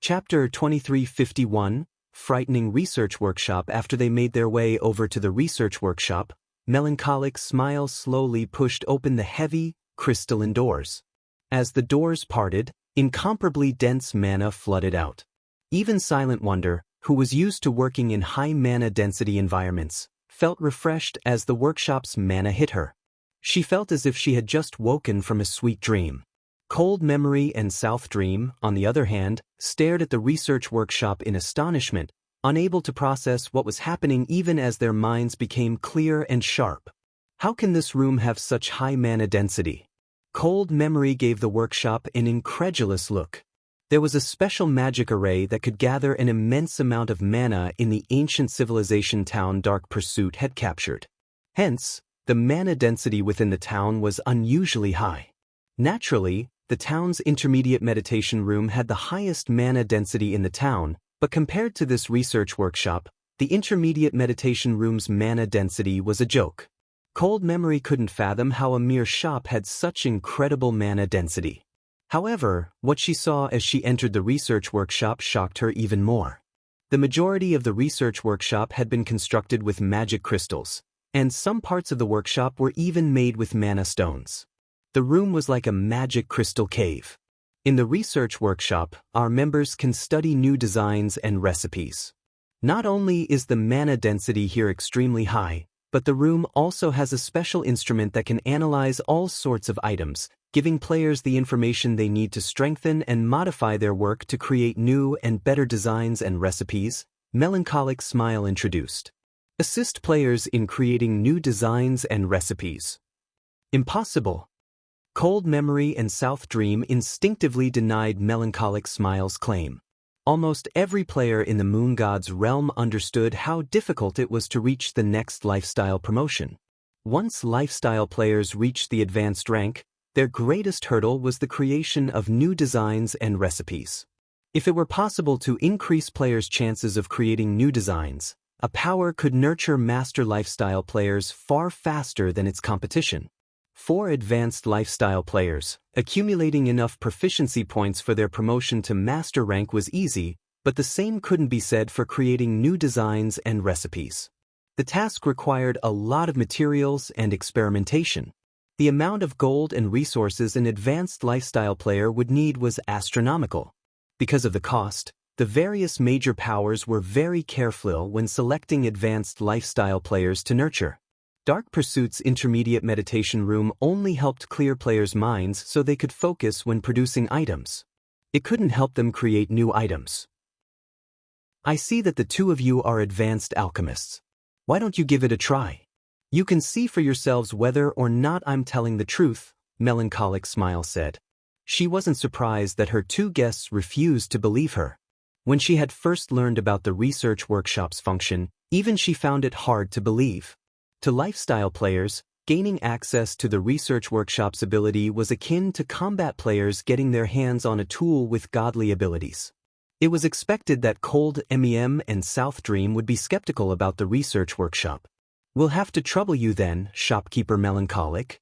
Chapter 2351, Frightening Research Workshop. After they made their way over to the research workshop, Melancholic Smile slowly pushed open the heavy, crystalline doors. As the doors parted, incomparably dense mana flooded out. Even Silent Wonder, who was used to working in high mana density environments, felt refreshed as the workshop's mana hit her. She felt as if she had just woken from a sweet dream. Cold Memory and South Dream, on the other hand, stared at the research workshop in astonishment, unable to process what was happening even as their minds became clear and sharp. How can this room have such high mana density? Cold Memory gave the workshop an incredulous look. There was a special magic array that could gather an immense amount of mana in the ancient civilization town Dark Pursuit had captured. Hence, the mana density within the town was unusually high. Naturally, the town's intermediate meditation room had the highest mana density in the town, but compared to this research workshop, the intermediate meditation room's mana density was a joke. Cold Memory couldn't fathom how a mere shop had such incredible mana density. However, what she saw as she entered the research workshop shocked her even more. The majority of the research workshop had been constructed with magic crystals, and some parts of the workshop were even made with mana stones. The room was like a magic crystal cave. In the research workshop, our members can study new designs and recipes. Not only is the mana density here extremely high, but the room also has a special instrument that can analyze all sorts of items, giving players the information they need to strengthen and modify their work to create new and better designs and recipes, Melancholic Smile introduced. Assist players in creating new designs and recipes. Impossible. Cold Memory and South Dream instinctively denied Melancholic Smile's claim. Almost every player in the Moon God's realm understood how difficult it was to reach the next lifestyle promotion. Once lifestyle players reached the advanced rank, their greatest hurdle was the creation of new designs and recipes. If it were possible to increase players' chances of creating new designs, a power could nurture master lifestyle players far faster than its competition. For advanced lifestyle players, accumulating enough proficiency points for their promotion to master rank was easy, but the same couldn't be said for creating new designs and recipes. The task required a lot of materials and experimentation. The amount of gold and resources an advanced lifestyle player would need was astronomical. Because of the cost, the various major powers were very careful when selecting advanced lifestyle players to nurture. Dark Pursuit's intermediate meditation room only helped clear players' minds so they could focus when producing items. It couldn't help them create new items. I see that the two of you are advanced alchemists. Why don't you give it a try? You can see for yourselves whether or not I'm telling the truth, Melancholic Smile said. She wasn't surprised that her two guests refused to believe her. When she had first learned about the research workshop's function, even she found it hard to believe. To lifestyle players, gaining access to the research workshop's ability was akin to combat players getting their hands on a tool with godly abilities. It was expected that Cold MEM and South Dream would be skeptical about the research workshop. We'll have to trouble you then, shopkeeper Melancholic.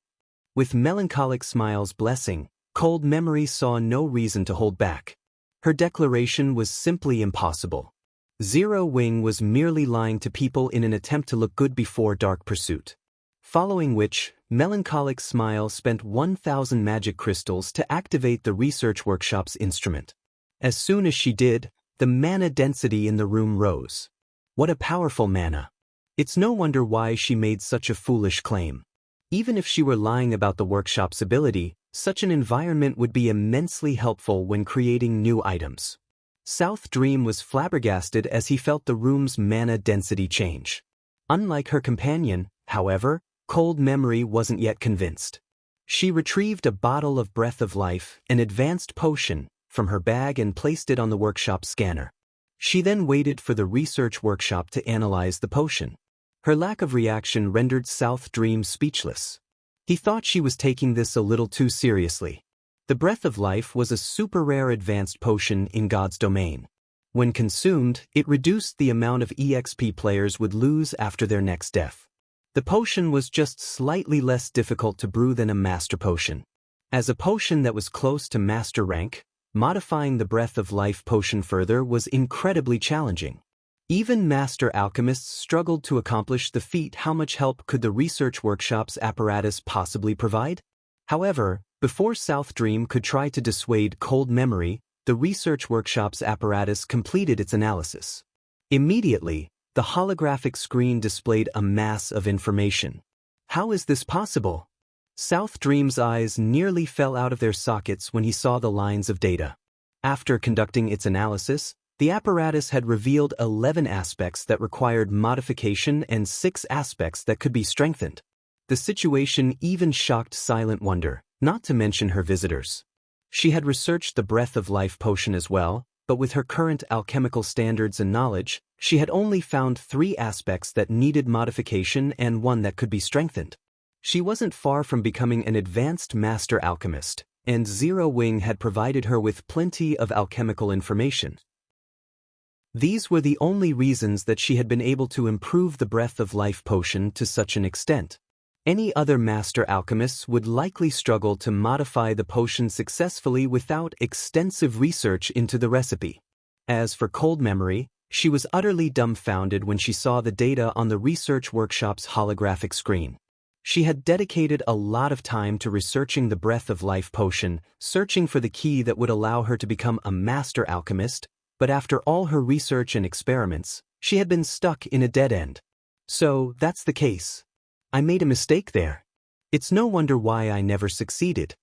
With Melancholic Smile's blessing, Cold Memory saw no reason to hold back. Her declaration was simply impossible. Zero Wing was merely lying to people in an attempt to look good before Dark Pursuit. Following which, Melancholic Smile spent 1,000 magic crystals to activate the research workshop's instrument. As soon as she did, the mana density in the room rose. What a powerful mana! It's no wonder why she made such a foolish claim. Even if she were lying about the workshop's ability, such an environment would be immensely helpful when creating new items. South Dream was flabbergasted as he felt the room's mana density change. Unlike her companion, however, Cold Memory wasn't yet convinced. She retrieved a bottle of Breath of Life, an advanced potion, from her bag and placed it on the workshop scanner. She then waited for the research workshop to analyze the potion. Her lack of reaction rendered South Dream speechless. He thought she was taking this a little too seriously. The Breath of Life was a super rare advanced potion in God's domain. When consumed, it reduced the amount of EXP players would lose after their next death. The potion was just slightly less difficult to brew than a master potion. As a potion that was close to master rank, Modifying the Breath of Life potion further was incredibly challenging. Even master alchemists struggled to accomplish the feat. How much help could the research workshop's apparatus possibly provide? However, before South Dream could try to dissuade cold memory, the research workshop's apparatus completed its analysis. Immediately, the holographic screen displayed a mass of information. How is this possible? South Dream's eyes nearly fell out of their sockets when he saw the lines of data. After conducting its analysis, the apparatus had revealed 11 aspects that required modification and 6 aspects that could be strengthened. The situation even shocked Silent Wonder, not to mention her visitors. She had researched the Breath of Life potion as well, but with her current alchemical standards and knowledge, she had only found 3 aspects that needed modification and 1 that could be strengthened. She wasn't far from becoming an advanced master alchemist, and Zero Wing had provided her with plenty of alchemical information. These were the only reasons that she had been able to improve the Breath of Life potion to such an extent. Any other master alchemists would likely struggle to modify the potion successfully without extensive research into the recipe. As for cold memory, she was utterly dumbfounded when she saw the data on the research workshop's holographic screen. She had dedicated a lot of time to researching the Breath of Life potion, searching for the key that would allow her to become a master alchemist, but after all her research and experiments, she had been stuck in a dead end. So, that's the case. I made a mistake there. It's no wonder why I never succeeded.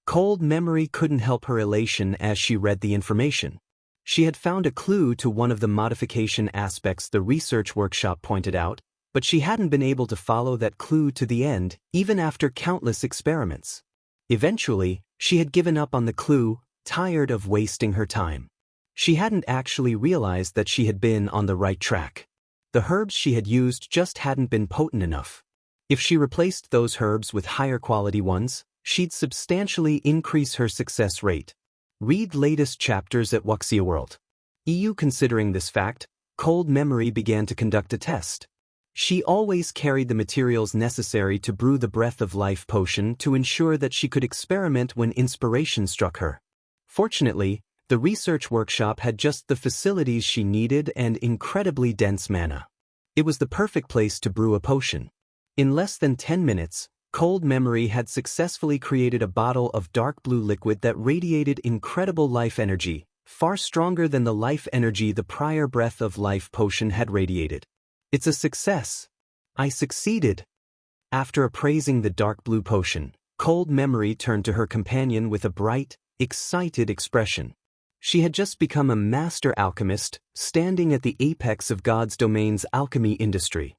Cold memory couldn't help her elation as she read the information. She had found a clue to one of the modification aspects the research workshop pointed out, but she hadn't been able to follow that clue to the end, even after countless experiments. Eventually, she had given up on the clue, tired of wasting her time. She hadn't actually realized that she had been on the right track. The herbs she had used just hadn't been potent enough. If she replaced those herbs with higher quality ones, she'd substantially increase her success rate. Read latest chapters at Wuxia World. EU. Considering this fact, Cold Memory began to conduct a test. She always carried the materials necessary to brew the Breath of Life potion to ensure that she could experiment when inspiration struck her. Fortunately, the research workshop had just the facilities she needed and incredibly dense mana. It was the perfect place to brew a potion. In less than 10 minutes, Cold Memory had successfully created a bottle of dark blue liquid that radiated incredible life energy, far stronger than the life energy the prior Breath of Life potion had radiated. It's a success. I succeeded. After appraising the dark blue potion, Cold Memory turned to her companion with a bright, excited expression. She had just become a master alchemist, standing at the apex of God's domain's alchemy industry.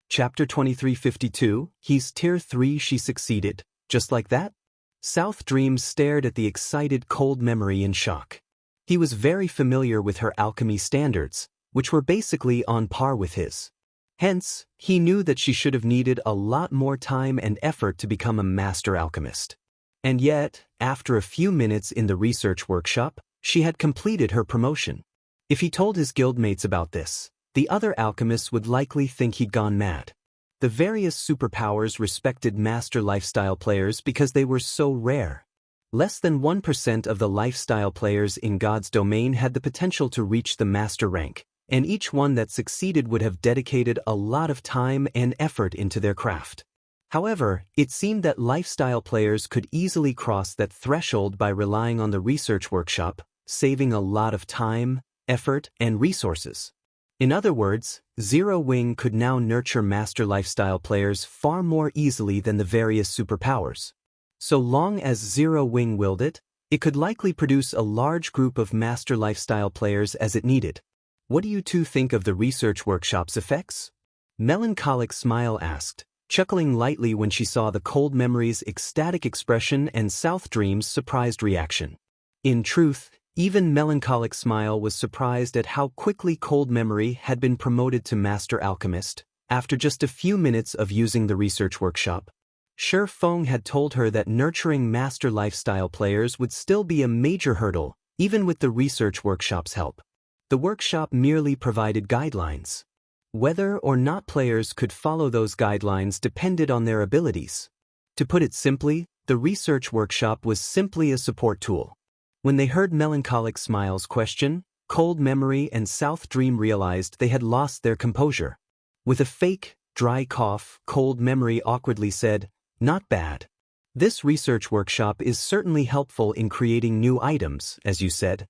Chapter 2352, He's Tier 3. She succeeded. Just like that? South Dream stared at the excited Cold Memory in shock. He was very familiar with her alchemy standards, which were basically on par with his. Hence, he knew that she should have needed a lot more time and effort to become a master alchemist. And yet, after a few minutes in the research workshop, she had completed her promotion. If he told his guildmates about this, the other alchemists would likely think he'd gone mad. The various superpowers respected master lifestyle players because they were so rare. Less than 1% of the lifestyle players in God's domain had the potential to reach the master rank, and each one that succeeded would have dedicated a lot of time and effort into their craft. However, it seemed that lifestyle players could easily cross that threshold by relying on the research workshop, saving a lot of time, effort, and resources. In other words, Zero Wing could now nurture master lifestyle players far more easily than the various superpowers. So long as Zero Wing willed it, it could likely produce a large group of master lifestyle players as it needed. What do you two think of the research workshop's effects? Melancholic Smile asked, chuckling lightly when she saw the Cold Memory's ecstatic expression and South Dream's surprised reaction. In truth, even Melancholic Smile was surprised at how quickly Cold Memory had been promoted to Master Alchemist, after just a few minutes of using the research workshop. Shi Feng had told her that nurturing master lifestyle players would still be a major hurdle, even with the research workshop's help. The workshop merely provided guidelines. Whether or not players could follow those guidelines depended on their abilities. To put it simply, the research workshop was simply a support tool. When they heard Melancholic Smile's question, Cold Memory and South Dream realized they had lost their composure. With a fake, dry cough, Cold Memory awkwardly said, "Not bad. This research workshop is certainly helpful in creating new items, as you said."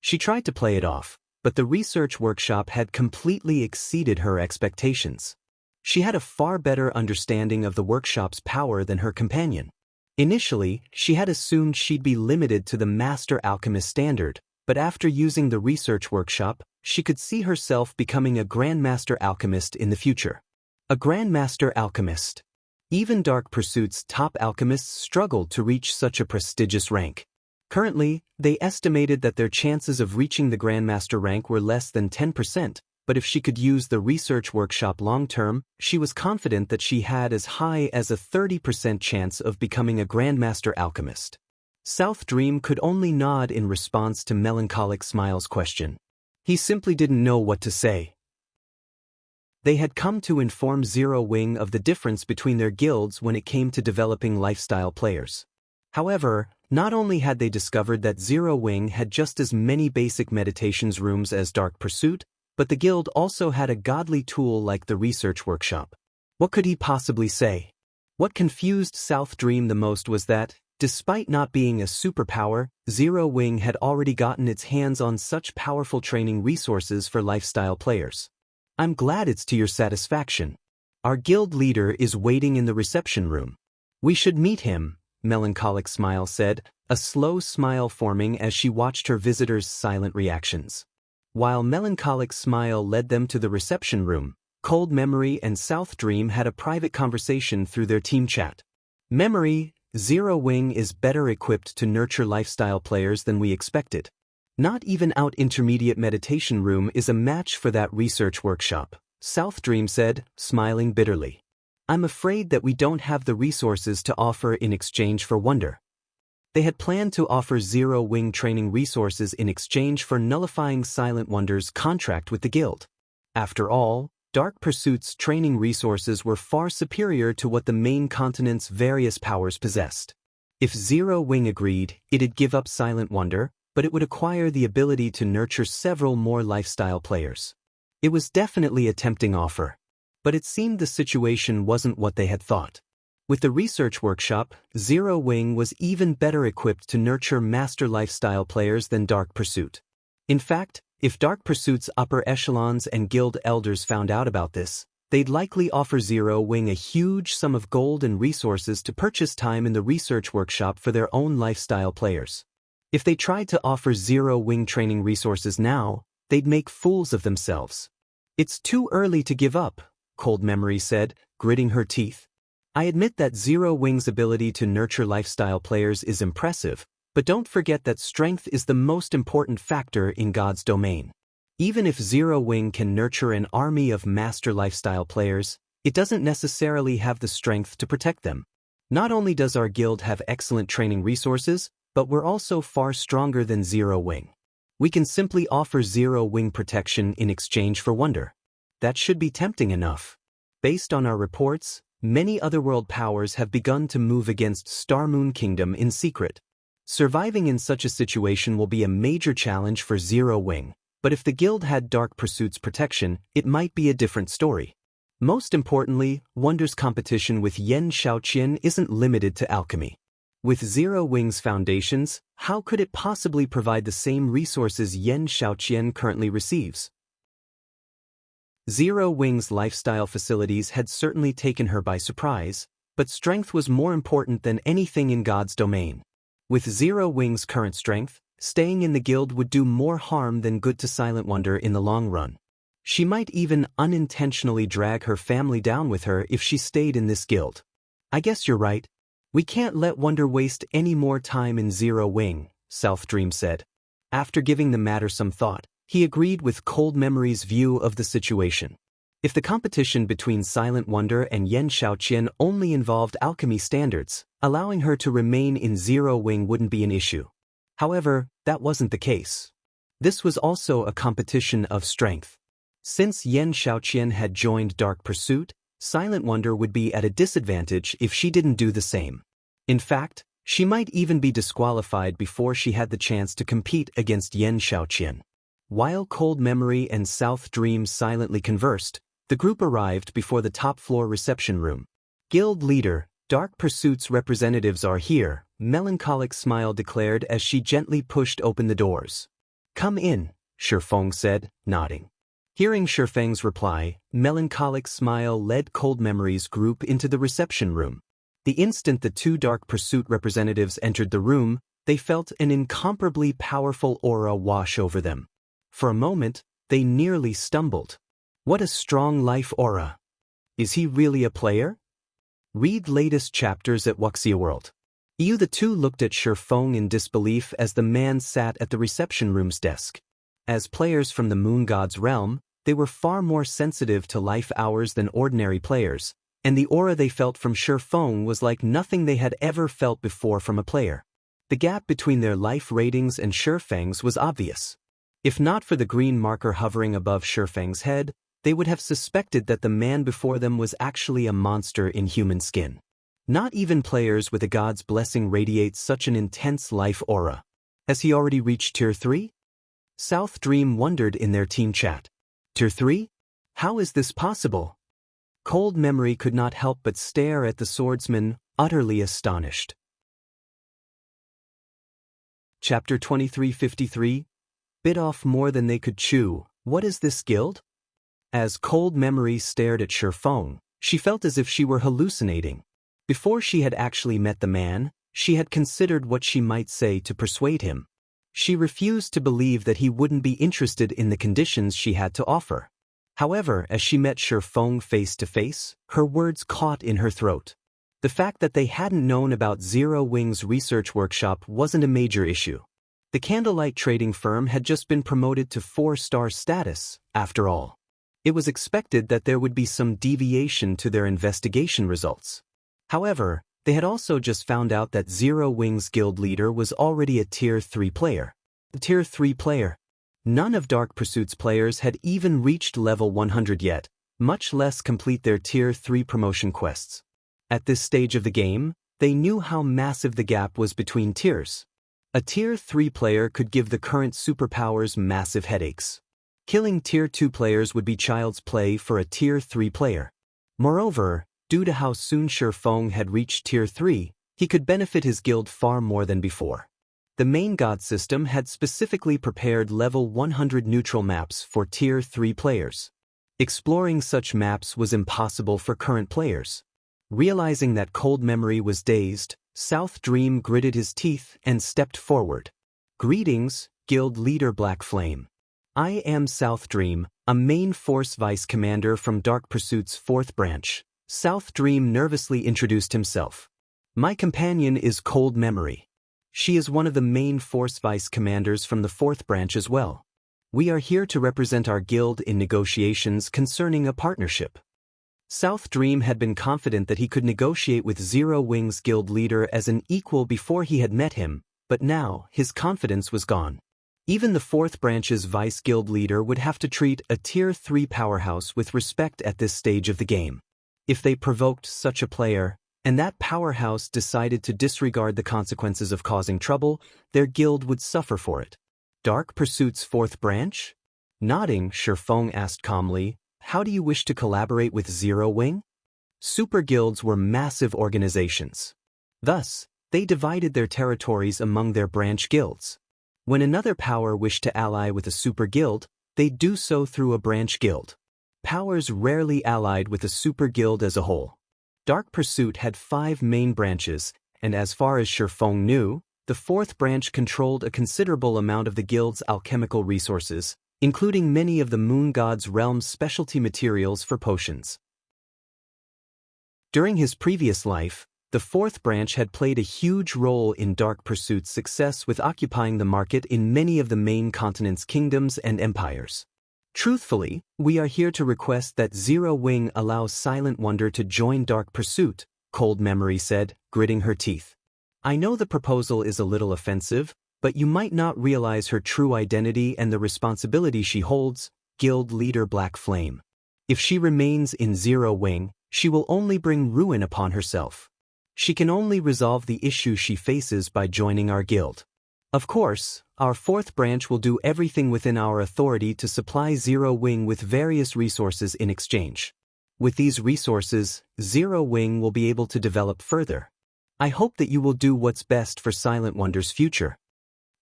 She tried to play it off, but the research workshop had completely exceeded her expectations. She had a far better understanding of the workshop's power than her companion. Initially, she had assumed she'd be limited to the Master Alchemist standard, but after using the research workshop, she could see herself becoming a Grandmaster Alchemist in the future. A Grandmaster Alchemist. Even Dark Pursuit's top alchemists struggled to reach such a prestigious rank. Currently, they estimated that their chances of reaching the Grandmaster rank were less than 10%, but if she could use the research workshop long-term, she was confident that she had as high as a 30% chance of becoming a Grandmaster Alchemist. South Dream could only nod in response to Melancholic Smile's question. He simply didn't know what to say. They had come to inform Zero Wing of the difference between their guilds when it came to developing lifestyle players. However, not only had they discovered that Zero Wing had just as many basic meditations rooms as Dark Pursuit, but the guild also had a godly tool like the research workshop. What could he possibly say? What confused South Dream the most was that, despite not being a superpower, Zero Wing had already gotten its hands on such powerful training resources for lifestyle players. "I'm glad it's to your satisfaction. Our guild leader is waiting in the reception room. We should meet him," Melancholic Smile said, a slow smile forming as she watched her visitors' silent reactions. While Melancholic Smile led them to the reception room, Cold Memory and South Dream had a private conversation through their team chat. "Memory, Zero Wing is better equipped to nurture lifestyle players than we expected. Not even Out Intermediate Meditation Room is a match for that research workshop," South Dream said, smiling bitterly. "I'm afraid that we don't have the resources to offer in exchange for wonder." They had planned to offer Zero Wing training resources in exchange for nullifying Silent Wonder's contract with the guild. After all, Dark Pursuit's training resources were far superior to what the main continent's various powers possessed. If Zero Wing agreed, it'd give up Silent Wonder, but it would acquire the ability to nurture several more lifestyle players. It was definitely a tempting offer. But it seemed the situation wasn't what they had thought. With the research workshop, Zero Wing was even better equipped to nurture master lifestyle players than Dark Pursuit. In fact, if Dark Pursuit's upper echelons and guild elders found out about this, they'd likely offer Zero Wing a huge sum of gold and resources to purchase time in the research workshop for their own lifestyle players. If they tried to offer Zero Wing training resources now, they'd make fools of themselves. "It's too early to give up," Cold Memory said, gritting her teeth. "I admit that Zero Wing's ability to nurture lifestyle players is impressive, but don't forget that strength is the most important factor in God's domain. Even if Zero Wing can nurture an army of master lifestyle players, it doesn't necessarily have the strength to protect them. Not only does our guild have excellent training resources, but we're also far stronger than Zero Wing. We can simply offer Zero Wing protection in exchange for wonder. That should be tempting enough. Based on our reports, many otherworld powers have begun to move against Star Moon Kingdom in secret. Surviving in such a situation will be a major challenge for Zero Wing, but if the guild had Dark Pursuit's protection, it might be a different story. Most importantly, Wonder's competition with Yen Shaoqian isn't limited to alchemy. With Zero Wing's foundations, how could it possibly provide the same resources Yen Shaoqian currently receives? Zero Wing's lifestyle facilities had certainly taken her by surprise, but strength was more important than anything in God's domain. With Zero Wing's current strength, staying in the guild would do more harm than good to Silent Wonder in the long run. She might even unintentionally drag her family down with her if she stayed in this guild. "I guess you're right. We can't let Wonder waste any more time in Zero Wing," South Dream said. After giving the matter some thought, he agreed with Cold Memory's view of the situation. If the competition between Silent Wonder and Yen Shaoqian only involved alchemy standards, allowing her to remain in Zero Wing wouldn't be an issue. However, that wasn't the case. This was also a competition of strength. Since Yen Shaoqian had joined Dark Pursuit, Silent Wonder would be at a disadvantage if she didn't do the same. In fact, she might even be disqualified before she had the chance to compete against Yen Xiaoqian. While Cold Memory and South Dream silently conversed, the group arrived before the top-floor reception room. Guild leader, Dark Pursuit's representatives are here, Melancholic Smile declared as she gently pushed open the doors. Come in, Shifeng said, nodding. Hearing Shifeng's reply, Melancholic Smile led Cold Memory's group into the reception room. The instant the two Dark Pursuit representatives entered the room, they felt an incomparably powerful aura wash over them. For a moment, they nearly stumbled. What a strong life aura! Is he really a player? Read latest chapters at Wuxia World. The two looked at Shifeng in disbelief as the man sat at the reception room's desk. As players from the Moon God's realm, they were far more sensitive to life hours than ordinary players, and the aura they felt from Shifeng was like nothing they had ever felt before from a player. The gap between their life ratings and Shifeng's was obvious. If not for the green marker hovering above Shifeng's head, they would have suspected that the man before them was actually a monster in human skin. Not even players with a god's blessing radiate such an intense life aura. Has he already reached Tier 3? South Dream wondered in their team chat. Tier 3? How is this possible? Cold Memory could not help but stare at the swordsman, utterly astonished. Chapter 2353. Bit off more than they could chew. What is this guild? As Cold Memory stared at Shifeng, she felt as if she were hallucinating. Before she had actually met the man, she had considered what she might say to persuade him. She refused to believe that he wouldn't be interested in the conditions she had to offer. However, as she met Shifeng face to face, her words caught in her throat. The fact that they hadn't known about Zero Wing's research workshop wasn't a major issue. The Candlelight trading firm had just been promoted to 4-star status, after all. It was expected that there would be some deviation to their investigation results. However, they had also just found out that Zero Wing's guild leader was already a Tier 3 player. The Tier 3 player. None of Dark Pursuit's players had even reached level 100 yet, much less complete their Tier 3 promotion quests. At this stage of the game, they knew how massive the gap was between tiers. A Tier 3 player could give the current superpowers massive headaches. Killing Tier 2 players would be child's play for a Tier 3 player. Moreover, due to how soon Shifeng had reached Tier 3, he could benefit his guild far more than before. The main god system had specifically prepared level 100 neutral maps for Tier 3 players. Exploring such maps was impossible for current players. Realizing that Cold Memory was dazed, South Dream gritted his teeth and stepped forward. Greetings, Guild Leader Black Flame. I am South Dream, a main force vice commander from Dark Pursuit's 4th branch. South Dream nervously introduced himself. My companion is Cold Memory. She is one of the main force vice commanders from the 4th branch as well. We are here to represent our guild in negotiations concerning a partnership. South Dream had been confident that he could negotiate with Zero Wing's guild leader as an equal before he had met him, but now his confidence was gone. Even the 4th branch's vice guild leader would have to treat a Tier 3 powerhouse with respect at this stage of the game. If they provoked such a player, and that powerhouse decided to disregard the consequences of causing trouble, their guild would suffer for it. Dark Pursuit's 4th branch? Nodding, Shifeng asked calmly, how do you wish to collaborate with Zero Wing? Super guilds were massive organizations. Thus, they divided their territories among their branch guilds. When another power wished to ally with a super guild, they'd do so through a branch guild. Powers rarely allied with a super guild as a whole. Dark Pursuit had 5 main branches, and as far as Shifeng knew, the 4th branch controlled a considerable amount of the guild's alchemical resources, including many of the Moon God's realm's specialty materials for potions. During his previous life, the 4th branch had played a huge role in Dark Pursuit's success with occupying the market in many of the main continent's kingdoms and empires. Truthfully, we are here to request that Zero Wing allows Silent Wonder to join Dark Pursuit, Cold Memory said, gritting her teeth. I know the proposal is a little offensive, but you might not realize her true identity and the responsibility she holds, Guild Leader Black Flame. If she remains in Zero Wing, she will only bring ruin upon herself. She can only resolve the issue she faces by joining our guild. Of course, our fourth branch will do everything within our authority to supply Zero Wing with various resources in exchange. With these resources, Zero Wing will be able to develop further. I hope that you will do what's best for Silent Wonder's future.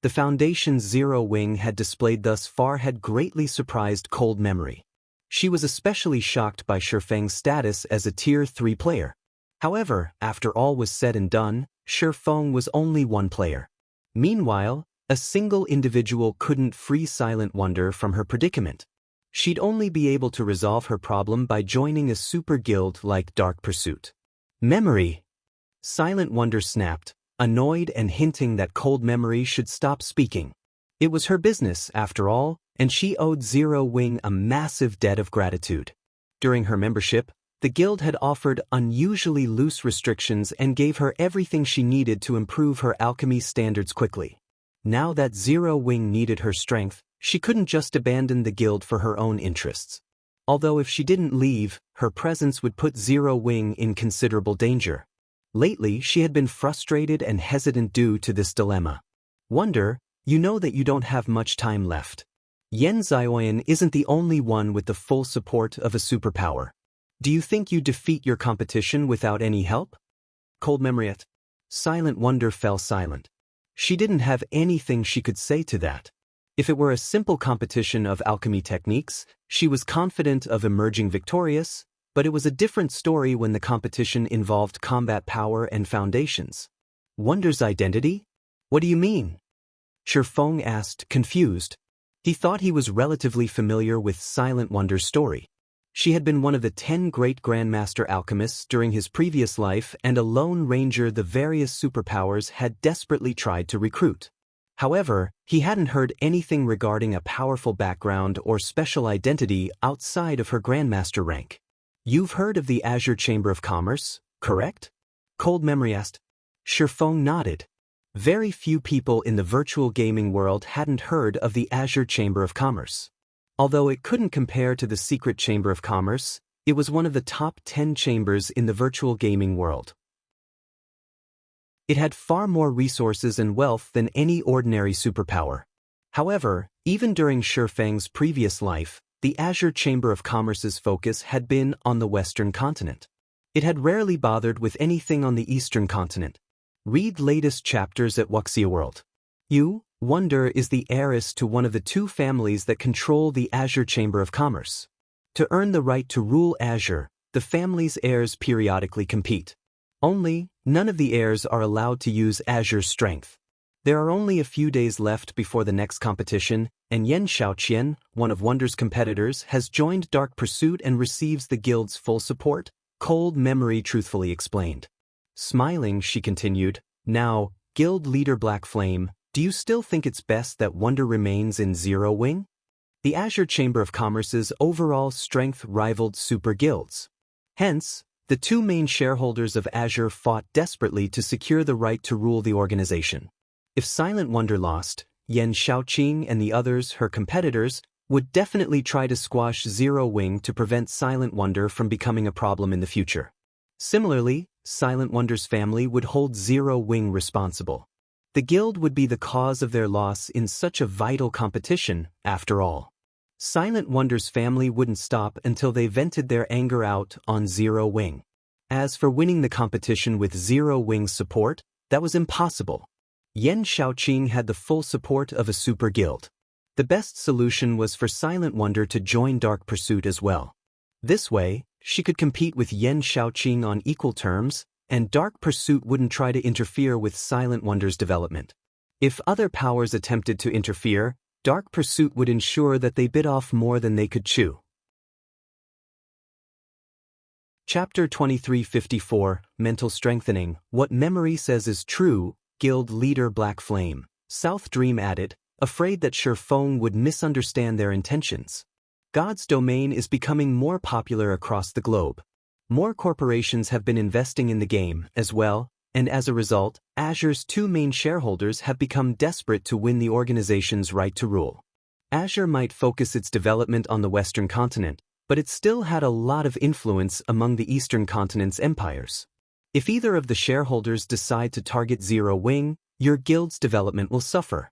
The Foundation's Zero Wing had displayed thus far had greatly surprised Cold Memory. She was especially shocked by Shifeng's status as a Tier 3 player. However, after all was said and done, Shifeng was only one player. Meanwhile, a single individual couldn't free Silent Wonder from her predicament. She'd only be able to resolve her problem by joining a super guild like Dark Pursuit. Memory! Silent Wonder snapped, annoyed and hinting that Cold Memory should stop speaking. It was her business, after all, and she owed Zero Wing a massive debt of gratitude. During her membership, the guild had offered unusually loose restrictions and gave her everything she needed to improve her alchemy standards quickly. Now that Zero Wing needed her strength, she couldn't just abandon the guild for her own interests. Although if she didn't leave, her presence would put Zero Wing in considerable danger. Lately, she had been frustrated and hesitant due to this dilemma. Wonder, you know that you don't have much time left. Yen Zioyan isn't the only one with the full support of a superpower. Do you think you defeat your competition without any help? Cold Memory. Silent Wonder fell silent. She didn't have anything she could say to that. If it were a simple competition of alchemy techniques, she was confident of emerging victorious, but it was a different story when the competition involved combat power and foundations. Wonder's identity? What do you mean? Shifeng asked, confused. He thought he was relatively familiar with Silent Wonder's story. She had been one of the 10 great Grandmaster Alchemists during his previous life and a lone ranger the various superpowers had desperately tried to recruit. However, he hadn't heard anything regarding a powerful background or special identity outside of her Grandmaster rank. You've heard of the Azure Chamber of Commerce, correct? Cold Memory asked. Shifeng nodded. Very few people in the virtual gaming world hadn't heard of the Azure Chamber of Commerce. Although it couldn't compare to the Secret Chamber of Commerce, it was one of the top 10 chambers in the virtual gaming world. It had far more resources and wealth than any ordinary superpower. However, even during Shifeng's previous life, the Azure Chamber of Commerce's focus had been on the Western continent. It had rarely bothered with anything on the Eastern continent. Read latest chapters at Wuxia World. Wonder is the heiress to one of the two families that control the Azure Chamber of Commerce. To earn the right to rule Azure, the family's heirs periodically compete. Only, none of the heirs are allowed to use Azure's strength. There are only a few days left before the next competition, and Yen Xiaoqian, one of Wonder's competitors, has joined Dark Pursuit and receives the guild's full support, Cold Memory truthfully explained. Smiling, she continued, now, Guild Leader Black Flame, do you still think it's best that Wonder remains in Zero Wing? The Azure Chamber of Commerce's overall strength rivaled super guilds. Hence, the two main shareholders of Azure fought desperately to secure the right to rule the organization. If Silent Wonder lost, Yen Xiaoqing and the others, her competitors, would definitely try to squash Zero Wing to prevent Silent Wonder from becoming a problem in the future. Similarly, Silent Wonder's family would hold Zero Wing responsible. The guild would be the cause of their loss in such a vital competition, after all. Silent Wonder's family wouldn't stop until they vented their anger out on Zero Wing. As for winning the competition with Zero Wing's support, that was impossible. Yen Xiaoqing had the full support of a super guild. The best solution was for Silent Wonder to join Dark Pursuit as well. This way, she could compete with Yen Xiaoqing on equal terms, and Dark Pursuit wouldn't try to interfere with Silent Wonder's development. If other powers attempted to interfere, Dark Pursuit would ensure that they bit off more than they could chew. Chapter 2354, Mental Strengthening, What Memory Says is True, Guild Leader Black Flame. South Dream added, afraid that Shifeng would misunderstand their intentions. God's domain is becoming more popular across the globe. More corporations have been investing in the game, as well, and as a result, Azure's two main shareholders have become desperate to win the organization's right to rule. Azure might focus its development on the Western continent, but it still had a lot of influence among the Eastern continent's empires. If either of the shareholders decide to target Zero Wing, your guild's development will suffer.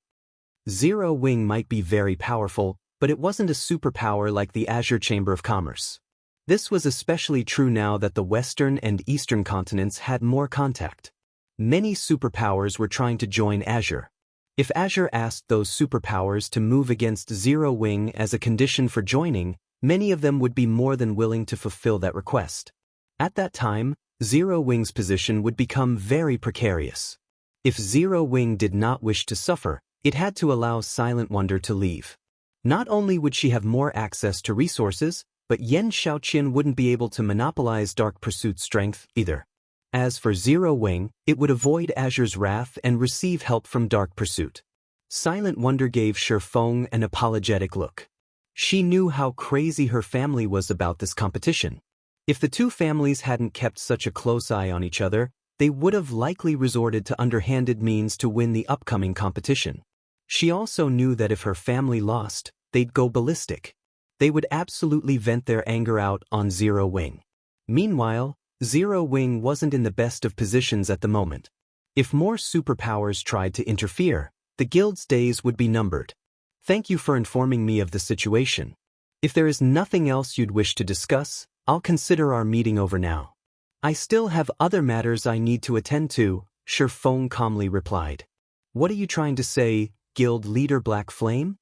Zero Wing might be very powerful, but it wasn't a superpower like the Azure Chamber of Commerce. This was especially true now that the Western and Eastern continents had more contact. Many superpowers were trying to join Azure. If Azure asked those superpowers to move against Zero Wing as a condition for joining, many of them would be more than willing to fulfill that request. At that time, Zero Wing's position would become very precarious. If Zero Wing did not wish to suffer, it had to allow Silent Wonder to leave. Not only would she have more access to resources, but Yen Xiaoqian wouldn't be able to monopolize Dark Pursuit's strength either. As for Zero Wing, it would avoid Azure's wrath and receive help from Dark Pursuit. Silent Wonder gave Shifeng an apologetic look. She knew how crazy her family was about this competition. If the two families hadn't kept such a close eye on each other, they would have likely resorted to underhanded means to win the upcoming competition. She also knew that if her family lost, they'd go ballistic. They would absolutely vent their anger out on Zero Wing. Meanwhile, Zero Wing wasn't in the best of positions at the moment. If more superpowers tried to interfere, the guild's days would be numbered. Thank you for informing me of the situation. If there is nothing else you'd wish to discuss, I'll consider our meeting over now. I still have other matters I need to attend to, Shifeng calmly replied. What are you trying to say, Guild Leader Black Flame?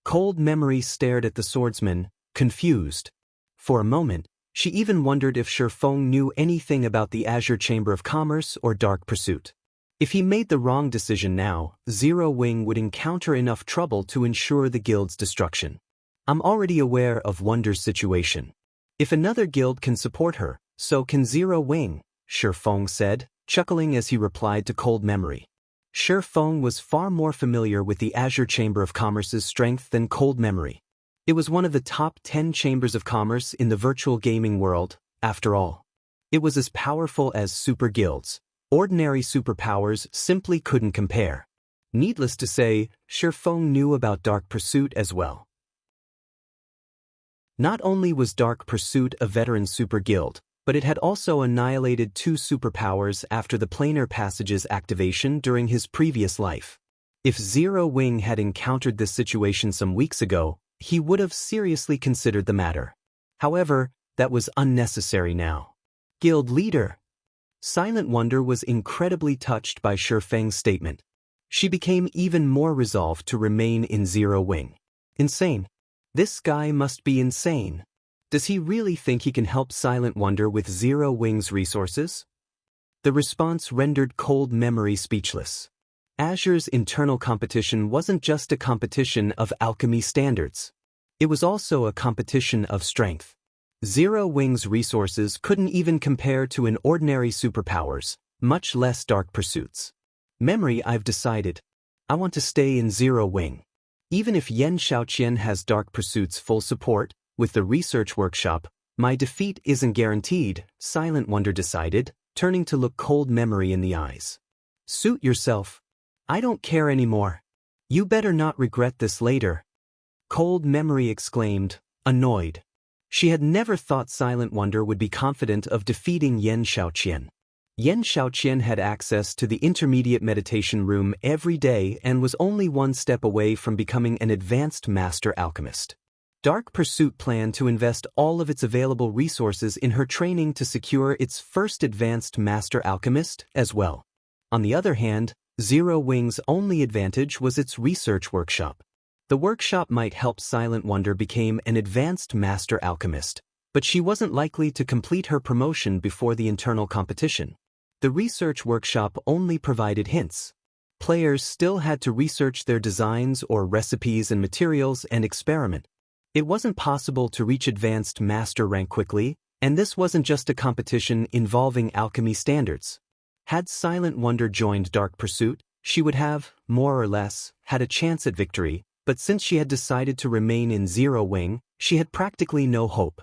Cold Memory stared at the swordsman, confused. For a moment, she even wondered if Shifeng knew anything about the Azure Chamber of Commerce or Dark Pursuit. If he made the wrong decision now, Zero Wing would encounter enough trouble to ensure the guild's destruction. I'm already aware of Wonder's situation. If another guild can support her, so can Zero Wing, Shifeng said, chuckling as he replied to Cold Memory. Shifeng was far more familiar with the Azure Chamber of Commerce's strength than Cold Memory. It was one of the top 10 chambers of commerce in the virtual gaming world, after all. It was as powerful as super guilds. Ordinary superpowers simply couldn't compare. Needless to say, Shifeng knew about Dark Pursuit as well. Not only was Dark Pursuit a veteran super guild, but it had also annihilated 2 superpowers after the planar passage's activation during his previous life. If Zero Wing had encountered this situation some weeks ago, he would have seriously considered the matter. However, that was unnecessary now. Guild Leader. Silent Wonder was incredibly touched by Shifeng's statement. She became even more resolved to remain in Zero Wing. Insane. This guy must be insane. Does he really think he can help Silent Wonder with Zero Wing's resources? The response rendered Cold Memory speechless. Azure's internal competition wasn't just a competition of alchemy standards. It was also a competition of strength. Zero Wing's resources couldn't even compare to an ordinary superpowers, much less Dark Pursuits. Memory, I've decided. I want to stay in Zero Wing. Even if Yen Xiaoqian has Dark Pursuit's full support, with the research workshop, my defeat isn't guaranteed, Silent Wonder decided, turning to look Cold Memory in the eyes. Suit yourself. I don't care anymore. You better not regret this later. Cold Memory exclaimed, annoyed. She had never thought Silent Wonder would be confident of defeating Yen Xiaoqian. Yen Xiaoqian had access to the intermediate meditation room every day and was only one step away from becoming an advanced master alchemist. Dark Pursuit planned to invest all of its available resources in her training to secure its first advanced master alchemist as well. On the other hand, Zero Wing's only advantage was its research workshop. The workshop might help Silent Wonder become an advanced master alchemist, but she wasn't likely to complete her promotion before the internal competition. The research workshop only provided hints. Players still had to research their designs or recipes and materials and experiment. It wasn't possible to reach advanced master rank quickly, and this wasn't just a competition involving alchemy standards. Had Silent Wonder joined Dark Pursuit, she would have, more or less, had a chance at victory, but since she had decided to remain in Zero Wing, she had practically no hope.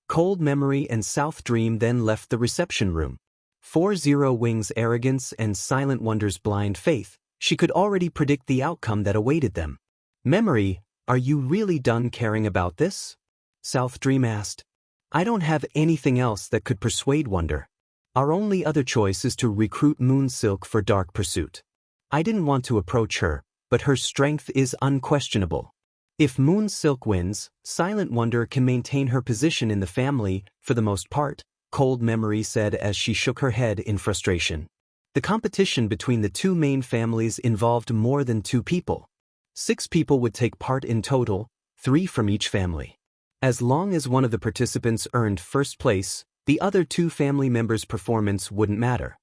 Cold Memory and South Dream then left the reception room. For Zero Wing's arrogance and Silent Wonder's blind faith, she could already predict the outcome that awaited them. Memory, are you really done caring about this? South Dream asked. I don't have anything else that could persuade Wonder. Our only other choice is to recruit Moonsilk for Dark Pursuit. I didn't want to approach her, but her strength is unquestionable. If Moonsilk wins, Silent Wonder can maintain her position in the family, for the most part, Cold Memory said as she shook her head in frustration. The competition between the two main families involved more than 2 people. 6 people would take part in total, 3 from each family. As long as one of the participants earned first place, the other 2 family members' performance wouldn't matter.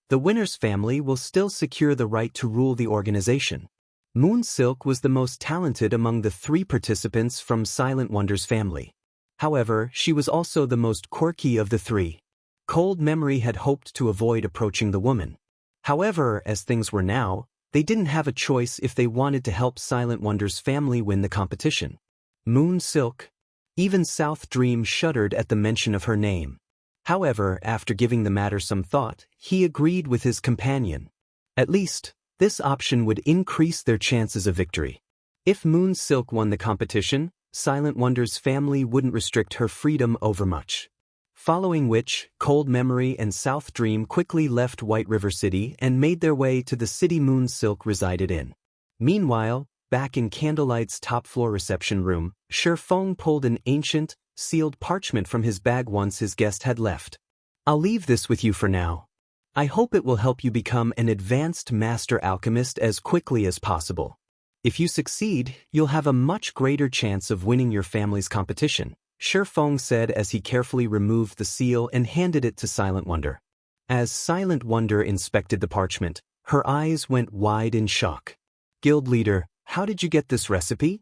The winner's family will still secure the right to rule the organization. Moonsilk was the most talented among the 3 participants from Silent Wonder's family. However, she was also the most quirky of the 3. Cold Memory had hoped to avoid approaching the woman. However, as things were now, they didn't have a choice if they wanted to help Silent Wonder's family win the competition. Moonsilk. Even South Dream shuddered at the mention of her name. However, after giving the matter some thought, he agreed with his companion. At least, this option would increase their chances of victory. If Moonsilk won the competition, Silent Wonder's family wouldn't restrict her freedom overmuch. Following which, Cold Memory and South Dream quickly left White River City and made their way to the city Moonsilk resided in. Meanwhile, back in Candlelight's top-floor reception room, Shifeng pulled an ancient, sealed parchment from his bag once his guest had left. I'll leave this with you for now. I hope it will help you become an advanced master alchemist as quickly as possible. If you succeed, you'll have a much greater chance of winning your family's competition, Shifeng said as he carefully removed the seal and handed it to Silent Wonder. As Silent Wonder inspected the parchment, her eyes went wide in shock. Guild leader, how did you get this recipe?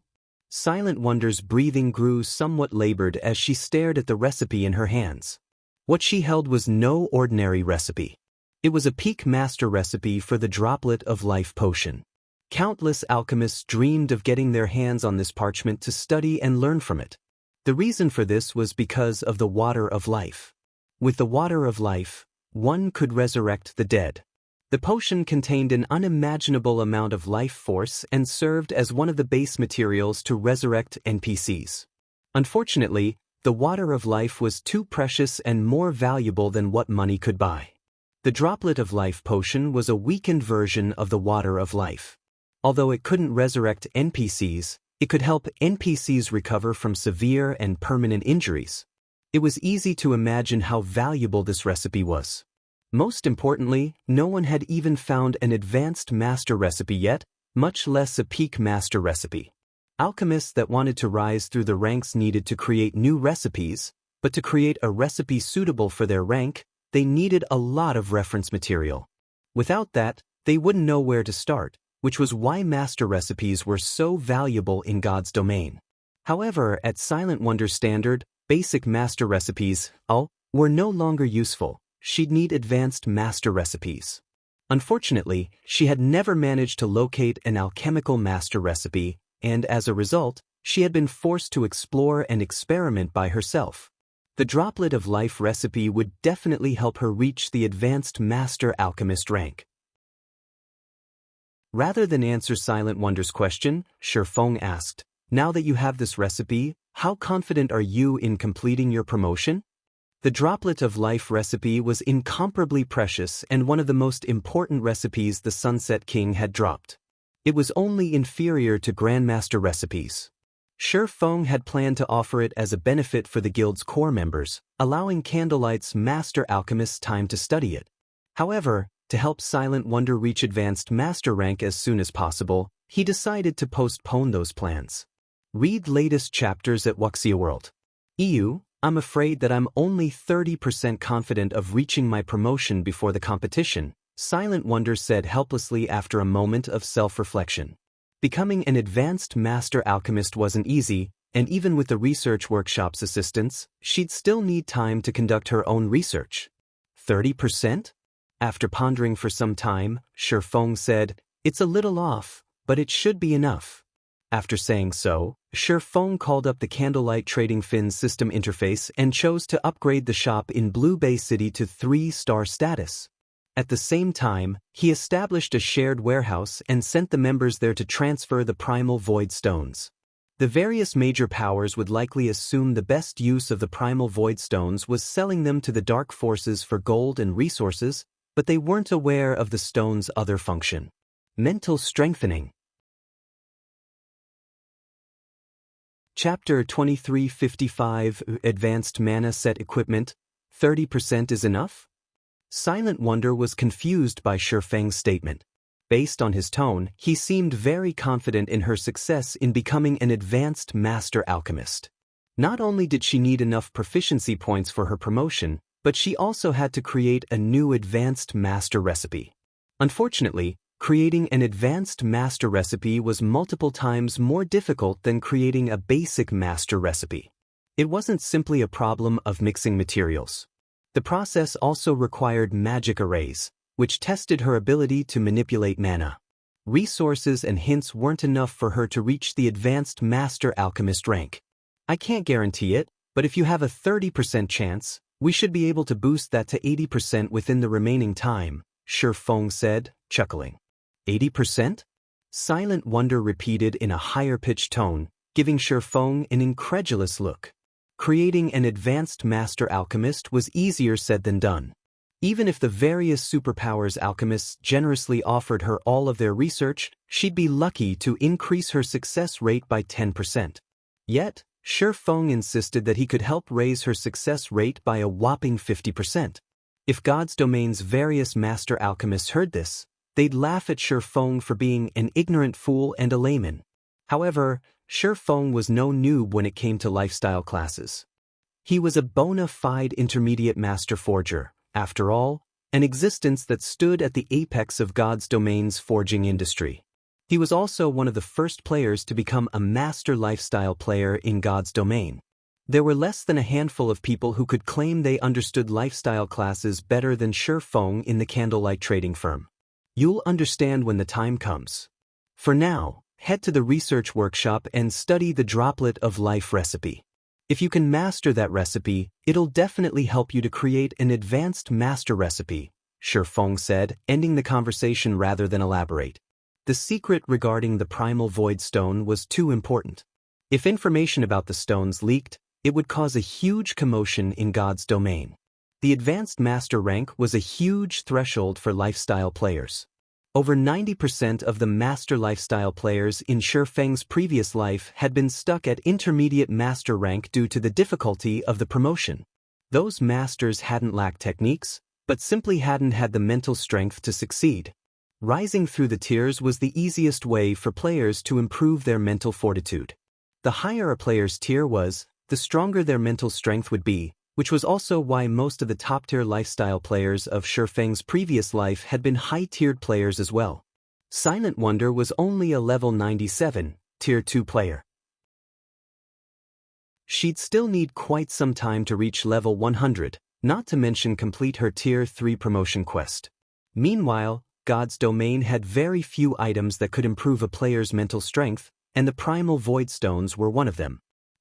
Silent Wonder's breathing grew somewhat labored as she stared at the recipe in her hands. What she held was no ordinary recipe. It was a peak master recipe for the Droplet of Life potion. Countless alchemists dreamed of getting their hands on this parchment to study and learn from it. The reason for this was because of the Water of Life. With the Water of Life, one could resurrect the dead. The potion contained an unimaginable amount of life force and served as one of the base materials to resurrect NPCs. Unfortunately, the Water of Life was too precious and more valuable than what money could buy. The Droplet of Life potion was a weakened version of the Water of Life. Although it couldn't resurrect NPCs, it could help NPCs recover from severe and permanent injuries. It was easy to imagine how valuable this recipe was. Most importantly, no one had even found an advanced master recipe yet, much less a peak master recipe. Alchemists that wanted to rise through the ranks needed to create new recipes, but to create a recipe suitable for their rank, they needed a lot of reference material. Without that, they wouldn't know where to start, which was why master recipes were so valuable in God's domain. However, at Silent Wonder's standard, basic master recipes, were no longer useful. She'd need advanced master recipes. Unfortunately, she had never managed to locate an alchemical master recipe, and as a result, she had been forced to explore and experiment by herself. The Droplet of Life recipe would definitely help her reach the advanced master alchemist rank. Rather than answer Silent Wonder's question, Shifeng asked, "Now that you have this recipe, how confident are you in completing your promotion?" The Droplet of Life recipe was incomparably precious and one of the most important recipes the Sunset King had dropped. It was only inferior to Grandmaster recipes. Shifeng had planned to offer it as a benefit for the guild's core members, allowing Candlelight's master alchemists time to study it. However, to help Silent Wonder reach advanced master rank as soon as possible, he decided to postpone those plans. Read latest chapters at Wuxia World. I'm afraid that I'm only 30% confident of reaching my promotion before the competition, Silent Wonder said helplessly after a moment of self-reflection. Becoming an advanced master alchemist wasn't easy, and even with the research workshop's assistance, she'd still need time to conduct her own research. 30%? After pondering for some time, Shifeng said, "It's a little off, but it should be enough." After saying so, Shifeng called up the Candlelight Trading Fin's system interface and chose to upgrade the shop in Blue Bay City to 3-star status. At the same time, he established a shared warehouse and sent the members there to transfer the Primal Void Stones. The various major powers would likely assume the best use of the primal void stones was selling them to the dark forces for gold and resources, but they weren't aware of the stone's other function. Mental strengthening. Chapter 2355 Advanced Mana Set Equipment, 30% is enough? Silent Wonder was confused by Shifeng's statement. Based on his tone, he seemed very confident in her success in becoming an advanced master alchemist. Not only did she need enough proficiency points for her promotion, but she also had to create a new advanced master recipe. Unfortunately, creating an advanced master recipe was multiple times more difficult than creating a basic master recipe. It wasn't simply a problem of mixing materials. The process also required magic arrays, which tested her ability to manipulate mana. Resources and hints weren't enough for her to reach the advanced master alchemist rank. I can't guarantee it, but if you have a 30% chance, we should be able to boost that to 80% within the remaining time, Shifeng said, chuckling. 80%? Silent Wonder repeated in a higher-pitched tone, giving Shifeng an incredulous look. Creating an advanced master alchemist was easier said than done. Even if the various superpowers alchemists generously offered her all of their research, she'd be lucky to increase her success rate by 10%. Yet, Shifeng insisted that he could help raise her success rate by a whopping 50%. If God's Domain's various master alchemists heard this, they'd laugh at Shifeng for being an ignorant fool and a layman. However, Shifeng was no noob when it came to lifestyle classes. He was a bona fide intermediate master forger. After all, an existence that stood at the apex of God's Domain's forging industry. He was also one of the first players to become a master lifestyle player in God's Domain. There were less than a handful of people who could claim they understood lifestyle classes better than Shifeng in the candlelight trading firm. You'll understand when the time comes. For now, head to the research workshop and study the Droplet of Life recipe. If you can master that recipe, it'll definitely help you to create an advanced master recipe, Shifeng said, ending the conversation rather than elaborate. The secret regarding the Primal Void Stone was too important. If information about the stones leaked, it would cause a huge commotion in God's Domain. The advanced master rank was a huge threshold for lifestyle players. Over 90% of the master lifestyle players in Shifeng's previous life had been stuck at intermediate master rank due to the difficulty of the promotion. Those masters hadn't lacked techniques, but simply hadn't had the mental strength to succeed. Rising through the tiers was the easiest way for players to improve their mental fortitude. The higher a player's tier was, the stronger their mental strength would be, which was also why most of the top-tier lifestyle players of Shifeng's previous life had been high-tiered players as well. Silent Wonder was only a level 97, tier 2 player. She'd still need quite some time to reach level 100, not to mention complete her tier 3 promotion quest. Meanwhile, God's Domain had very few items that could improve a player's mental strength, and the Primal Void Stones were one of them.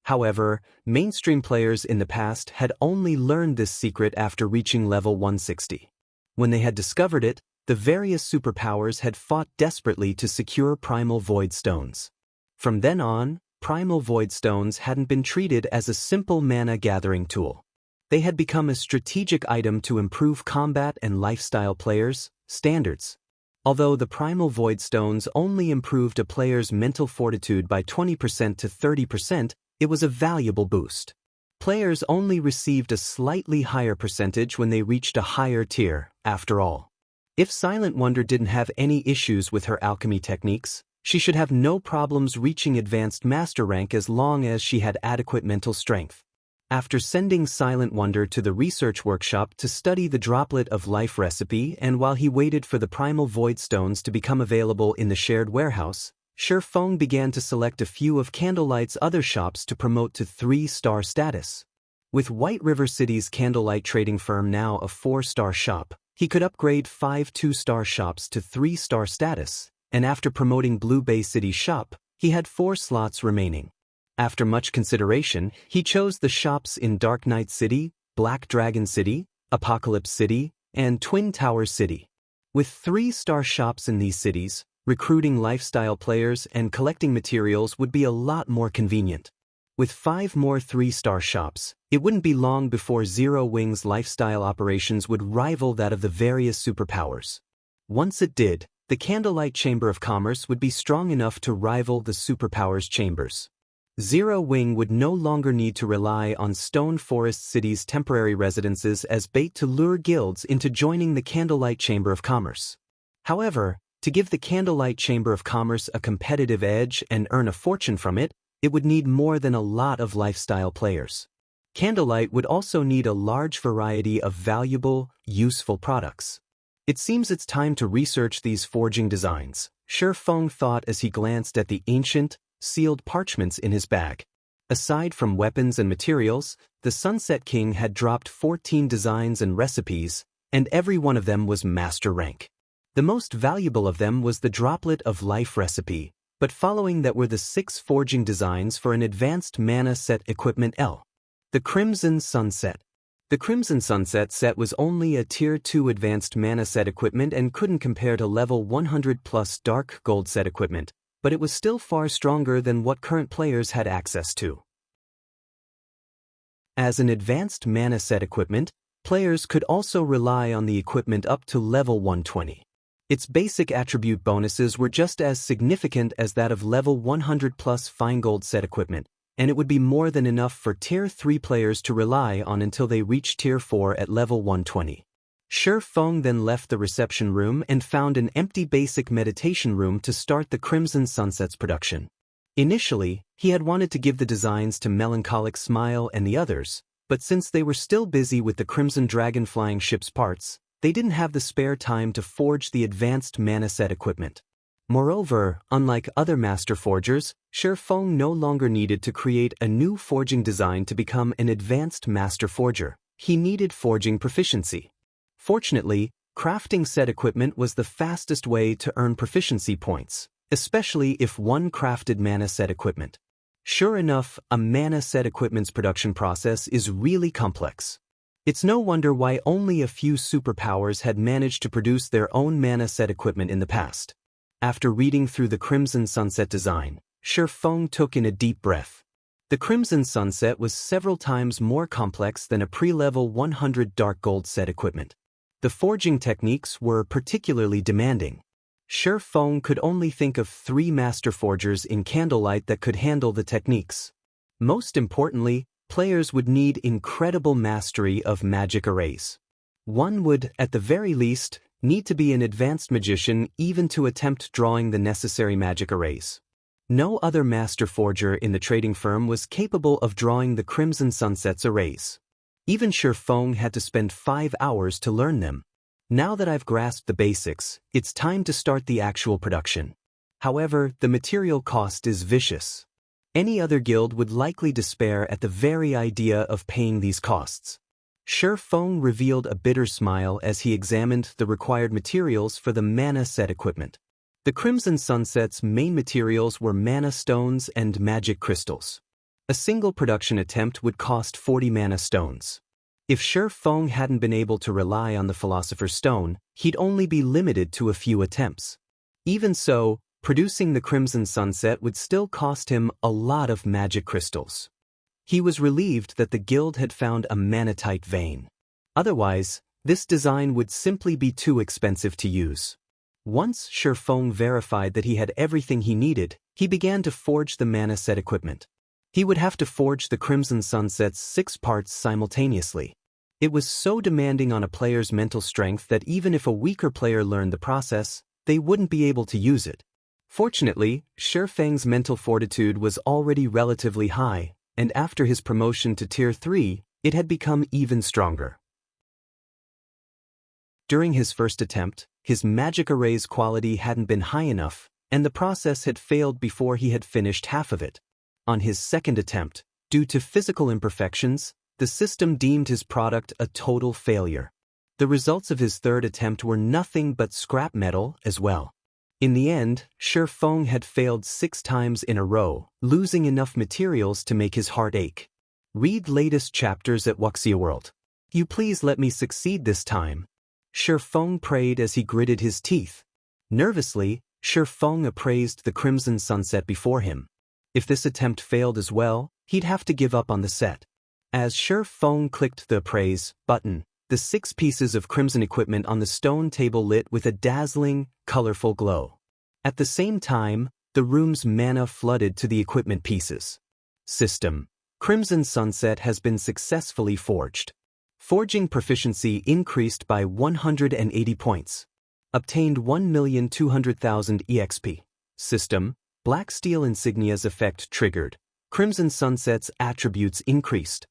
However, mainstream players in the past had only learned this secret after reaching level 160. When they had discovered it, the various superpowers had fought desperately to secure Primal Void Stones. From then on, Primal Void Stones hadn't been treated as a simple mana-gathering tool. They had become a strategic item to improve combat and lifestyle players' standards. Although the Primal Void Stones only improved a player's mental fortitude by 20% to 30%, it was a valuable boost. Players only received a slightly higher percentage when they reached a higher tier, after all. If Silent Wonder didn't have any issues with her alchemy techniques, she should have no problems reaching advanced master rank as long as she had adequate mental strength. After sending Silent Wonder to the research workshop to study the Droplet of Life recipe and while he waited for the Primal Void Stones to become available in the shared warehouse, Shifeng began to select a few of Candlelight's other shops to promote to 3-star status. With White River City's Candlelight trading firm now a 4-star shop, he could upgrade 5 2-star shops to 3-star status, and after promoting Blue Bay City's shop, he had 4 slots remaining. After much consideration, he chose the shops in Dark Knight City, Black Dragon City, Apocalypse City, and Twin Towers City. With 3-star shops in these cities, Recruiting lifestyle players and collecting materials would be a lot more convenient. With 5 more 3-star shops, it wouldn't be long before Zero Wing's lifestyle operations would rival that of the various superpowers. Once it did, the Candlelight Chamber of Commerce would be strong enough to rival the superpowers chambers. Zero Wing would no longer need to rely on Stone Forest City's temporary residences as bait to lure guilds into joining the Candlelight Chamber of Commerce. However, to give the Candlelight Chamber of Commerce a competitive edge and earn a fortune from it, it would need more than a lot of lifestyle players. Candlelight would also need a large variety of valuable, useful products. It seems it's time to research these forging designs, Shi Feng thought as he glanced at the ancient, sealed parchments in his bag. Aside from weapons and materials, the Sunset King had dropped 14 designs and recipes, and every one of them was master rank. The most valuable of them was the Droplet of Life recipe, but following that were the 6 forging designs for an advanced mana set equipment L. The Crimson Sunset. The Crimson Sunset set was only a Tier 2 advanced mana set equipment and couldn't compare to level 100 plus dark gold set equipment, but it was still far stronger than what current players had access to. As an advanced mana set equipment, players could also rely on the equipment up to level 120. Its basic attribute bonuses were just as significant as that of level 100 plus fine gold set equipment, and it would be more than enough for Tier 3 players to rely on until they reached Tier 4 at level 120. Shi Feng then left the reception room and found an empty basic meditation room to start the Crimson Sunset's production. Initially, he had wanted to give the designs to Melancholic Smile and the others, but since they were still busy with the Crimson Dragon flying ship's parts, they didn't have the spare time to forge the advanced mana set equipment. Moreover, unlike other master forgers, Shi Feng no longer needed to create a new forging design to become an advanced master forger. He needed forging proficiency. Fortunately, crafting set equipment was the fastest way to earn proficiency points, especially if one crafted mana set equipment. Sure enough, a mana set equipment's production process is really complex. It's no wonder why only a few superpowers had managed to produce their own mana set equipment in the past. After reading through the Crimson Sunset design, Shi Feng took in a deep breath. The Crimson Sunset was several times more complex than a pre-level 100 dark gold set equipment. The forging techniques were particularly demanding. Shi Feng could only think of 3 master forgers in Candlelight that could handle the techniques. Most importantly, players would need incredible mastery of magic arrays. One would, at the very least, need to be an advanced magician even to attempt drawing the necessary magic arrays. No other master forger in the trading firm was capable of drawing the Crimson Sunset's arrays. Even Shi Feng had to spend 5 hours to learn them. Now that I've grasped the basics, it's time to start the actual production. However, the material cost is vicious. Any other guild would likely despair at the very idea of paying these costs. Shi Feng revealed a bitter smile as he examined the required materials for the mana set equipment. The Crimson Sunset's main materials were mana stones and magic crystals. A single production attempt would cost 40 mana stones. If Shi Feng hadn't been able to rely on the Philosopher's Stone, he'd only be limited to a few attempts. Even so, producing the Crimson Sunset would still cost him a lot of magic crystals. He was relieved that the guild had found a manatite vein. Otherwise, this design would simply be too expensive to use. Once Shi Feng verified that he had everything he needed, he began to forge the mana set equipment. He would have to forge the Crimson Sunset's 6 parts simultaneously. It was so demanding on a player's mental strength that even if a weaker player learned the process, they wouldn't be able to use it. Fortunately, Shi Feng's mental fortitude was already relatively high, and after his promotion to Tier 3, it had become even stronger. During his first attempt, his magic array's quality hadn't been high enough, and the process had failed before he had finished half of it. On his second attempt, due to physical imperfections, the system deemed his product a total failure. The results of his third attempt were nothing but scrap metal as well. In the end, Shi Feng had failed 6 times in a row, losing enough materials to make his heart ache. Read latest chapters at Wuxia World. You please let me succeed this time. Shi Feng prayed as he gritted his teeth. Nervously, Shi Feng appraised the crimson sunset before him. If this attempt failed as well, he'd have to give up on the set. As Shi Feng clicked the appraise button, the 6 pieces of crimson equipment on the stone table lit with a dazzling, colorful glow. At the same time, the room's mana flooded to the equipment pieces. System: Crimson Sunset has been successfully forged. Forging proficiency increased by 180 points. Obtained 1,200,000 EXP. System: Black Steel Insignia's effect triggered. Crimson Sunset's attributes increased.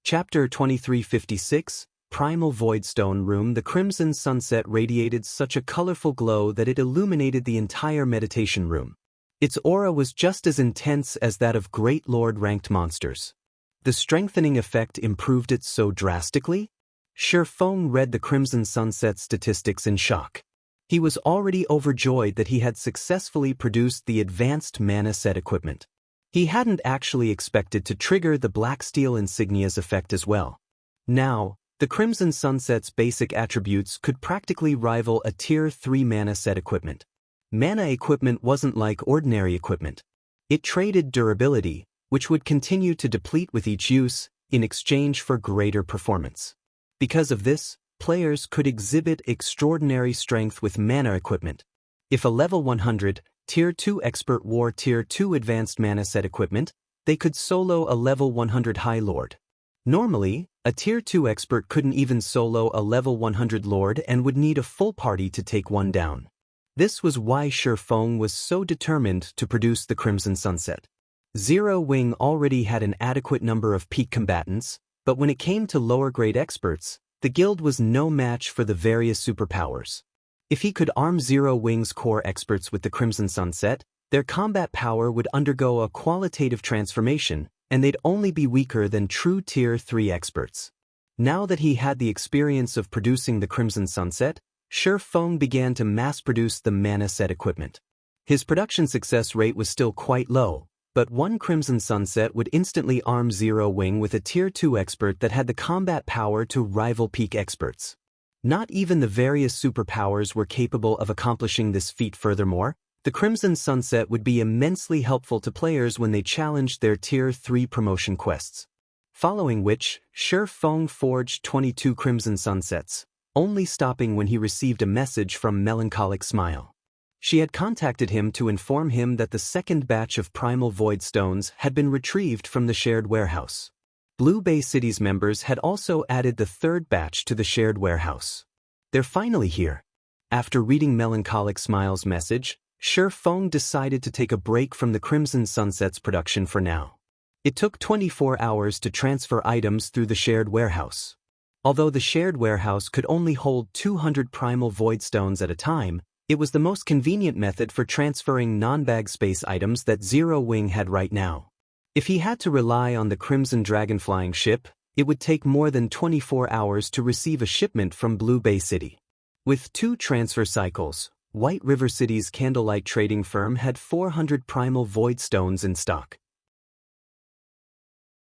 Chapter 2356, Primal Voidstone Room. The crimson sunset radiated such a colorful glow that it illuminated the entire meditation room. Its aura was just as intense as that of Great Lord-ranked monsters. The strengthening effect improved it so drastically? Shi Feng read the crimson sunset statistics in shock. He was already overjoyed that he had successfully produced the advanced mana set equipment. He hadn't actually expected to trigger the Black Steel Insignia's effect as well. Now, the Crimson Sunset's basic attributes could practically rival a Tier 3 mana set equipment. Mana equipment wasn't like ordinary equipment. It traded durability, which would continue to deplete with each use, in exchange for greater performance. Because of this, players could exhibit extraordinary strength with mana equipment. If a level 100, Tier 2 Expert wore Tier 2 Advanced Mana Set equipment, they could solo a level 100 High Lord. Normally, a Tier 2 Expert couldn't even solo a level 100 Lord and would need a full party to take one down. This was why Shi Feng was so determined to produce the Crimson Sunset. Zero Wing already had an adequate number of peak combatants, but when it came to lower-grade experts, the guild was no match for the various superpowers. If he could arm Zero Wing's core experts with the Crimson Sunset, their combat power would undergo a qualitative transformation, and they'd only be weaker than true Tier 3 experts. Now that he had the experience of producing the Crimson Sunset, Shi Feng began to mass-produce the mana set equipment. His production success rate was still quite low, but one Crimson Sunset would instantly arm Zero Wing with a Tier 2 expert that had the combat power to rival peak experts. Not even the various superpowers were capable of accomplishing this feat. Furthermore, the Crimson Sunset would be immensely helpful to players when they challenged their Tier 3 promotion quests. Following which, Shi Feng forged 22 Crimson Sunsets, only stopping when he received a message from Melancholic Smile. She had contacted him to inform him that the second batch of Primal Void Stones had been retrieved from the shared warehouse. Blue Bay City's members had also added the third batch to the shared warehouse. They're finally here. After reading Melancholic Smile's message, Shi Feng decided to take a break from the Crimson Sunset's production for now. It took 24 hours to transfer items through the shared warehouse. Although the shared warehouse could only hold 200 Primal Void Stones at a time, it was the most convenient method for transferring non-bag space items that Zero Wing had right now. If he had to rely on the Crimson Dragon flying ship, it would take more than 24 hours to receive a shipment from Blue Bay City. With 2 transfer cycles, White River City's Candlelight Trading Firm had 400 Primal Void Stones in stock.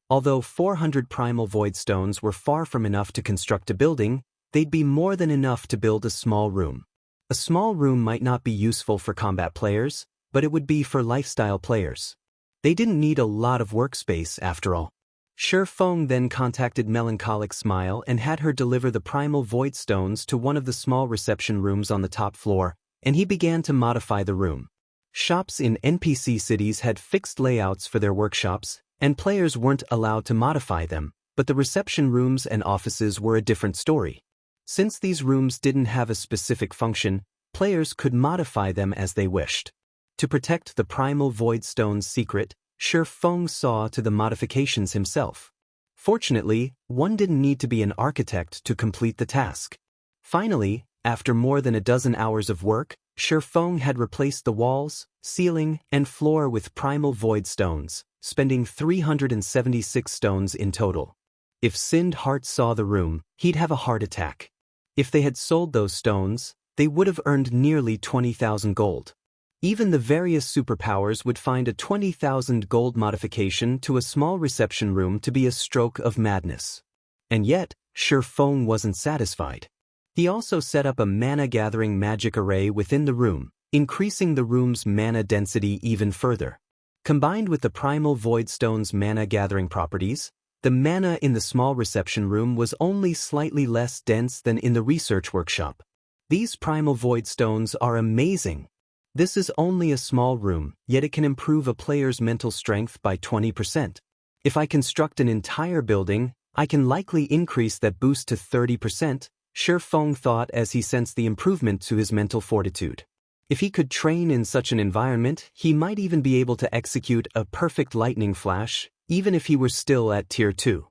Although 400 Primal Void Stones were far from enough to construct a building, they'd be more than enough to build a small room. A small room might not be useful for combat players, but it would be for lifestyle players. They didn't need a lot of workspace after all. Shi Feng then contacted Melancholic Smile and had her deliver the Primal Void Stones to one of the small reception rooms on the top floor, and he began to modify the room. Shops in NPC cities had fixed layouts for their workshops, and players weren't allowed to modify them, but the reception rooms and offices were a different story. Since these rooms didn't have a specific function, players could modify them as they wished. To protect the Primal Void Stone's secret, Shi Feng saw to the modifications himself. Fortunately, one didn't need to be an architect to complete the task. Finally, after more than a dozen hours of work, Shi Feng had replaced the walls, ceiling, and floor with Primal Void Stones, spending 376 stones in total. If Sind Heart saw the room, he'd have a heart attack. If they had sold those stones, they would have earned nearly 20,000 gold. Even the various superpowers would find a 20,000 gold modification to a small reception room to be a stroke of madness. And yet, Shi Feng wasn't satisfied. He also set up a mana-gathering magic array within the room, increasing the room's mana density even further. Combined with the Primal Void Stone's mana-gathering properties, the mana in the small reception room was only slightly less dense than in the research workshop. These Primal Void Stones are amazing. This is only a small room, yet it can improve a player's mental strength by 20%. If I construct an entire building, I can likely increase that boost to 30%, Shi Feng thought as he sensed the improvement to his mental fortitude. If he could train in such an environment, he might even be able to execute a perfect lightning flash, even if he were still at Tier 2.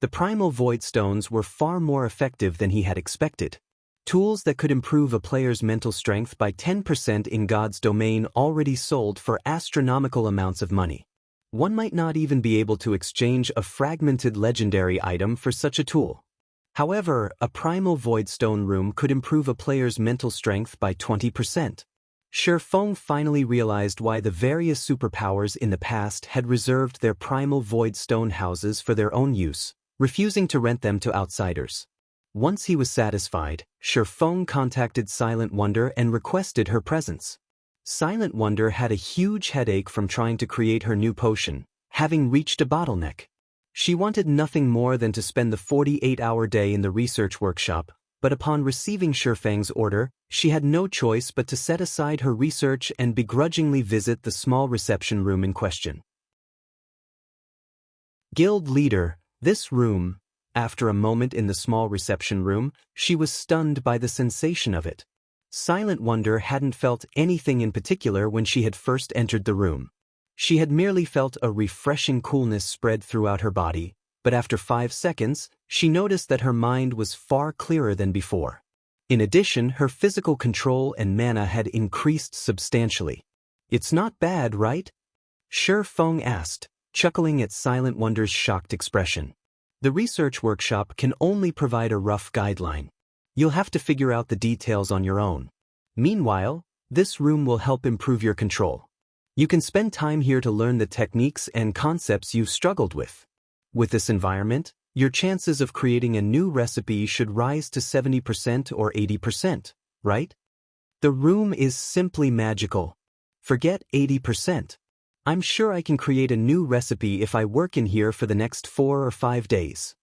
The Primal Void Stones were far more effective than he had expected. Tools that could improve a player's mental strength by 10% in God's domain already sold for astronomical amounts of money. One might not even be able to exchange a fragmented legendary item for such a tool. However, a Primal Void Stone room could improve a player's mental strength by 20%. Shi Feng finally realized why the various superpowers in the past had reserved their Primal Void Stone houses for their own use, refusing to rent them to outsiders. Once he was satisfied, Shi Feng contacted Silent Wonder and requested her presence. Silent Wonder had a huge headache from trying to create her new potion, having reached a bottleneck. She wanted nothing more than to spend the 48-hour day in the research workshop, but upon receiving Shi Feng's order, she had no choice but to set aside her research and begrudgingly visit the small reception room in question. Guild Leader, this room. After a moment in the small reception room, she was stunned by the sensation of it. Silent Wonder hadn't felt anything in particular when she had first entered the room. She had merely felt a refreshing coolness spread throughout her body, but after 5 seconds, she noticed that her mind was far clearer than before. In addition, her physical control and mana had increased substantially. "It's not bad, right?" Shi Feng asked, chuckling at Silent Wonder's shocked expression. "The research workshop can only provide a rough guideline. You'll have to figure out the details on your own. Meanwhile, this room will help improve your control. You can spend time here to learn the techniques and concepts you've struggled with. With this environment, your chances of creating a new recipe should rise to 70% or 80%, right? The room is simply magical. Forget 80%. I'm sure I can create a new recipe if I work in here for the next 4 or 5 days."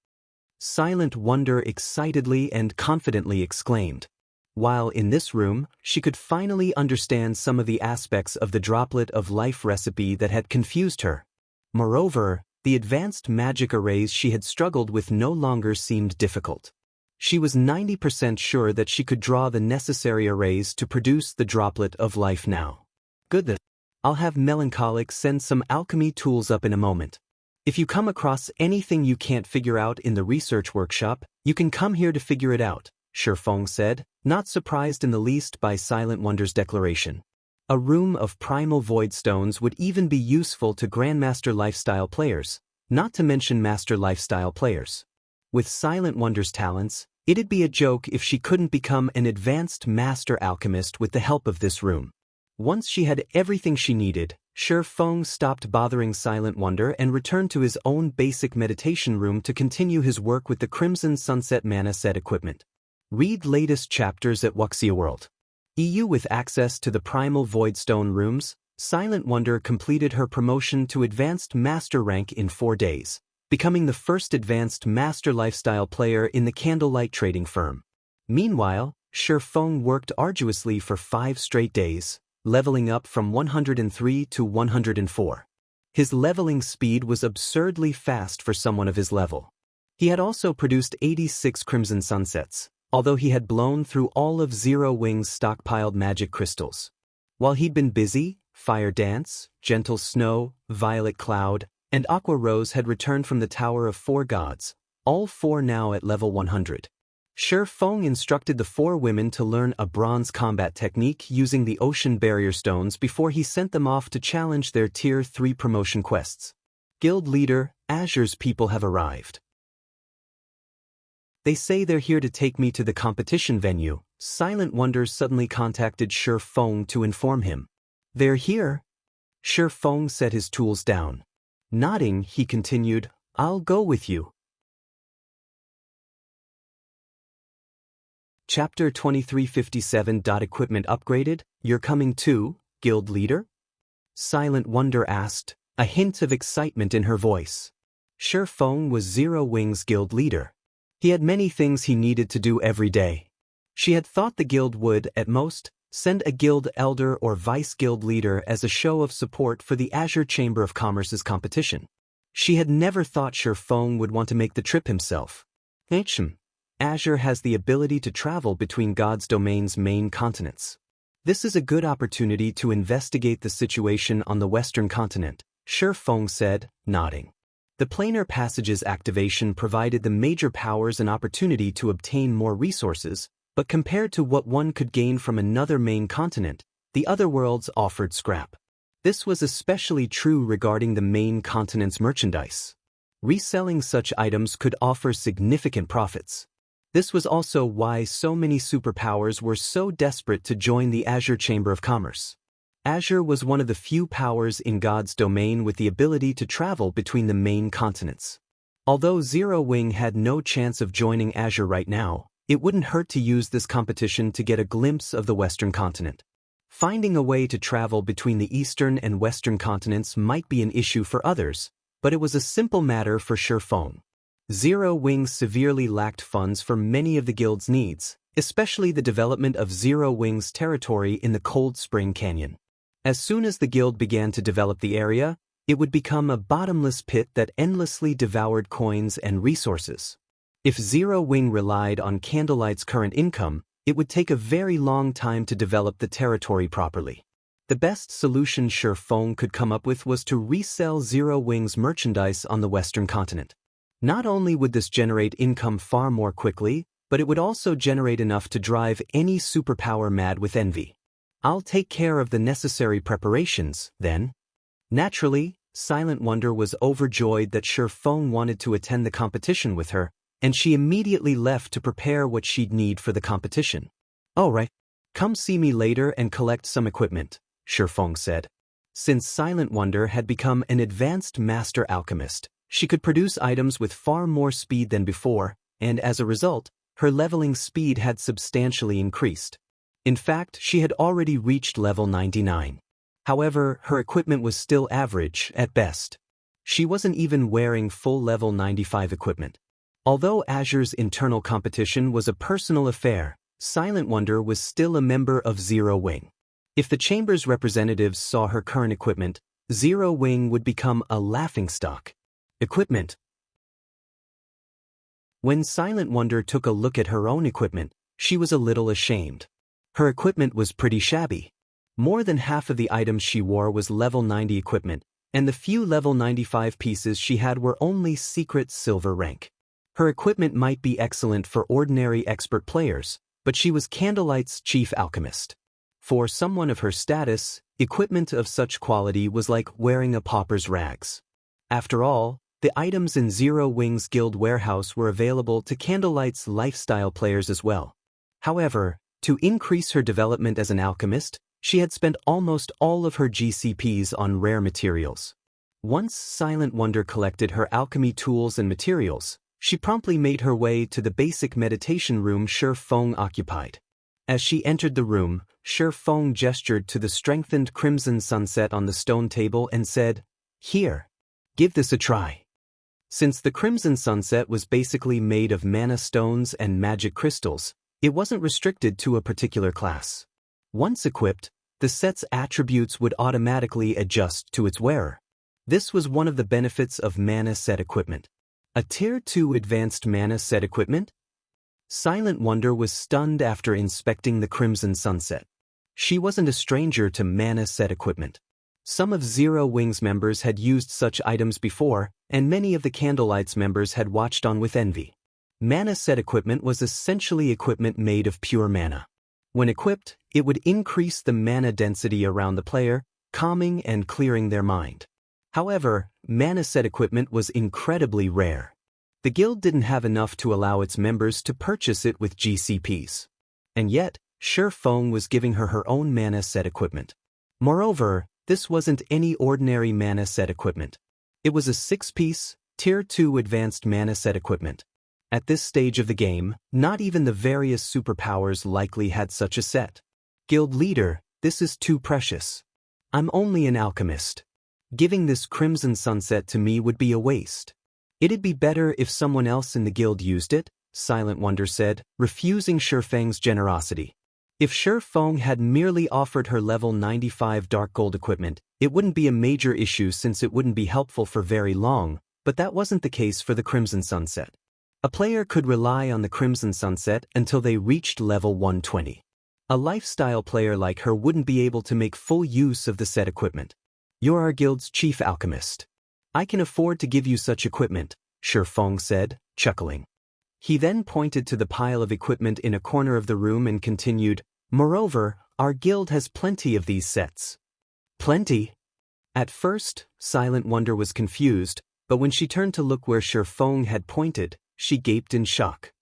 Silent Wonder excitedly and confidently exclaimed. While in this room, she could finally understand some of the aspects of the droplet of life recipe that had confused her. Moreover, the advanced magic arrays she had struggled with no longer seemed difficult. She was 90% sure that she could draw the necessary arrays to produce the droplet of life now. "Good. I'll have Melancholic send some alchemy tools up in a moment. If you come across anything you can't figure out in the research workshop, you can come here to figure it out," Shi Feng said, not surprised in the least by Silent Wonder's declaration. A room of Primal Void Stones would even be useful to Grandmaster Lifestyle players, not to mention Master Lifestyle players. With Silent Wonder's talents, it'd be a joke if she couldn't become an advanced Master Alchemist with the help of this room. Once she had everything she needed, Shi Feng stopped bothering Silent Wonder and returned to his own basic meditation room to continue his work with the Crimson Sunset Mana set equipment. Read latest chapters at Wuxia World. EU. With access to the Primal Void Stone rooms, Silent Wonder completed her promotion to Advanced Master rank in 4 days, becoming the first Advanced Master Lifestyle player in the Candlelight Trading Firm. Meanwhile, Shi Feng worked arduously for 5 straight days, leveling up from 103 to 104. His leveling speed was absurdly fast for someone of his level. He had also produced 86 Crimson Sunsets, although he had blown through all of Zero Wing's stockpiled magic crystals. While he'd been busy, Fire Dance, Gentle Snow, Violet Cloud, and Aqua Rose had returned from the Tower of 4 Gods, all 4 now at level 100. Shi Feng instructed the 4 women to learn a bronze combat technique using the Ocean Barrier Stones before he sent them off to challenge their Tier 3 promotion quests. Guild Leader, Azure's people have arrived. They say they're here to take me to the competition venue. Silent Wonder suddenly contacted Shi Feng to inform him. "They're here?" Shi Feng set his tools down. Nodding, he continued, "I'll go with you." Chapter 2357. Equipment upgraded, you're coming too, guild leader? Silent Wonder asked, a hint of excitement in her voice. Shi Feng was Zero Wing's guild leader. He had many things he needed to do every day. She had thought the guild would, at most, send a guild elder or vice-guild leader as a show of support for the Azure Chamber of Commerce's competition. She had never thought Shi Feng would want to make the trip himself. Azure has the ability to travel between God's domain's main continents. This is a good opportunity to investigate the situation on the Western continent, Shi Feng said, nodding. The planar passage's activation provided the major powers an opportunity to obtain more resources, but compared to what one could gain from another main continent, the other worlds offered scrap. This was especially true regarding the main continent's merchandise. Reselling such items could offer significant profits. This was also why so many superpowers were so desperate to join the Azure Chamber of Commerce. Azure was one of the few powers in God's domain with the ability to travel between the main continents. Although Zero Wing had no chance of joining Azure right now, it wouldn't hurt to use this competition to get a glimpse of the Western continent. Finding a way to travel between the Eastern and Western continents might be an issue for others, but it was a simple matter for Shi Feng. Zero Wing severely lacked funds for many of the guild's needs, especially the development of Zero Wing's territory in the Cold Spring Canyon. As soon as the guild began to develop the area, it would become a bottomless pit that endlessly devoured coins and resources. If Zero Wing relied on Candlelight's current income, it would take a very long time to develop the territory properly. The best solution Shi Feng could come up with was to resell Zero Wing's merchandise on the Western continent. Not only would this generate income far more quickly, but it would also generate enough to drive any superpower mad with envy. I'll take care of the necessary preparations, then. Naturally, Silent Wonder was overjoyed that Shi Feng wanted to attend the competition with her, and she immediately left to prepare what she'd need for the competition. All right, come see me later and collect some equipment, Shi Feng said. Since Silent Wonder had become an advanced master alchemist, she could produce items with far more speed than before, and as a result, her leveling speed had substantially increased. In fact, she had already reached level 99. However, her equipment was still average at best. She wasn't even wearing full level 95 equipment. Although Azure's internal competition was a personal affair, Silent Wonder was still a member of Zero Wing. If the Chamber's representatives saw her current equipment, Zero Wing would become a laughingstock. Equipment. When Silent Wonder took a look at her own equipment, she was a little ashamed. Her equipment was pretty shabby. More than half of the items she wore was level 90 equipment, and the few level 95 pieces she had were only secret silver rank. Her equipment might be excellent for ordinary expert players, but she was Candlelight's chief alchemist. For someone of her status, equipment of such quality was like wearing a pauper's rags. After all, the items in Zero Wing's guild warehouse were available to Candlelight's lifestyle players as well. However, to increase her development as an alchemist, she had spent almost all of her GCPs on rare materials. Once Silent Wonder collected her alchemy tools and materials, she promptly made her way to the basic meditation room Shi Feng occupied. As she entered the room, Shi Feng gestured to the strengthened crimson sunset on the stone table and said, "Here, give this a try." Since the crimson sunset was basically made of mana stones and magic crystals, it wasn't restricted to a particular class. Once equipped, the set's attributes would automatically adjust to its wearer. This was one of the benefits of mana set equipment. A Tier 2 advanced mana set equipment? Silent Wonder was stunned after inspecting the crimson sunset. She wasn't a stranger to mana set equipment. Some of Zero Wing's members had used such items before, and many of the Candlelight's members had watched on with envy. Mana set equipment was essentially equipment made of pure mana. When equipped, it would increase the mana density around the player, calming and clearing their mind. However, mana set equipment was incredibly rare. The guild didn't have enough to allow its members to purchase it with GCPs. And yet, Shi Feng was giving her her own mana set equipment. Moreover, this wasn't any ordinary mana set equipment. It was a 6-piece, Tier 2 advanced mana set equipment. At this stage of the game, not even the various superpowers likely had such a set. Guild leader, this is too precious. I'm only an alchemist. Giving this crimson sunset to me would be a waste. It'd be better if someone else in the guild used it, Silent Wonder said, refusing Shifeng's generosity. If Shifeng had merely offered her level 95 dark gold equipment, it wouldn't be a major issue since it wouldn't be helpful for very long, but that wasn't the case for the Crimson Sunset. A player could rely on the Crimson Sunset until they reached level 120. A lifestyle player like her wouldn't be able to make full use of the set equipment. You're our guild's chief alchemist. I can afford to give you such equipment, Shifeng said, chuckling. He then pointed to the pile of equipment in a corner of the room and continued, moreover, our guild has plenty of these sets. Plenty? At first, Silent Wonder was confused, but when she turned to look where Shifeng had pointed, she gaped in shock.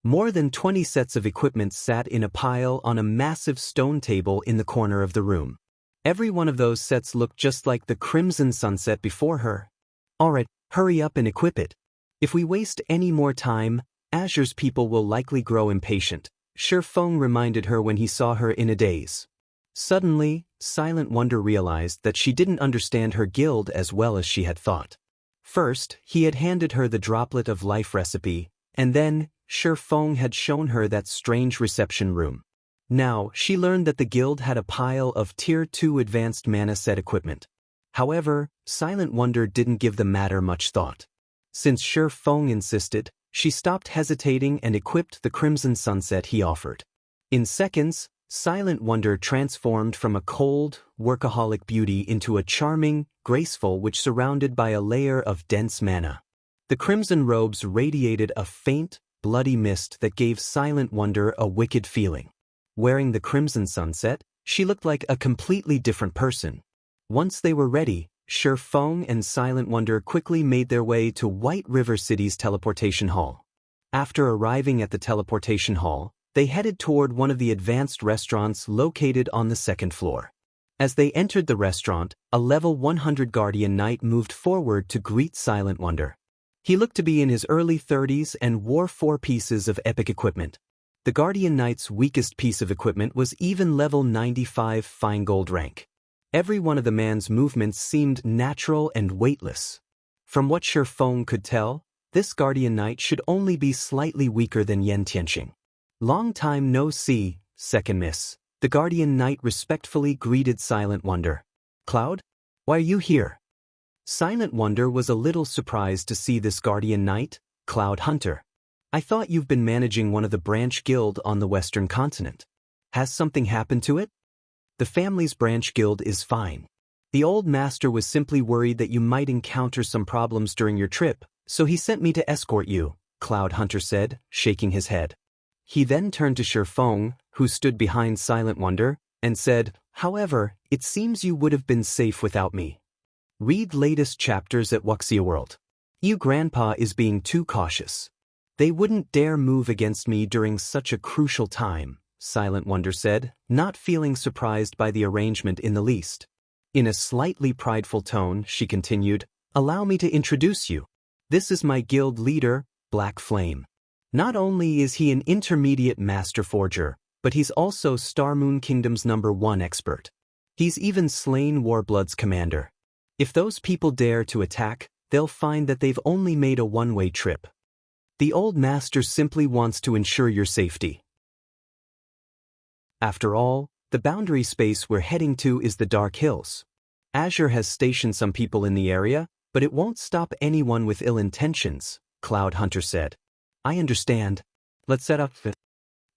More than 20 sets of equipment sat in a pile on a massive stone table in the corner of the room. Every one of those sets looked just like the Crimson Sunset before her. Alright, hurry up and equip it. If we waste any more time, Azure's people will likely grow impatient, Shifeng reminded her when he saw her in a daze. Suddenly, Silent Wonder realized that she didn't understand her guild as well as she had thought. First, he had handed her the droplet of life recipe, and then, Shifeng had shown her that strange reception room. Now, she learned that the guild had a pile of Tier 2 advanced mana set equipment. However, Silent Wonder didn't give the matter much thought. Since Shifeng insisted, she stopped hesitating and equipped the Crimson Sunset he offered. In seconds, Silent Wonder transformed from a cold, workaholic beauty into a charming, graceful which surrounded by a layer of dense mana. The crimson robes radiated a faint, bloody mist that gave Silent Wonder a wicked feeling. Wearing the Crimson Sunset, she looked like a completely different person. Once they were ready, Shifeng and Silent Wonder quickly made their way to White River City's teleportation hall. After arriving at the teleportation hall, they headed toward one of the advanced restaurants located on the second floor. As they entered the restaurant, a level 100 Guardian Knight moved forward to greet Silent Wonder. He looked to be in his early 30s and wore 4 pieces of epic equipment. The Guardian Knight's weakest piece of equipment was even level 95 fine gold rank. Every one of the man's movements seemed natural and weightless. From what Shifeng could tell, this Guardian Knight should only be slightly weaker than Yen Tianqing. Long time no see, Second Miss. The Guardian Knight respectfully greeted Silent Wonder. Cloud? Why are you here? Silent Wonder was a little surprised to see this Guardian Knight, Cloud Hunter. I thought you've been managing one of the branch guild on the Western continent. Has something happened to it? The family's branch guild is fine. The old master was simply worried that you might encounter some problems during your trip, so he sent me to escort you, Cloud Hunter said, shaking his head. He then turned to Shifeng, who stood behind Silent Wonder, and said, however, it seems you would have been safe without me. Read latest chapters at Wuxia World. You grandpa is being too cautious. They wouldn't dare move against me during such a crucial time, Silent Wonder said, not feeling surprised by the arrangement in the least. In a slightly prideful tone, she continued, allow me to introduce you. This is my guild leader, Black Flame. Not only is he an intermediate master forger, but he's also Star Moon Kingdom's #1 expert. He's even slain Warblood's commander. If those people dare to attack, they'll find that they've only made a one-way trip. The old master simply wants to ensure your safety. After all, the boundary space we're heading to is the Dark Hills. Azure has stationed some people in the area, but it won't stop anyone with ill intentions, Cloud Hunter said. I understand. Let's set up.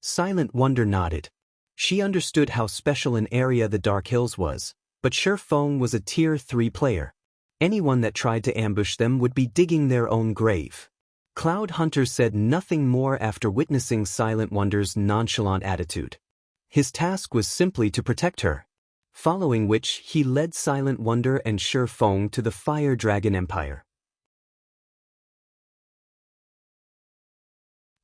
Silent Wonder nodded. She understood how special an area the Dark Hills was, but Shifeng was a Tier 3 player. Anyone that tried to ambush them would be digging their own grave. Cloud Hunter said nothing more after witnessing Silent Wonder's nonchalant attitude. His task was simply to protect her. Following which, he led Silent Wonder and Shifeng to the Fire Dragon Empire.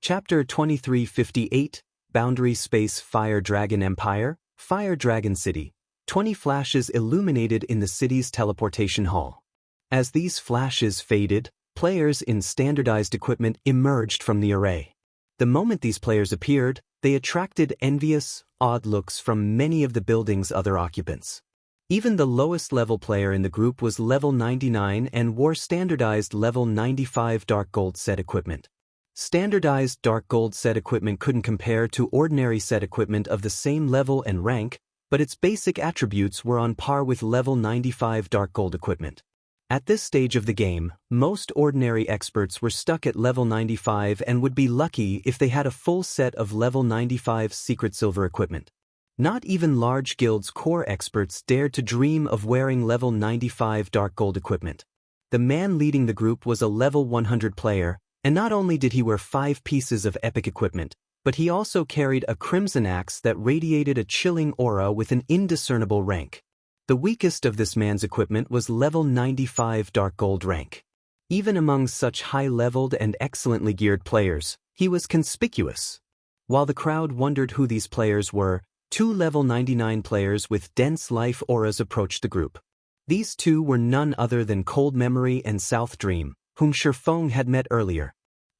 Chapter 2358, Boundary Space Fire Dragon Empire, Fire Dragon City. 20 flashes illuminated in the city's teleportation hall. As these flashes faded, players in standardized equipment emerged from the array. The moment these players appeared, they attracted envious, odd looks from many of the building's other occupants. Even the lowest level player in the group was level 99 and wore standardized level 95 dark gold set equipment. Standardized dark gold set equipment couldn't compare to ordinary set equipment of the same level and rank, but its basic attributes were on par with level 95 dark gold equipment. At this stage of the game, most ordinary experts were stuck at level 95 and would be lucky if they had a full set of level 95 secret silver equipment. Not even large guilds' core experts dared to dream of wearing level 95 dark gold equipment. The man leading the group was a level 100 player, and not only did he wear 5 pieces of epic equipment, but he also carried a crimson axe that radiated a chilling aura with an indiscernible rank. The weakest of this man's equipment was level 95 dark gold rank. Even among such high-leveled and excellently geared players, he was conspicuous. While the crowd wondered who these players were, 2 level 99 players with dense life auras approached the group. These two were none other than Cold Memory and South Dream, whom Shifeng had met earlier.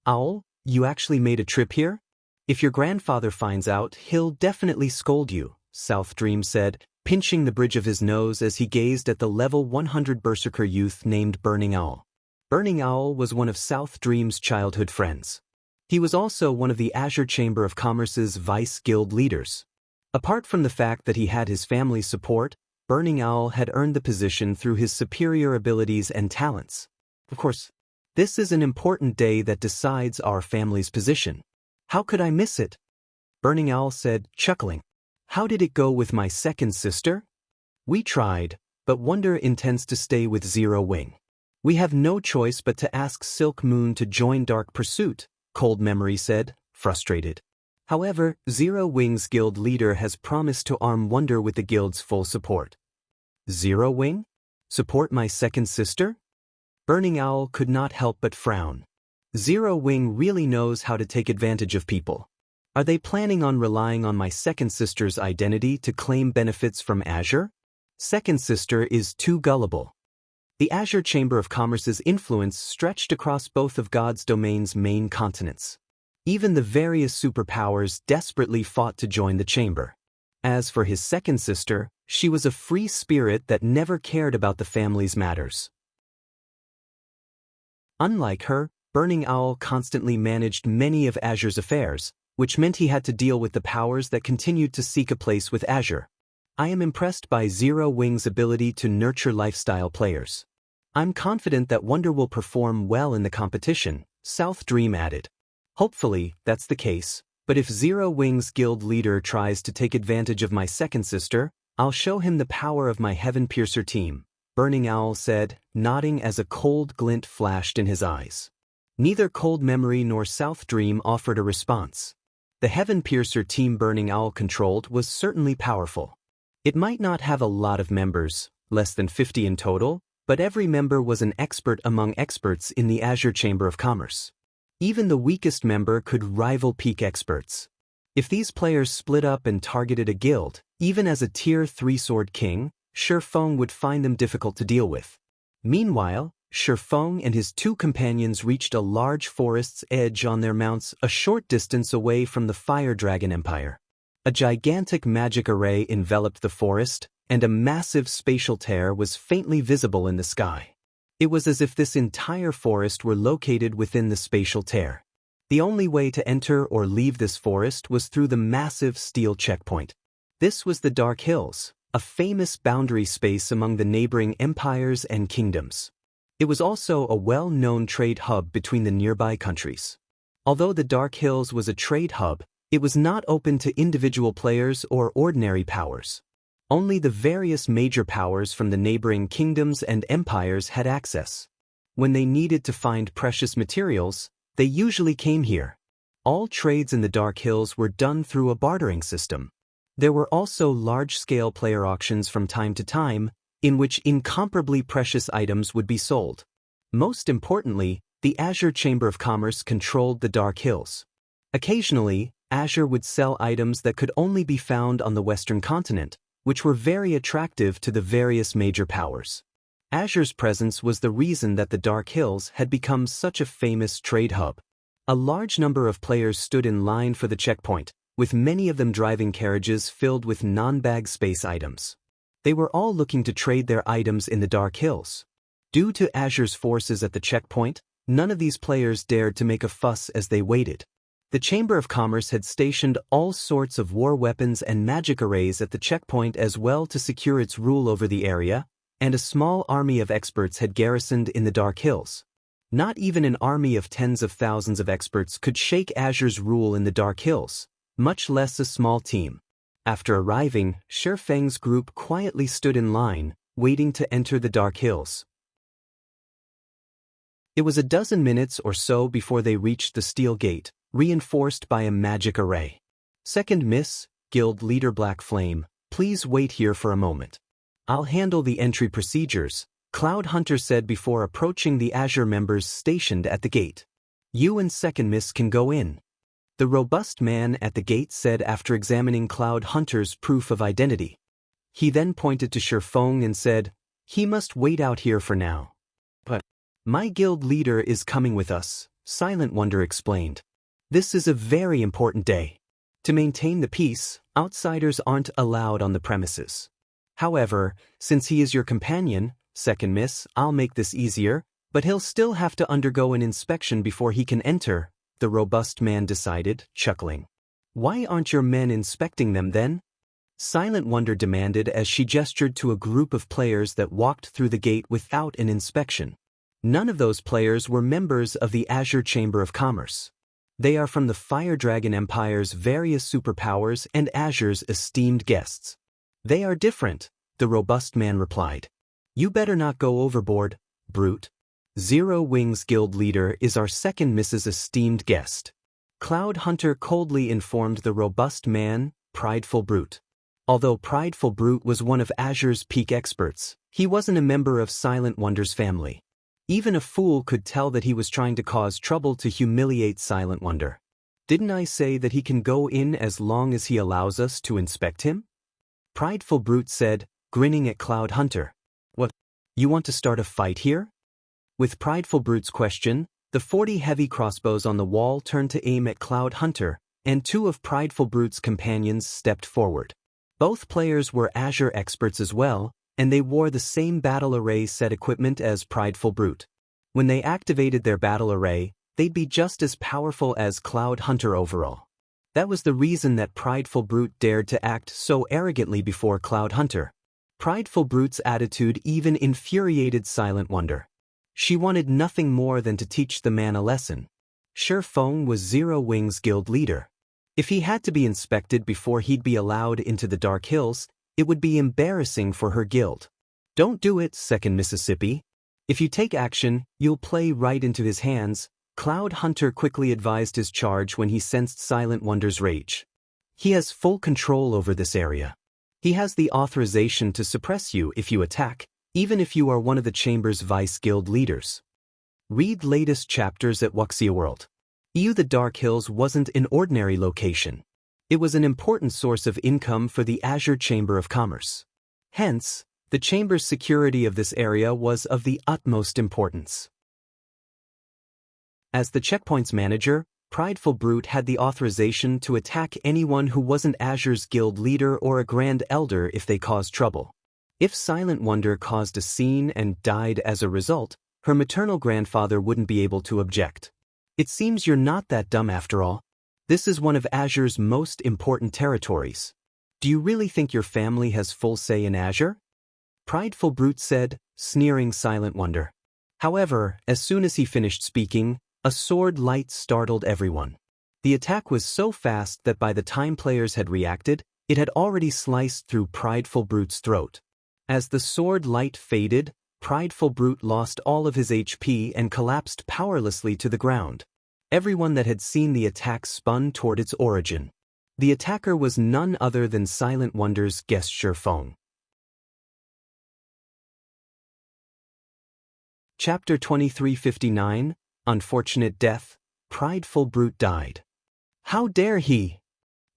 "Owl, you actually made a trip here? If your grandfather finds out, he'll definitely scold you," South Dream said, pinching the bridge of his nose as he gazed at the level 100 berserker youth named Burning Owl. Burning Owl was one of South Dream's childhood friends. He was also one of the Azure Chamber of Commerce's vice guild leaders. Apart from the fact that he had his family's support, Burning Owl had earned the position through his superior abilities and talents. Of course, this is an important day that decides our family's position. "How could I miss it?" Burning Owl said, chuckling. "How did it go with my second sister?" "We tried, but Wonder intends to stay with Zero Wing. We have no choice but to ask Silk Moon to join Dark Pursuit," Cold Memory said, frustrated. "However, Zero Wing's guild leader has promised to arm Wonder with the guild's full support." "Zero Wing? Support my second sister?" Burning Owl could not help but frown. Zero Wing really knows how to take advantage of people. Are they planning on relying on my second sister's identity to claim benefits from Azure? Second sister is too gullible. The Azure Chamber of Commerce's influence stretched across both of God's domain's main continents. Even the various superpowers desperately fought to join the chamber. As for his second sister, she was a free spirit that never cared about the family's matters. Unlike her, Burning Owl constantly managed many of Azure's affairs, which meant he had to deal with the powers that continued to seek a place with Azure. "I am impressed by Zero Wing's ability to nurture lifestyle players. I'm confident that Wonder will perform well in the competition," South Dream added. "Hopefully, that's the case, but if Zero Wing's guild leader tries to take advantage of my second sister, I'll show him the power of my Heaven Piercer team," Burning Owl said, nodding as a cold glint flashed in his eyes. Neither Cold Memory nor South Dream offered a response. The Heaven Piercer team Burning Owl controlled was certainly powerful. It might not have a lot of members, less than 50 in total, but every member was an expert among experts in the Azure Chamber of Commerce. Even the weakest member could rival peak experts. If these players split up and targeted a guild, even as a Tier 3 Sword King, Shifeng would find them difficult to deal with. Meanwhile, Shifeng and his 2 companions reached a large forest's edge on their mounts a short distance away from the Fire Dragon Empire. A gigantic magic array enveloped the forest, and a massive spatial tear was faintly visible in the sky. It was as if this entire forest were located within the spatial tear. The only way to enter or leave this forest was through the massive steel checkpoint. This was the Dark Hills, a famous boundary space among the neighboring empires and kingdoms. It was also a well-known trade hub between the nearby countries. Although the Dark Hills was a trade hub, it was not open to individual players or ordinary powers. Only the various major powers from the neighboring kingdoms and empires had access. When they needed to find precious materials, they usually came here. All trades in the Dark Hills were done through a bartering system. There were also large-scale player auctions from time to time, in which incomparably precious items would be sold. Most importantly, the Azure Chamber of Commerce controlled the Dark Hills. Occasionally, Azure would sell items that could only be found on the Western continent, which were very attractive to the various major powers. Azure's presence was the reason that the Dark Hills had become such a famous trade hub. A large number of players stood in line for the checkpoint, with many of them driving carriages filled with non-bag space items. They were all looking to trade their items in the Dark Hills. Due to Azure's forces at the checkpoint, none of these players dared to make a fuss as they waited. The Chamber of Commerce had stationed all sorts of war weapons and magic arrays at the checkpoint as well to secure its rule over the area, and a small army of experts had garrisoned in the Dark Hills. Not even an army of tens of thousands of experts could shake Azure's rule in the Dark Hills, much less a small team. After arriving, Shifeng's group quietly stood in line, waiting to enter the Dark Hills. It was a dozen minutes or so before they reached the steel gate, reinforced by a magic array. "Second Miss, Guild Leader Black Flame, please wait here for a moment. I'll handle the entry procedures," Cloud Hunter said before approaching the Azure members stationed at the gate. "You and Second Miss can go in," the robust man at the gate said after examining Cloud Hunter's proof of identity. He then pointed to Shifeng and said, "He must wait out here for now." "But my guild leader is coming with us," Silent Wonder explained. "This is a very important day. To maintain the peace, outsiders aren't allowed on the premises. However, since he is your companion, Second Miss, I'll make this easier, but he'll still have to undergo an inspection before he can enter," the robust man decided, chuckling. "Why aren't your men inspecting them then?" Silent Wonder demanded as she gestured to a group of players that walked through the gate without an inspection. None of those players were members of the Azure Chamber of Commerce. They are from the Fire Dragon Empire's various superpowers and Azure's esteemed guests. "They are different," the robust man replied. "You better not go overboard, brute. Zero Wings Guild Leader is our Second Miss's esteemed guest," Cloud Hunter coldly informed the robust man, Prideful Brute. Although Prideful Brute was one of Azure's peak experts, he wasn't a member of Silent Wonder's family. Even a fool could tell that he was trying to cause trouble to humiliate Silent Wonder. "Didn't I say that he can go in as long as he allows us to inspect him?" Prideful Brute said, grinning at Cloud Hunter. "What? You want to start a fight here?" With Prideful Brute's question, the 40 heavy crossbows on the wall turned to aim at Cloud Hunter, and two of Prideful Brute's companions stepped forward. Both players were Azure experts as well, and they wore the same battle array set equipment as Prideful Brute. When they activated their battle array, they'd be just as powerful as Cloud Hunter overall. That was the reason that Prideful Brute dared to act so arrogantly before Cloud Hunter. Prideful Brute's attitude even infuriated Silent Wonder. She wanted nothing more than to teach the man a lesson. Shifeng was Zero Wings Guild leader. If he had to be inspected before he'd be allowed into the Dark Hills, it would be embarrassing for her guild. "Don't do it, Second Mississippi. If you take action, you'll play right into his hands," Cloud Hunter quickly advised his charge when he sensed Silent Wonder's rage. "He has full control over this area. He has the authorization to suppress you if you attack, even if you are one of the Chamber's vice guild leaders." Read latest chapters at Wuxia World. The Dark Hills wasn't an ordinary location. It was an important source of income for the Azure Chamber of Commerce. Hence, the Chamber's security of this area was of the utmost importance. As the checkpoint's manager, Prideful Brute had the authorization to attack anyone who wasn't Azure's guild leader or a Grand Elder if they caused trouble. If Silent Wonder caused a scene and died as a result, her maternal grandfather wouldn't be able to object. "It seems you're not that dumb after all. This is one of Azure's most important territories. Do you really think your family has full say in Azure?" Prideful Brute said, sneering Silent Wonder. However, as soon as he finished speaking, a sword light startled everyone. The attack was so fast that by the time players had reacted, it had already sliced through Prideful Brute's throat. As the sword light faded, Prideful Brute lost all of his HP and collapsed powerlessly to the ground. Everyone that had seen the attack spun toward its origin. The attacker was none other than Silent Wonder's guest Shifeng. Chapter 2359, Unfortunate Death. Prideful Brute died. "How dare he?"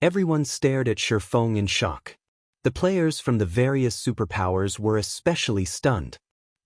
Everyone stared at Shifeng in shock. The players from the various superpowers were especially stunned.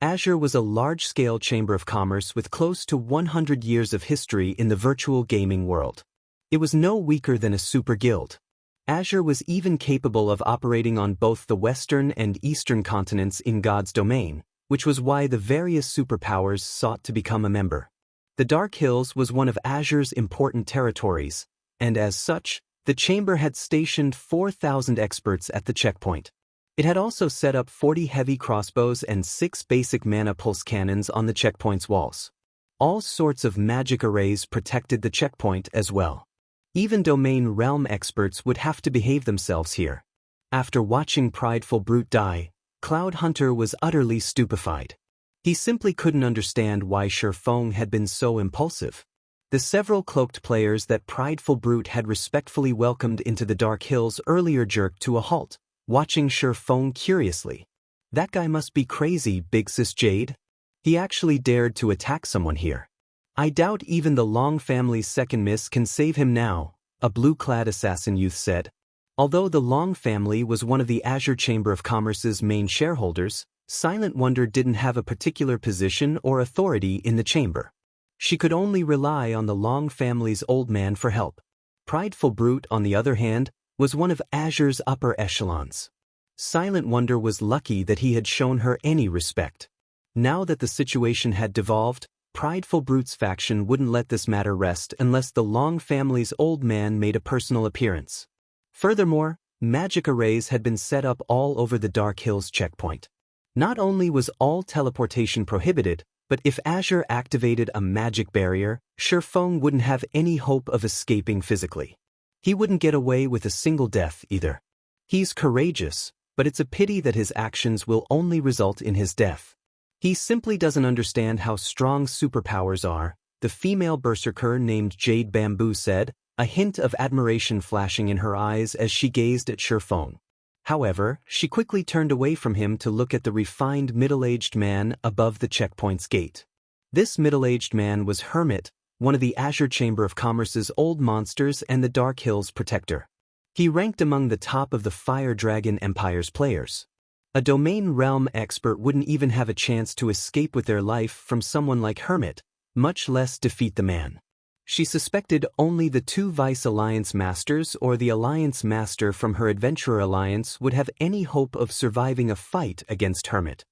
Azure was a large-scale chamber of commerce with close to 100 years of history in the virtual gaming world. It was no weaker than a super guild. Azure was even capable of operating on both the western and eastern continents in God's domain, which was why the various superpowers sought to become a member. The Dark Hills was one of Azure's important territories, and as such, the chamber had stationed 4,000 experts at the checkpoint. It had also set up 40 heavy crossbows and 6 basic mana pulse cannons on the checkpoint's walls. All sorts of magic arrays protected the checkpoint as well. Even domain realm experts would have to behave themselves here. After watching Prideful Brute die, Cloud Hunter was utterly stupefied. He simply couldn't understand why Shifeng had been so impulsive. The several cloaked players that Prideful Brute had respectfully welcomed into the Dark Hills earlier jerked to a halt, watching Shifeng curiously. That guy must be crazy, Big Sis Jade. He actually dared to attack someone here. I doubt even the Long family's second miss can save him now, a blue-clad assassin youth said. Although the Long family was one of the Azure Chamber of Commerce's main shareholders, Silent Wonder didn't have a particular position or authority in the chamber. She could only rely on the Long family's old man for help. Prideful Brute, on the other hand, was one of Azure's upper echelons. Silent Wonder was lucky that he had shown her any respect. Now that the situation had devolved, Prideful Brute's faction wouldn't let this matter rest unless the Long family's old man made a personal appearance. Furthermore, magic arrays had been set up all over the Dark Hills checkpoint. Not only was all teleportation prohibited, but if Azure activated a magic barrier, Shifeng wouldn't have any hope of escaping physically. He wouldn't get away with a single death either. He's courageous, but it's a pity that his actions will only result in his death. He simply doesn't understand how strong superpowers are, the female berserker named Jade Bamboo said, a hint of admiration flashing in her eyes as she gazed at Shifeng. However, she quickly turned away from him to look at the refined middle-aged man above the checkpoint's gate. This middle-aged man was Hermit, one of the Azure Chamber of Commerce's old monsters and the Dark Hills protector. He ranked among the top of the Fire Dragon Empire's players. A domain realm expert wouldn't even have a chance to escape with their life from someone like Hermit, much less defeat the man. She suspected only the 2 Vice Alliance Masters or the Alliance Master from her Adventurer Alliance would have any hope of surviving a fight against Hermit.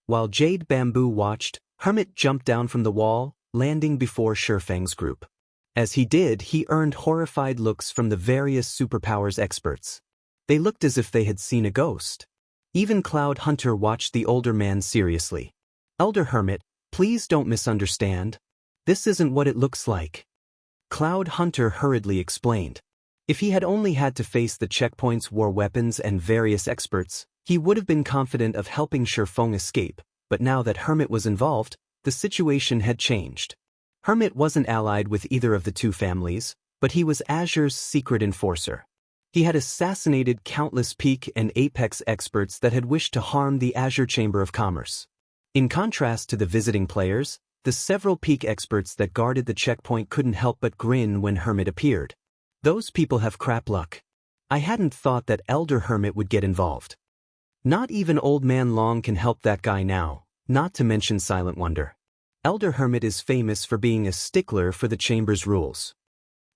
While Jade Bamboo watched, Hermit jumped down from the wall, landing before Shifeng's group. As he did, he earned horrified looks from the various superpowers experts. They looked as if they had seen a ghost. Even Cloud Hunter watched the older man seriously. Elder Hermit, please don't misunderstand. This isn't what it looks like. Cloud Hunter hurriedly explained. If he had only had to face the checkpoint's war weapons and various experts, he would have been confident of helping Shifeng escape, but now that Hermit was involved, the situation had changed. Hermit wasn't allied with either of the 2 families, but he was Azure's secret enforcer. He had assassinated countless Peak and Apex experts that had wished to harm the Azure Chamber of Commerce. In contrast to the visiting players, the several Peak experts that guarded the checkpoint couldn't help but grin when Hermit appeared. Those people have crap luck. I hadn't thought that Elder Hermit would get involved. Not even Old Man Long can help that guy now, not to mention Silent Wonder. Elder Hermit is famous for being a stickler for the chamber's rules.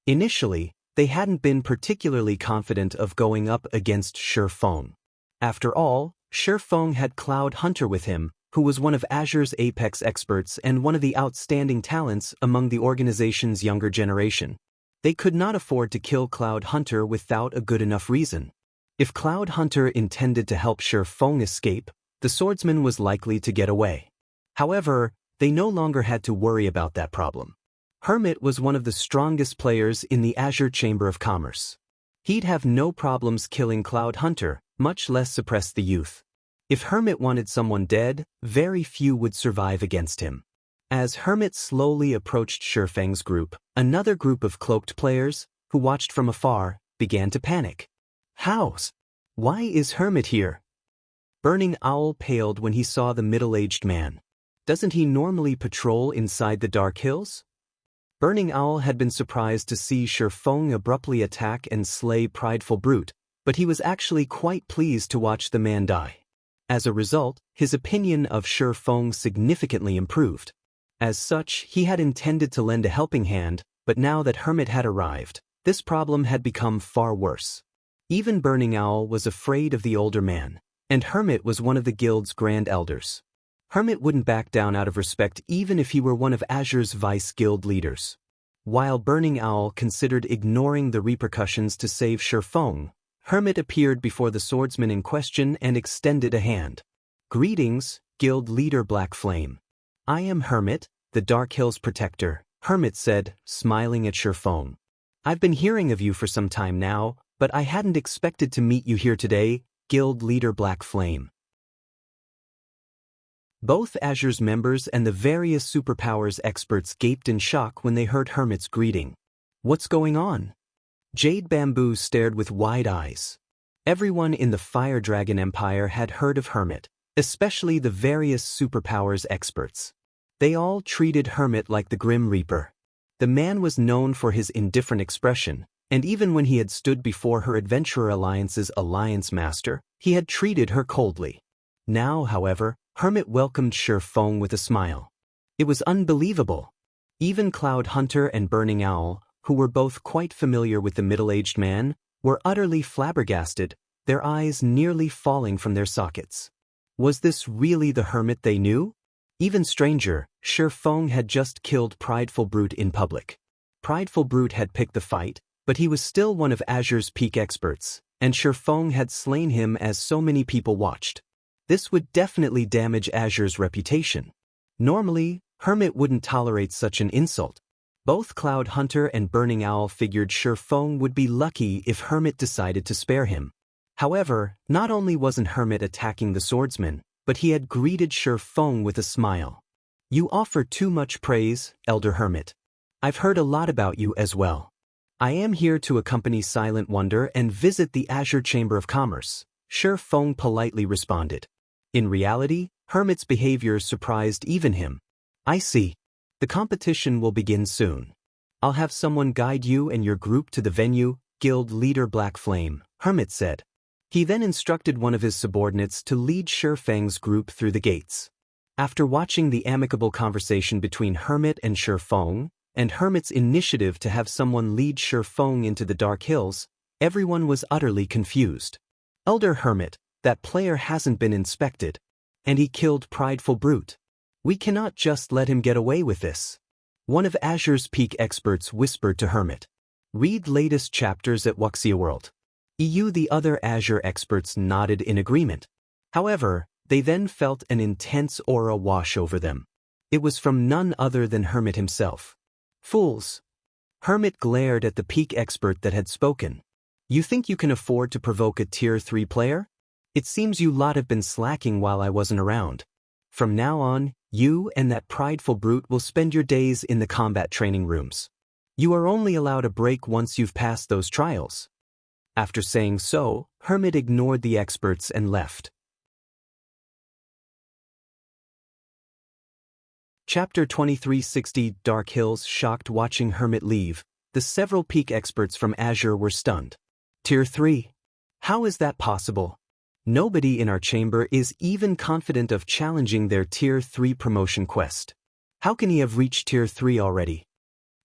Initially, they hadn't been particularly confident of going up against Shifeng. After all, Shifeng had Cloud Hunter with him, who was one of Azure's apex experts and one of the outstanding talents among the organization's younger generation. They could not afford to kill Cloud Hunter without a good enough reason. If Cloud Hunter intended to help Shifeng escape, the swordsman was likely to get away. However, they no longer had to worry about that problem. Hermit was one of the strongest players in the Azure Chamber of Commerce. He'd have no problems killing Cloud Hunter, much less suppress the youth. If Hermit wanted someone dead, very few would survive against him. As Hermit slowly approached Shifeng's group, another group of cloaked players, who watched from afar, began to panic. House! Why is Hermit here? Burning Owl paled when he saw the middle-aged man. Doesn't he normally patrol inside the Dark Hills? Burning Owl had been surprised to see Shifeng abruptly attack and slay Prideful Brute, but he was actually quite pleased to watch the man die. As a result, his opinion of Shi Feng significantly improved. As such, he had intended to lend a helping hand, but now that Hermit had arrived, this problem had become far worse. Even Burning Owl was afraid of the older man, and Hermit was one of the guild's grand elders. Hermit wouldn't back down out of respect even if he were one of Azure's vice guild leaders. While Burning Owl considered ignoring the repercussions to save Shi Feng, Hermit appeared before the swordsman in question and extended a hand. "Greetings, guild leader Black Flame. I am Hermit, the Dark Hills protector," Hermit said, smiling at Shi Feng. "I've been hearing of you for some time now, but I hadn't expected to meet you here today, guild leader Black Flame." Both Azure's members and the various superpowers experts gaped in shock when they heard Hermit's greeting. "What's going on?" Jade Bamboo stared with wide eyes. Everyone in the Fire Dragon Empire had heard of Hermit, especially the various superpowers experts. They all treated Hermit like the Grim Reaper. The man was known for his indifferent expression, and even when he had stood before her Adventurer Alliance's Alliance Master, he had treated her coldly. Now, however, Hermit welcomed Shi Feng with a smile. It was unbelievable. Even Cloud Hunter and Burning Owl, who were both quite familiar with the middle-aged man, were utterly flabbergasted, their eyes nearly falling from their sockets. Was this really the Hermit they knew? Even stranger, Shi Feng had just killed Prideful Brute in public. Prideful Brute had picked the fight, but he was still one of Azure's peak experts, and Shi Feng had slain him as so many people watched. This would definitely damage Azure's reputation. Normally, Hermit wouldn't tolerate such an insult. Both Cloud Hunter and Burning Owl figured Shi Feng would be lucky if Hermit decided to spare him. However, not only wasn't Hermit attacking the swordsman, but he had greeted Shi Feng with a smile. "You offer too much praise, Elder Hermit. I've heard a lot about you as well. I am here to accompany Silent Wonder and visit the Azure Chamber of Commerce," Shi Feng politely responded. In reality, Hermit's behavior surprised even him. "I see. The competition will begin soon. I'll have someone guide you and your group to the venue," Guild Leader Black Flame, Hermit said. He then instructed one of his subordinates to lead Shi Feng's group through the gates. After watching the amicable conversation between Hermit and Shi Feng, and Hermit's initiative to have someone lead Shi Feng into the Dark Hills, everyone was utterly confused. "Elder Hermit, that player hasn't been inspected. And he killed Prideful Brute. We cannot just let him get away with this," one of Azure's peak experts whispered to Hermit. "Read latest chapters at Wuxia World." The other Azure experts nodded in agreement. However, they then felt an intense aura wash over them. It was from none other than Hermit himself. "Fools!" Hermit glared at the peak expert that had spoken. "You think you can afford to provoke a Tier 3 player? It seems you lot have been slacking while I wasn't around. From now on, you and that Prideful Brute will spend your days in the combat training rooms. You are only allowed a break once you've passed those trials." After saying so, Hermit ignored the experts and left. Chapter 2360 Dark Hills. Shocked watching Hermit leave, the several peak experts from Azure were stunned. "Tier 3? How is that possible? Nobody in our chamber is even confident of challenging their Tier 3 promotion quest. How can he have reached Tier 3 already?"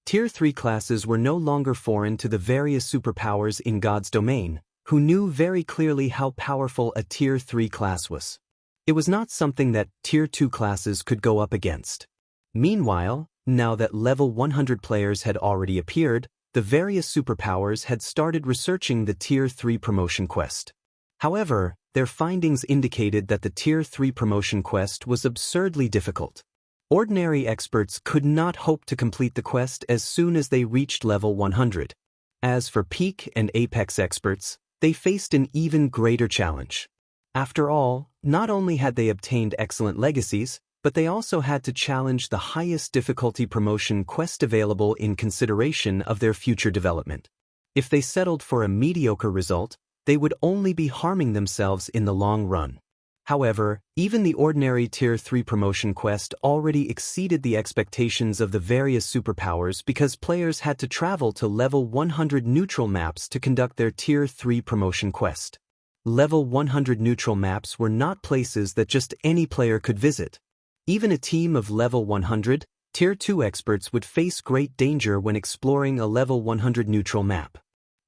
Tier 3 classes were no longer foreign to the various superpowers in God's domain, who knew very clearly how powerful a Tier 3 class was. It was not something that Tier 2 classes could go up against. Meanwhile, now that level 100 players had already appeared, the various superpowers had started researching the Tier 3 promotion quest. However, their findings indicated that the Tier 3 promotion quest was absurdly difficult. Ordinary experts could not hope to complete the quest as soon as they reached level 100. As for Peak and Apex experts, they faced an even greater challenge. After all, not only had they obtained excellent legacies, but they also had to challenge the highest difficulty promotion quest available in consideration of their future development. If they settled for a mediocre result, they would only be harming themselves in the long run. However, even the ordinary Tier 3 promotion quest already exceeded the expectations of the various superpowers because players had to travel to level 100 neutral maps to conduct their Tier 3 promotion quest. Level 100 neutral maps were not places that just any player could visit. Even a team of level 100, Tier 2 experts would face great danger when exploring a level 100 neutral map.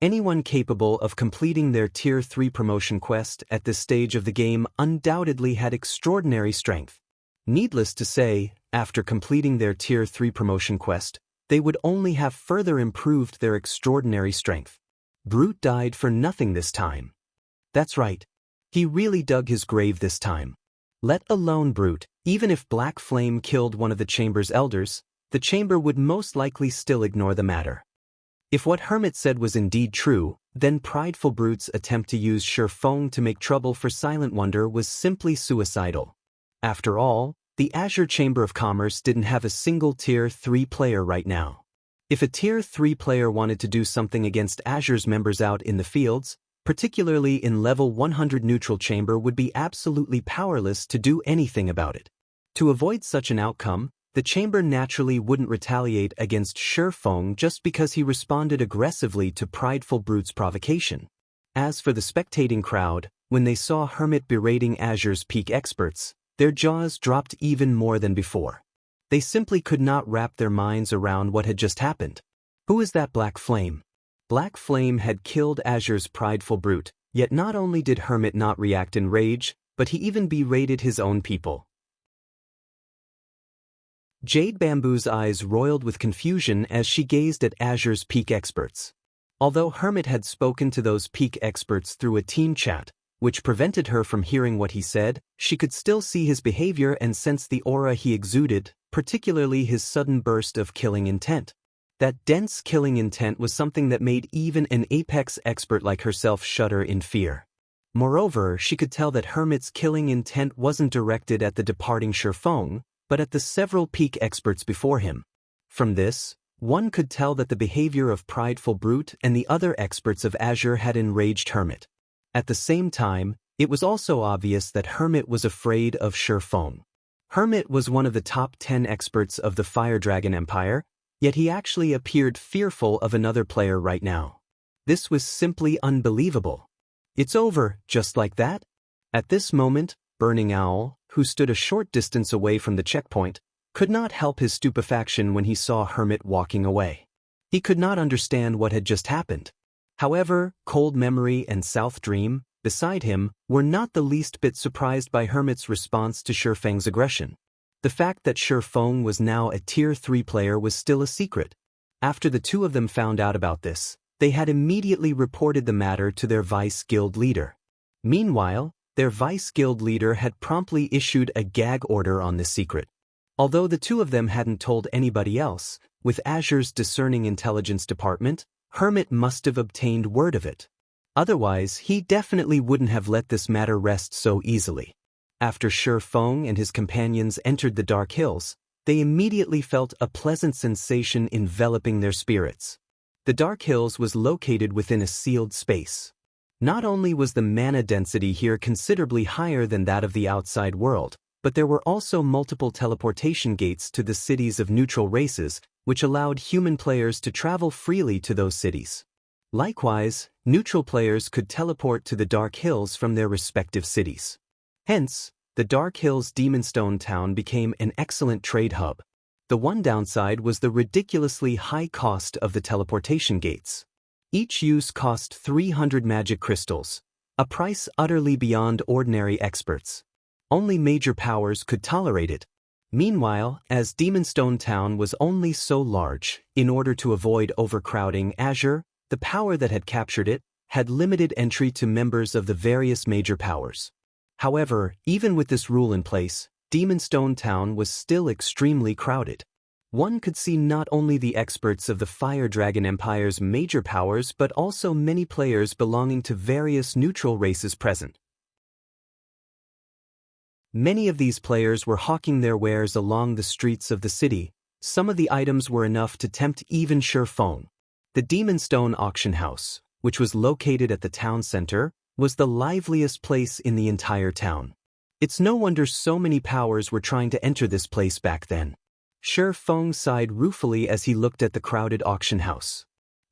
Anyone capable of completing their Tier 3 promotion quest at this stage of the game undoubtedly had extraordinary strength. Needless to say, after completing their Tier 3 promotion quest, they would only have further improved their extraordinary strength. Brute died for nothing this time. That's right. He really dug his grave this time. Let alone Brute, even if Black Flame killed one of the chamber's elders, the chamber would most likely still ignore the matter. If what Hermit said was indeed true, then Prideful Brute's attempt to use Shifeng to make trouble for Silent Wonder was simply suicidal. After all, the Azure Chamber of Commerce didn't have a single Tier 3 player right now. If a Tier 3 player wanted to do something against Azure's members out in the fields, particularly in level 100 neutral chamber, would be absolutely powerless to do anything about it. To avoid such an outcome, the chamber naturally wouldn't retaliate against Shifeng just because he responded aggressively to Prideful Brute's provocation. As for the spectating crowd, when they saw Hermit berating Azure's peak experts, their jaws dropped even more than before. They simply could not wrap their minds around what had just happened. Who is that Black Flame? Black Flame had killed Azure's Prideful Brute, yet not only did Hermit not react in rage, but he even berated his own people. Jade Bamboo's eyes roiled with confusion as she gazed at Azure's peak experts. Although Hermit had spoken to those peak experts through a team chat, which prevented her from hearing what he said, she could still see his behavior and sense the aura he exuded, particularly his sudden burst of killing intent. That dense killing intent was something that made even an apex expert like herself shudder in fear. Moreover, she could tell that Hermit's killing intent wasn't directed at the departing Shifeng, but at the several peak experts before him. From this, one could tell that the behavior of Prideful Brute and the other experts of Azure had enraged Hermit. At the same time, it was also obvious that Hermit was afraid of Shifeng. Hermit was one of the top 10 experts of the Fire Dragon Empire, yet he actually appeared fearful of another player right now. This was simply unbelievable. It's over, just like that? At this moment, Burning Owl, who stood a short distance away from the checkpoint, could not help his stupefaction when he saw Hermit walking away. He could not understand what had just happened. However, Cold Memory and South Dream, beside him, were not the least bit surprised by Hermit's response to Shifeng's aggression. The fact that Shifeng was now a Tier 3 player was still a secret. After the two of them found out about this, they had immediately reported the matter to their Vice Guild leader. Meanwhile, their Vice Guild leader had promptly issued a gag order on this secret. Although the two of them hadn't told anybody else, with Azure's discerning intelligence department, Hermit must have obtained word of it. Otherwise, he definitely wouldn't have let this matter rest so easily. After Shifeng and his companions entered the Dark Hills, they immediately felt a pleasant sensation enveloping their spirits. The Dark Hills was located within a sealed space. Not only was the mana density here considerably higher than that of the outside world, but there were also multiple teleportation gates to the cities of neutral races, which allowed human players to travel freely to those cities. Likewise, neutral players could teleport to the Dark Hills from their respective cities. Hence, the Dark Hills Demonstone Town became an excellent trade hub. The one downside was the ridiculously high cost of the teleportation gates. Each use cost 300 magic crystals, a price utterly beyond ordinary experts. Only major powers could tolerate it. Meanwhile, as Demonstone Town was only so large, in order to avoid overcrowding Azure, the power that had captured it had limited entry to members of the various major powers. However, even with this rule in place, Demonstone Town was still extremely crowded. One could see not only the experts of the Fire Dragon Empire's major powers but also many players belonging to various neutral races present. Many of these players were hawking their wares along the streets of the city. Some of the items were enough to tempt even Shifeng. The Demonstone Auction House, which was located at the town center, was the liveliest place in the entire town. It's no wonder so many powers were trying to enter this place back then. Shifeng sighed ruefully as he looked at the crowded auction house.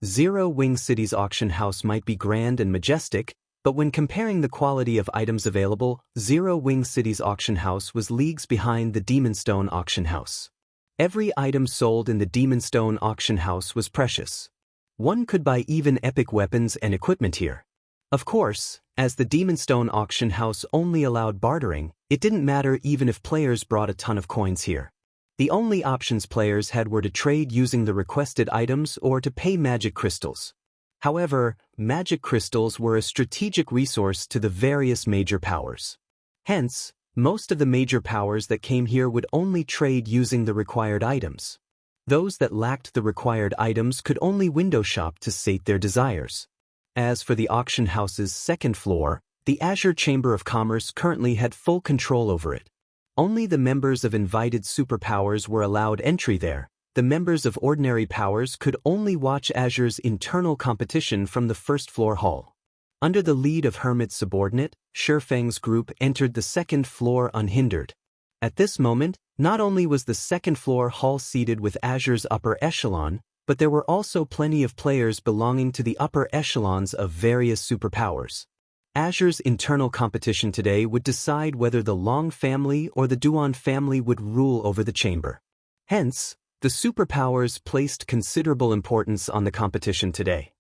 Zero Wing City's auction house might be grand and majestic, But when comparing the quality of items available, Zero Wing City's auction house was leagues behind the Demonstone auction house. Every item sold in the Demonstone auction house was precious. One could buy even epic weapons and equipment here. Of course, as the Demonstone auction house only allowed bartering, it didn't matter even if players brought a ton of coins here. The only options players had were to trade using the requested items or to pay magic crystals. However, magic crystals were a strategic resource to the various major powers. Hence, most of the major powers that came here would only trade using the required items. Those that lacked the required items could only window shop to sate their desires. As for the auction house's second floor, the Azure Chamber of Commerce currently had full control over it. Only the members of invited superpowers were allowed entry there. The members of ordinary powers could only watch Azure's internal competition from the first-floor hall. Under the lead of Hermit's subordinate, Shifeng's group entered the second floor unhindered. At this moment, not only was the second-floor hall seated with Azure's upper echelon, but there were also plenty of players belonging to the upper echelons of various superpowers. Azure's internal competition today would decide whether the Long family or the Duan family would rule over the chamber. Hence, the superpowers placed considerable importance on the competition today.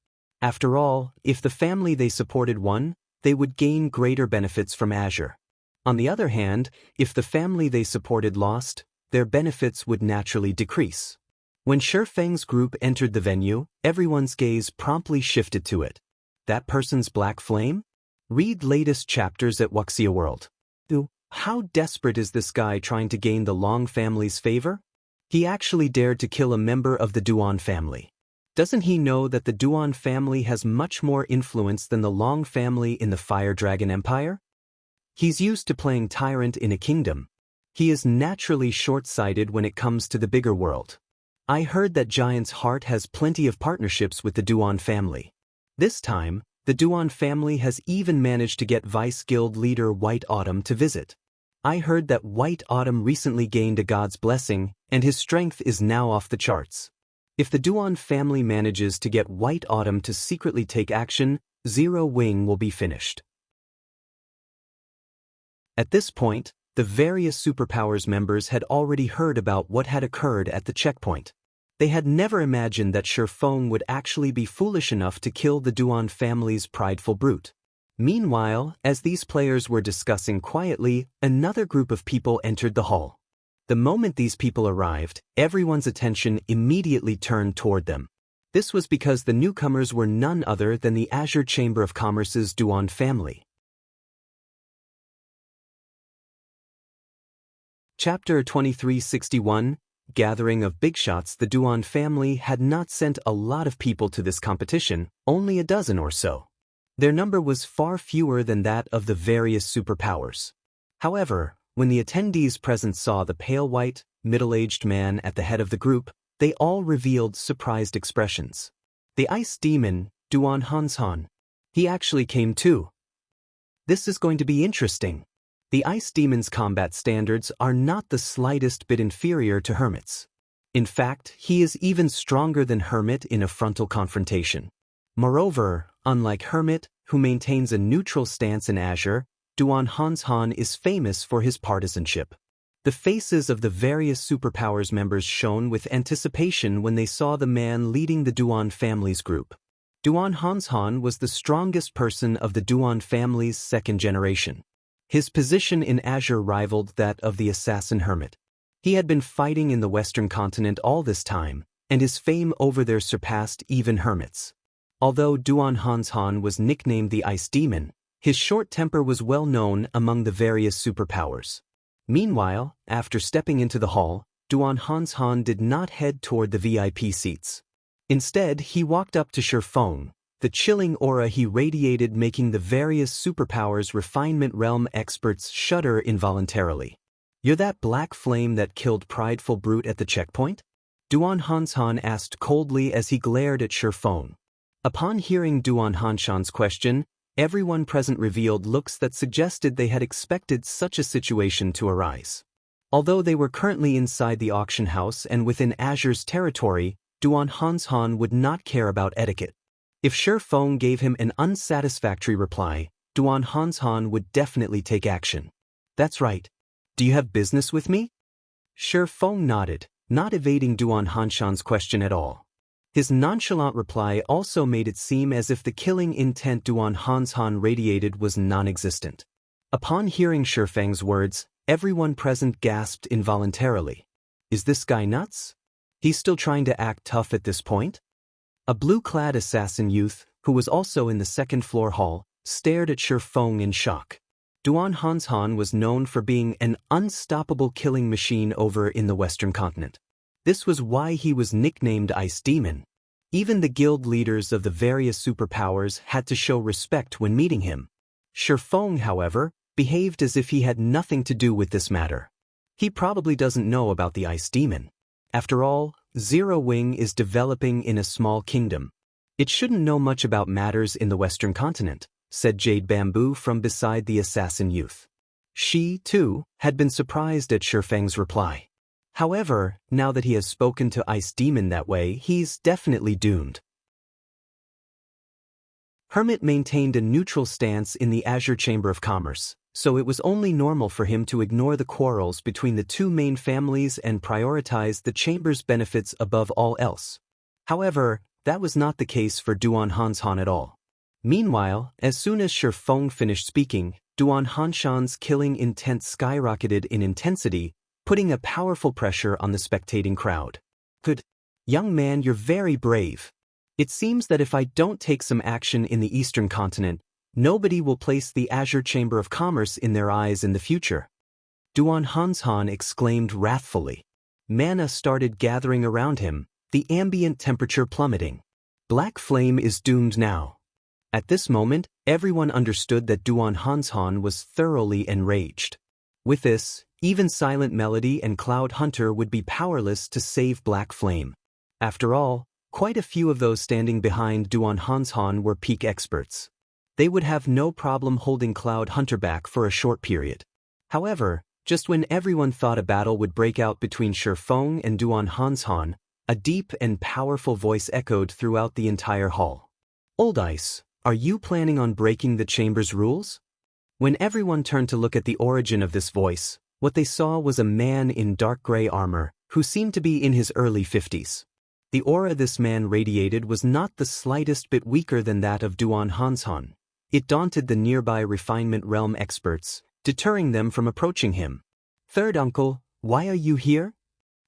After all, if the family they supported won, they would gain greater benefits from Azure. On the other hand, if the family they supported lost, their benefits would naturally decrease. When Shifeng's group entered the venue, everyone's gaze promptly shifted to it. That person's black flame? Read latest chapters at Wuxia World. How desperate is this guy trying to gain the Long family's favor? He actually dared to kill a member of the Duan family. Doesn't he know that the Duan family has much more influence than the Long family in the Fire Dragon Empire? He's used to playing tyrant in a kingdom. He is naturally short-sighted when it comes to the bigger world. I heard that Giant's Heart has plenty of partnerships with the Duan family. This time, the Duan family has even managed to get Vice Guild leader White Autumn to visit. I heard that White Autumn recently gained a god's blessing, and his strength is now off the charts. If the Duan family manages to get White Autumn to secretly take action, Zero Wing will be finished. At this point, the various superpowers members had already heard about what had occurred at the checkpoint. They had never imagined that Shifeng would actually be foolish enough to kill the Duan family's prideful brute. Meanwhile, as these players were discussing quietly, another group of people entered the hall. The moment these people arrived, everyone's attention immediately turned toward them. This was because the newcomers were none other than the Azure Chamber of Commerce's Duan family. Chapter 2361, Gathering of Bigshots. The Duan family had not sent a lot of people to this competition, only a dozen or so. Their number was far fewer than that of the various superpowers. However, when the attendees present saw the pale white, middle-aged man at the head of the group, they all revealed surprised expressions. The ice demon, Duan Hanshan. He actually came too. This is going to be interesting. The ice demon's combat standards are not the slightest bit inferior to Hermit's. In fact, he is even stronger than Hermit in a frontal confrontation. Moreover, unlike Hermit, who maintains a neutral stance in Azure, Duan Hanshan is famous for his partisanship. The faces of the various superpowers members shone with anticipation when they saw the man leading the Duan family's group. Duan Hanshan was the strongest person of the Duan family's second generation. His position in Azure rivaled that of the assassin Hermit. He had been fighting in the Western continent all this time, and his fame over there surpassed even Hermit's. Although Duan Hanshan was nicknamed the Ice Demon, his short temper was well known among the various superpowers. Meanwhile, after stepping into the hall, Duan Hanshan did not head toward the VIP seats. Instead, he walked up to Shifeng, the chilling aura he radiated making the various superpowers refinement realm experts shudder involuntarily. "You're that black flame that killed prideful brute at the checkpoint?" Duan Hanshan asked coldly as he glared at Shifeng. Upon hearing Duan Hanshan's question, everyone present revealed looks that suggested they had expected such a situation to arise. Although they were currently inside the auction house and within Azure's territory, Duan Hanshan would not care about etiquette. If Shifeng gave him an unsatisfactory reply, Duan Hanshan would definitely take action. That's right. Do you have business with me? Shi Feng nodded, not evading Duan Hanshan's question at all. His nonchalant reply also made it seem as if the killing intent Duan Hanshan radiated was non-existent. Upon hearing Shi Feng's words, everyone present gasped involuntarily. Is this guy nuts? He's still trying to act tough at this point? A blue-clad assassin youth, who was also in the second-floor hall, stared at Shi Feng in shock. Duan Hanshan was known for being an unstoppable killing machine over in the Western continent. This was why he was nicknamed Ice Demon. Even the guild leaders of the various superpowers had to show respect when meeting him. Shi Feng, however, behaved as if he had nothing to do with this matter. He probably doesn't know about the Ice Demon. After all, Zero Wing is developing in a small kingdom. It shouldn't know much about matters in the Western continent, said Jade Bamboo from beside the assassin youth. She, too, had been surprised at Shi Feng's reply. However, now that he has spoken to Ice Demon that way, he's definitely doomed. Hermit maintained a neutral stance in the Azure Chamber of Commerce, so it was only normal for him to ignore the quarrels between the two main families and prioritize the chamber's benefits above all else. However, that was not the case for Duan Hanshan at all. Meanwhile, as soon as Shi Feng finished speaking, Duan Hanshan's killing intent skyrocketed in intensity, putting a powerful pressure on the spectating crowd. Good. Young man, you're very brave. It seems that if I don't take some action in the Eastern continent, nobody will place the Azure Chamber of Commerce in their eyes in the future. Duan Hanshan exclaimed wrathfully. Mana started gathering around him, the ambient temperature plummeting. Black Flame is doomed now. At this moment, everyone understood that Duan Hanshan was thoroughly enraged. With this, even Silent Melody and Cloud Hunter would be powerless to save Black Flame. After all, quite a few of those standing behind Duan Hanshan were peak experts. They would have no problem holding Cloud Hunter back for a short period. However, just when everyone thought a battle would break out between Shi Feng and Duan Hanshan, a deep and powerful voice echoed throughout the entire hall. Old Ice, are you planning on breaking the chamber's rules? When everyone turned to look at the origin of this voice, what they saw was a man in dark gray armor, who seemed to be in his early 50s. The aura this man radiated was not the slightest bit weaker than that of Duan Hanshan. It daunted the nearby refinement realm experts, deterring them from approaching him. Third uncle, why are you here?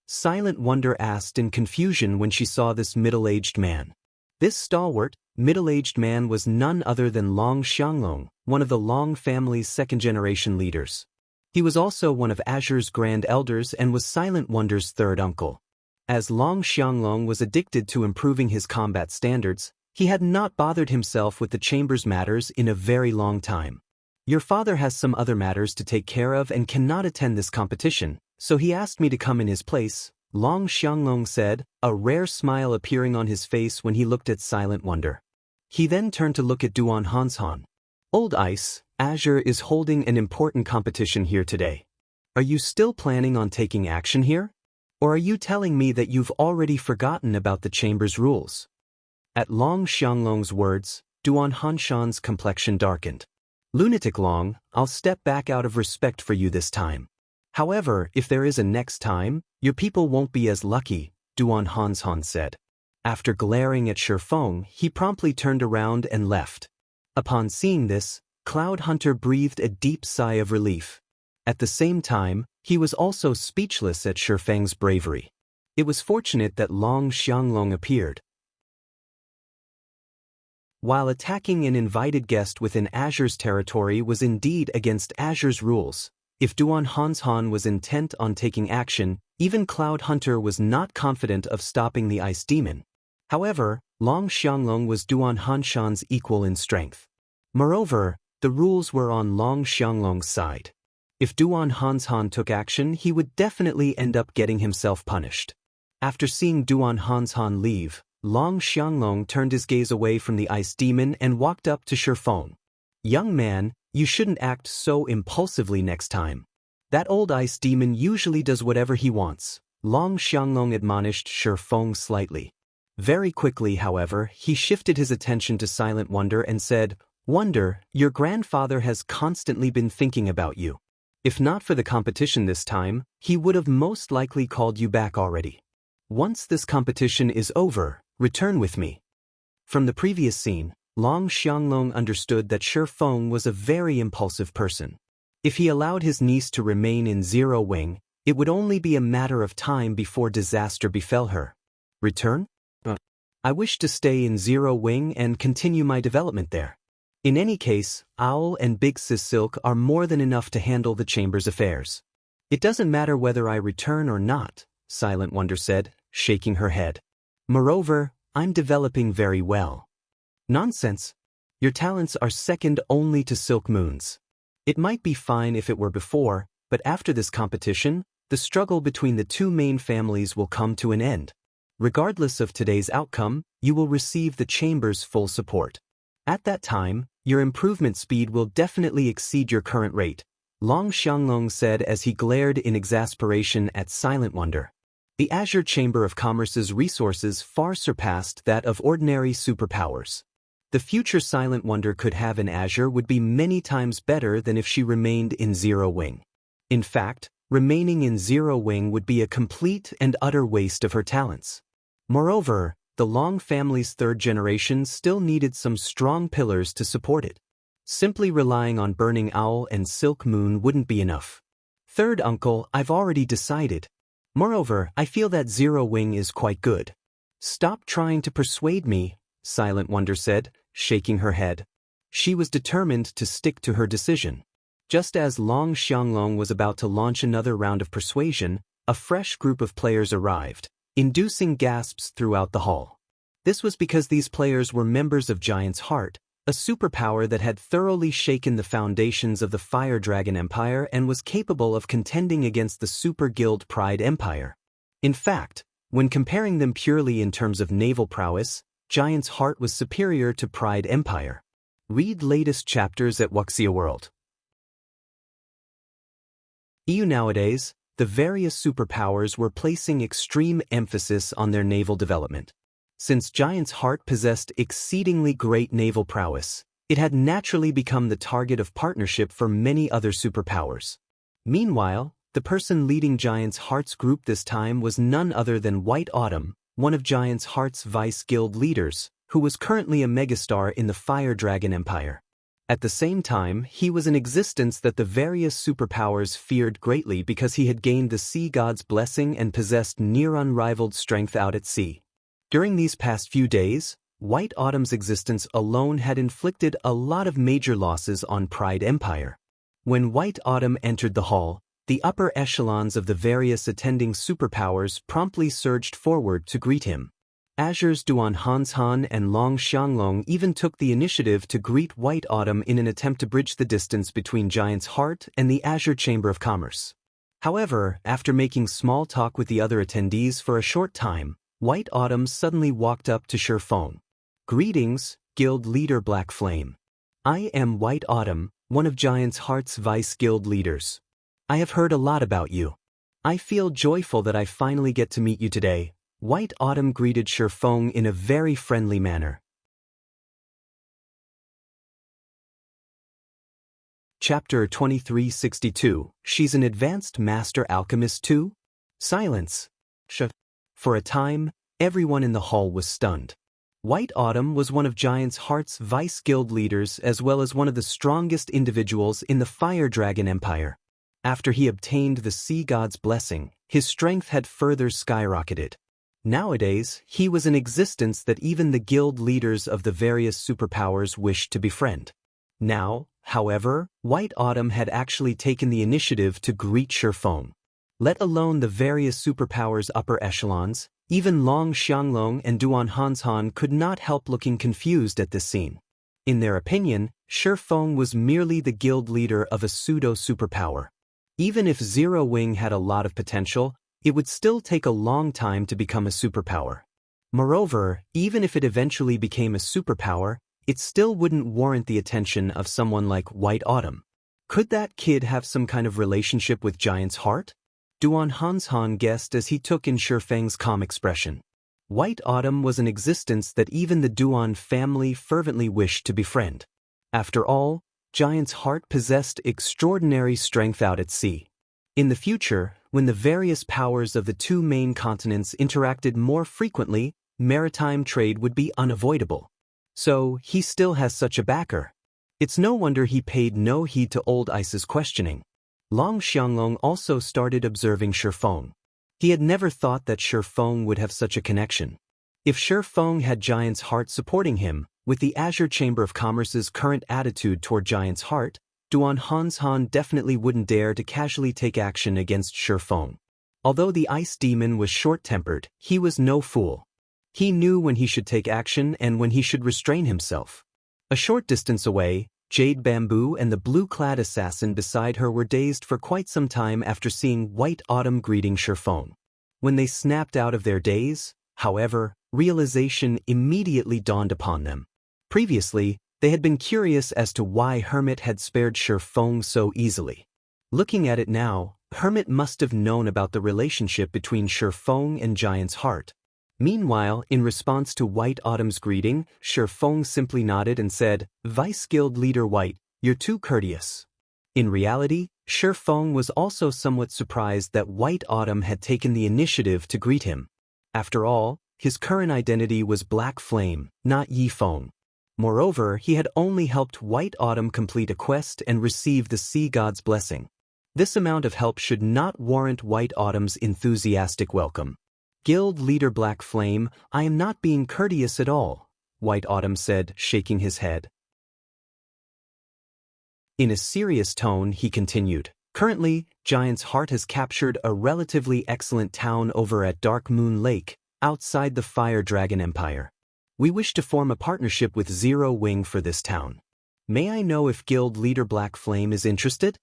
Silent Wonder asked in confusion when she saw this middle-aged man. This stalwart, middle-aged man was none other than Long Xianglong, one of the Long family's second-generation leaders. He was also one of Azure's Grand Elders and was Silent Wonder's third uncle. As Long Xianglong was addicted to improving his combat standards, he had not bothered himself with the chamber's matters in a very long time. Your father has some other matters to take care of and cannot attend this competition, so he asked me to come in his place, Long Xianglong said, a rare smile appearing on his face when he looked at Silent Wonder. He then turned to look at Duan Hanshan. Old Ice, Azure is holding an important competition here today. Are you still planning on taking action here? Or are you telling me that you've already forgotten about the chamber's rules? At Long Xianglong's words, Duan Hanshan's complexion darkened. Lunatic Long, I'll step back out of respect for you this time. However, if there is a next time, your people won't be as lucky, Duan Hanshan said. After glaring at Shi Feng, he promptly turned around and left. Upon seeing this, Cloud Hunter breathed a deep sigh of relief. At the same time, he was also speechless at Shi Feng's bravery. It was fortunate that Long Xianglong appeared. While attacking an invited guest within Azure's territory was indeed against Azure's rules, if Duan Hanshan was intent on taking action, even Cloud Hunter was not confident of stopping the Ice Demon. However, Long Xianglong was Duan Hanshan's equal in strength. Moreover, the rules were on Long Xianglong's side. If Duan Hanshan took action, he would definitely end up getting himself punished. After seeing Duan Hanshan leave, Long Xianglong turned his gaze away from the Ice Demon and walked up to Shi Feng. Young man, you shouldn't act so impulsively next time. That old Ice Demon usually does whatever he wants, Long Xianglong admonished Shi Feng slightly. Very quickly, however, he shifted his attention to Silent Wonder and said, Wonder, your grandfather has constantly been thinking about you. If not for the competition this time, he would have most likely called you back already. Once this competition is over, return with me. From the previous scene, Long Xianglong understood that Shi Feng was a very impulsive person. If he allowed his niece to remain in Zero Wing, it would only be a matter of time before disaster befell her. Return? I wish to stay in Zero Wing and continue my development there. In any case, Owl and Big Sis Silk are more than enough to handle the chamber's affairs. It doesn't matter whether I return or not, Silent Wonder said, shaking her head. Moreover, I'm developing very well. Nonsense. Your talents are second only to Silk Moon's. It might be fine if it were before, but after this competition, the struggle between the two main families will come to an end. Regardless of today's outcome, you will receive the chamber's full support. At that time, your improvement speed will definitely exceed your current rate, Long Xianglong said as he glared in exasperation at Silent Wonder. The Azure Chamber of Commerce's resources far surpassed that of ordinary superpowers. The future Silent Wonder could have in Azure would be many times better than if she remained in Zero Wing. In fact, remaining in Zero Wing would be a complete and utter waste of her talents. Moreover, the Long family's third generation still needed some strong pillars to support it. Simply relying on Burning Owl and Silk Moon wouldn't be enough. Third uncle, I've already decided. Moreover, I feel that Zero Wing is quite good. Stop trying to persuade me, Silent Wonder said, shaking her head. She was determined to stick to her decision. Just as Long Xianglong was about to launch another round of persuasion, a fresh group of players arrived, inducing gasps throughout the hall. This was because these players were members of Giant's Heart, a superpower that had thoroughly shaken the foundations of the Fire Dragon Empire and was capable of contending against the Super Guild Pride Empire. In fact, when comparing them purely in terms of naval prowess, Giant's Heart was superior to Pride Empire. Read latest chapters at Wuxia World. Nowadays, the various superpowers were placing extreme emphasis on their naval development. Since Giant's Heart possessed exceedingly great naval prowess, it had naturally become the target of partnership for many other superpowers. Meanwhile, the person leading Giant's Heart's group this time was none other than White Autumn, one of Giant's Heart's Vice Guild leaders, who was currently a megastar in the Fire Dragon Empire. At the same time, he was an existence that the various superpowers feared greatly because he had gained the sea god's blessing and possessed near unrivaled strength out at sea. During these past few days, White Autumn's existence alone had inflicted a lot of major losses on Pride Empire. When White Autumn entered the hall, the upper echelons of the various attending superpowers promptly surged forward to greet him. Azure's Duan Hanshan and Long Xianglong even took the initiative to greet White Autumn in an attempt to bridge the distance between Giant's Heart and the Azure Chamber of Commerce. However, after making small talk with the other attendees for a short time, White Autumn suddenly walked up to Shi Feng. Greetings, Guild Leader Black Flame. I am White Autumn, one of Giant's Heart's Vice Guild leaders. I have heard a lot about you. I feel joyful that I finally get to meet you today. White Autumn greeted Shi Feng in a very friendly manner. Chapter 2362, She's an Advanced Master Alchemist too? Silence. For a time, everyone in the hall was stunned. White Autumn was one of Giant's Heart's Vice Guild leaders as well as one of the strongest individuals in the Fire Dragon Empire. After he obtained the Sea God's blessing, his strength had further skyrocketed. Nowadays, he was an existence that even the guild leaders of the various superpowers wished to befriend. Now, however, White Autumn had actually taken the initiative to greet Shi Feng. Let alone the various superpowers' upper echelons, even Long Xianglong and Duan Hanshan could not help looking confused at this scene. In their opinion, Shi Feng was merely the guild leader of a pseudo-superpower. Even if Zero Wing had a lot of potential, it would still take a long time to become a superpower. Moreover, even if it eventually became a superpower, it still wouldn't warrant the attention of someone like White Autumn. Could that kid have some kind of relationship with Giant's Heart? Duan Hanshan guessed as he took in Shi Feng's calm expression. White Autumn was an existence that even the Duan family fervently wished to befriend. After all, Giant's Heart possessed extraordinary strength out at sea. In the future, when the various powers of the two main continents interacted more frequently, maritime trade would be unavoidable. So, he still has such a backer. It's no wonder he paid no heed to Old Ice's questioning. Long Xianglong also started observing Shifeng. He had never thought that Shifeng would have such a connection. If Shifeng had Giant's Heart supporting him, with the Azure Chamber of Commerce's current attitude toward Giant's Heart, Duan Hanshan definitely wouldn't dare to casually take action against Shifeng. Although the Ice Demon was short-tempered, he was no fool. He knew when he should take action and when he should restrain himself. A short distance away, Jade Bamboo and the blue-clad assassin beside her were dazed for quite some time after seeing White Autumn greeting Shifeng. When they snapped out of their daze, however, realization immediately dawned upon them. Previously, they had been curious as to why Hermit had spared Shifeng so easily. Looking at it now, Hermit must have known about the relationship between Shifeng and Giant's Heart. Meanwhile, in response to White Autumn's greeting, Shifeng simply nodded and said, "Vice Guild Leader White, you're too courteous." In reality, Shifeng was also somewhat surprised that White Autumn had taken the initiative to greet him. After all, his current identity was Black Flame, not Yifeng. Moreover, he had only helped White Autumn complete a quest and receive the Sea God's blessing. This amount of help should not warrant White Autumn's enthusiastic welcome. "Guild Leader Black Flame, I am not being courteous at all," White Autumn said, shaking his head. In a serious tone, he continued, "Currently, Giant's Heart has captured a relatively excellent town over at Dark Moon Lake, outside the Fire Dragon Empire. We wish to form a partnership with Zero Wing for this town. May I know if Guild Leader Black Flame is interested?"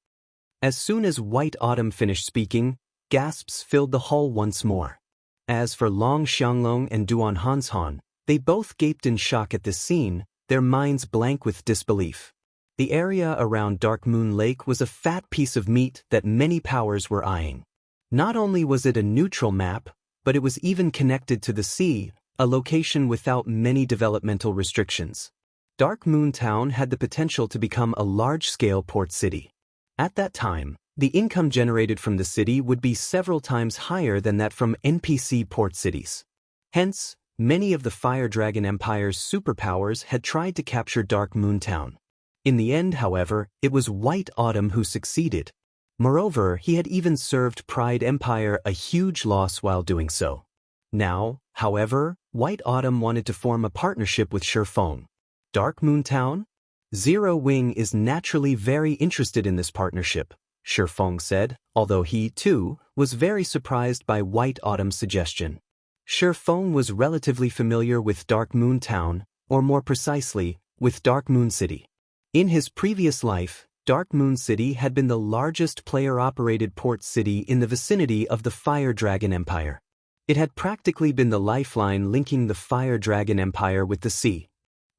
As soon as White Autumn finished speaking, gasps filled the hall once more. As for Long Xianglong and Duan Hanshan, they both gaped in shock at this scene, their minds blank with disbelief. The area around Dark Moon Lake was a fat piece of meat that many powers were eyeing. Not only was it a neutral map, but it was even connected to the sea, a location without many developmental restrictions. Dark Moon Town had the potential to become a large-scale port city. At that time, the income generated from the city would be several times higher than that from NPC port cities. Hence, many of the Fire Dragon Empire's superpowers had tried to capture Dark Moon Town. In the end, however, it was White Autumn who succeeded. Moreover, he had even served Pride Empire a huge loss while doing so. Now, however, White Autumn wanted to form a partnership with Shifeng. Dark Moon Town? Zero Wing is naturally very interested in this partnership, Shifeng said, although he, too, was very surprised by White Autumn's suggestion. Shifeng was relatively familiar with Dark Moon Town, or more precisely, with Dark Moon City. In his previous life, Dark Moon City had been the largest player-operated port city in the vicinity of the Fire Dragon Empire. It had practically been the lifeline linking the Fire Dragon Empire with the sea.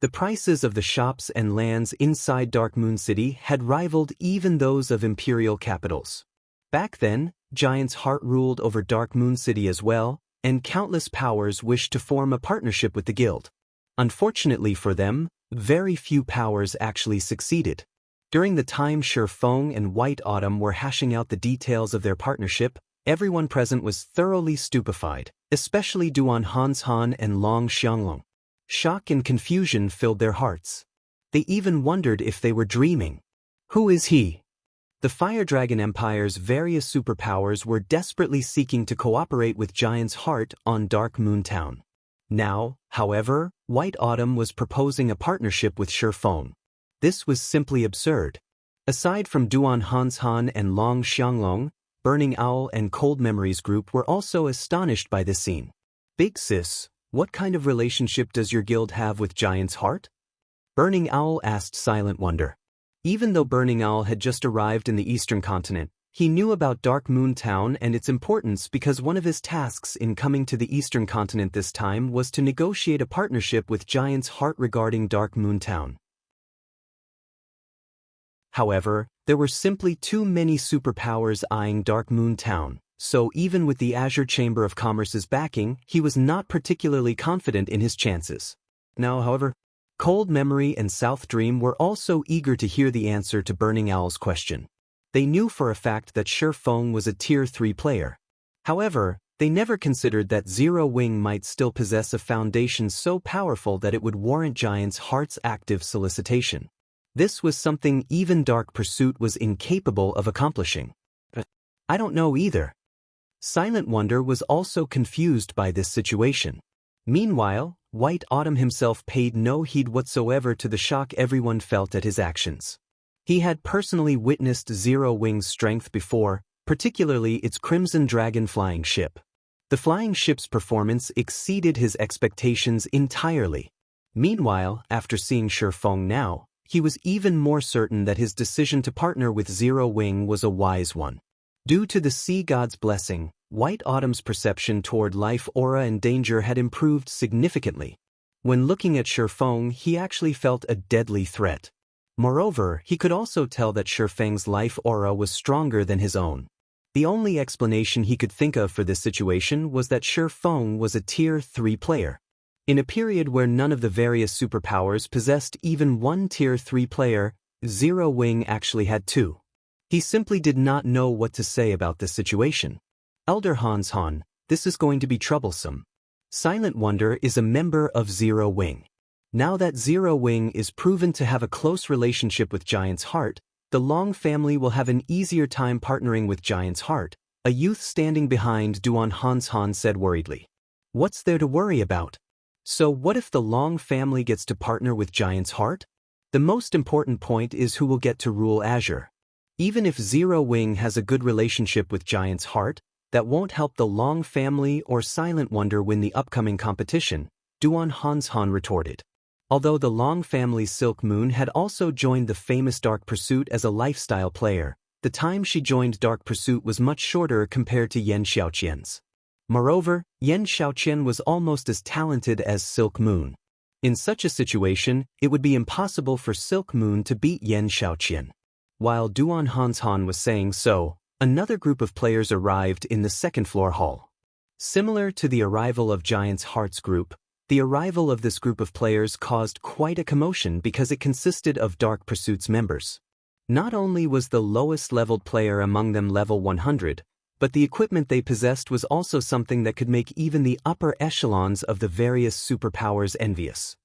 The prices of the shops and lands inside Dark Moon City had rivaled even those of imperial capitals. Back then, Giant's Heart ruled over Dark Moon City as well, and countless powers wished to form a partnership with the guild. Unfortunately for them, very few powers actually succeeded. During the time Shifeng and White Autumn were hashing out the details of their partnership, everyone present was thoroughly stupefied, especially Duan Hanshan and Long Xianglong. Shock and confusion filled their hearts. They even wondered if they were dreaming. Who is he? The Fire Dragon Empire's various superpowers were desperately seeking to cooperate with Giant's Heart on Dark Moon Town. Now, however, White Autumn was proposing a partnership with Shifeng. This was simply absurd. Aside from Duan Hanshan and Long Xianglong, Burning Owl and Cold Memories Group were also astonished by this scene. "Big sis, what kind of relationship does your guild have with Giant's Heart?" Burning Owl asked Silent Wonder. Even though Burning Owl had just arrived in the Eastern Continent, he knew about Dark Moon Town and its importance because one of his tasks in coming to the Eastern Continent this time was to negotiate a partnership with Giant's Heart regarding Dark Moon Town. However, there were simply too many superpowers eyeing Dark Moon Town, so even with the Azure Chamber of Commerce's backing, he was not particularly confident in his chances. Now, however, Cold Memory and South Dream were also eager to hear the answer to Burning Owl's question. They knew for a fact that Shi Feng was a Tier 3 player. However, they never considered that Zero Wing might still possess a foundation so powerful that it would warrant Giant's Heart's active solicitation. This was something even Dark Pursuit was incapable of accomplishing. I don't know either. Silent Wonder was also confused by this situation. Meanwhile, White Autumn himself paid no heed whatsoever to the shock everyone felt at his actions. He had personally witnessed Zero Wing's strength before, particularly its Crimson Dragon flying ship. The flying ship's performance exceeded his expectations entirely. Meanwhile, after seeing Shi Feng now, he was even more certain that his decision to partner with Zero Wing was a wise one. Due to the Sea God's blessing, White Autumn's perception toward life aura and danger had improved significantly. When looking at Shi Feng, he actually felt a deadly threat. Moreover, he could also tell that Shi Feng's life aura was stronger than his own. The only explanation he could think of for this situation was that Shi Feng was a Tier 3 player. In a period where none of the various superpowers possessed even one Tier 3 player, Zero Wing actually had two. He simply did not know what to say about this situation. Elder Hans Han, this is going to be troublesome. Silent Wonder is a member of Zero Wing. Now that Zero Wing is proven to have a close relationship with Giant's Heart, the Long family will have an easier time partnering with Giant's Heart, a youth standing behind Duan Hans Han said worriedly. What's there to worry about? So what if the Long family gets to partner with Giant's Heart? The most important point is who will get to rule Azure. Even if Zero Wing has a good relationship with Giant's Heart, that won't help the Long family or Silent Wonder win the upcoming competition, Duan Hans Han retorted. Although the Long family's Silk Moon had also joined the famous Dark Pursuit as a lifestyle player, the time she joined Dark Pursuit was much shorter compared to Yan Xiaoqian's. Moreover, Yan Xiaoqian was almost as talented as Silk Moon. In such a situation, it would be impossible for Silk Moon to beat Yan Xiaoqian. While Duan Hans Han was saying so, another group of players arrived in the second-floor hall. Similar to the arrival of Giant's Heart's group, the arrival of this group of players caused quite a commotion because it consisted of Dark Pursuit's members. Not only was the lowest-leveled player among them level 100, but the equipment they possessed was also something that could make even the upper echelons of the various superpowers envious.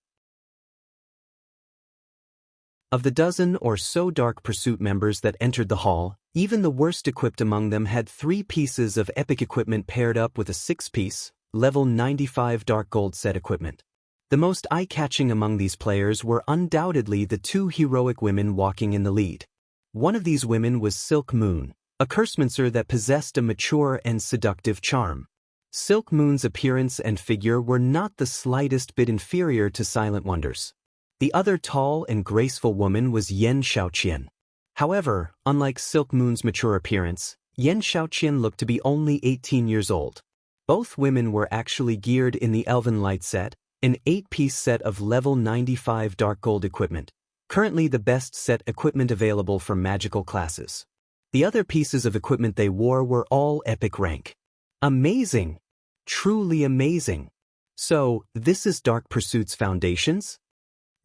Of the dozen or so Dark Pursuit members that entered the hall, even the worst equipped among them had 3 pieces of epic equipment paired up with a 6-piece, level 95 Dark Gold set equipment. The most eye-catching among these players were undoubtedly the 2 heroic women walking in the lead. One of these women was Silk Moon, a cursemancer that possessed a mature and seductive charm. Silk Moon's appearance and figure were not the slightest bit inferior to Silent Wonder's. The other tall and graceful woman was Yan Xiaoqian. However, unlike Silk Moon's mature appearance, Yan Xiaoqian looked to be only 18 years old. Both women were actually geared in the Elven Light set, an 8-piece set of level 95 Dark Gold equipment, currently the best set equipment available for magical classes. The other pieces of equipment they wore were all epic rank. Amazing! Truly amazing! So, this is Dark Pursuit's foundations?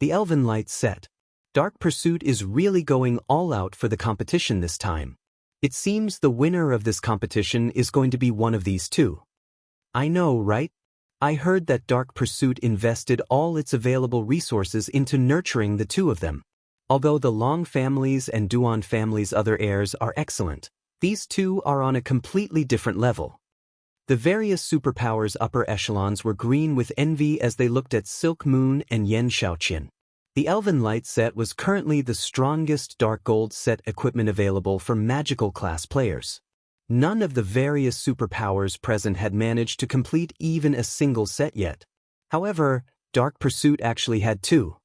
The Elven Light set. Dark Pursuit is really going all out for the competition this time. It seems the winner of this competition is going to be one of these two. I know, right? I heard that Dark Pursuit invested all its available resources into nurturing the two of them. Although the Long family's and Duan family's other heirs are excellent, these two are on a completely different level. The various superpowers' upper echelons were green with envy as they looked at Silk Moon and Yan Xiaoqian. The Elven Light set was currently the strongest Dark Gold set equipment available for magical class players. None of the various superpowers present had managed to complete even a single set yet. However, Dark Pursuit actually had 2.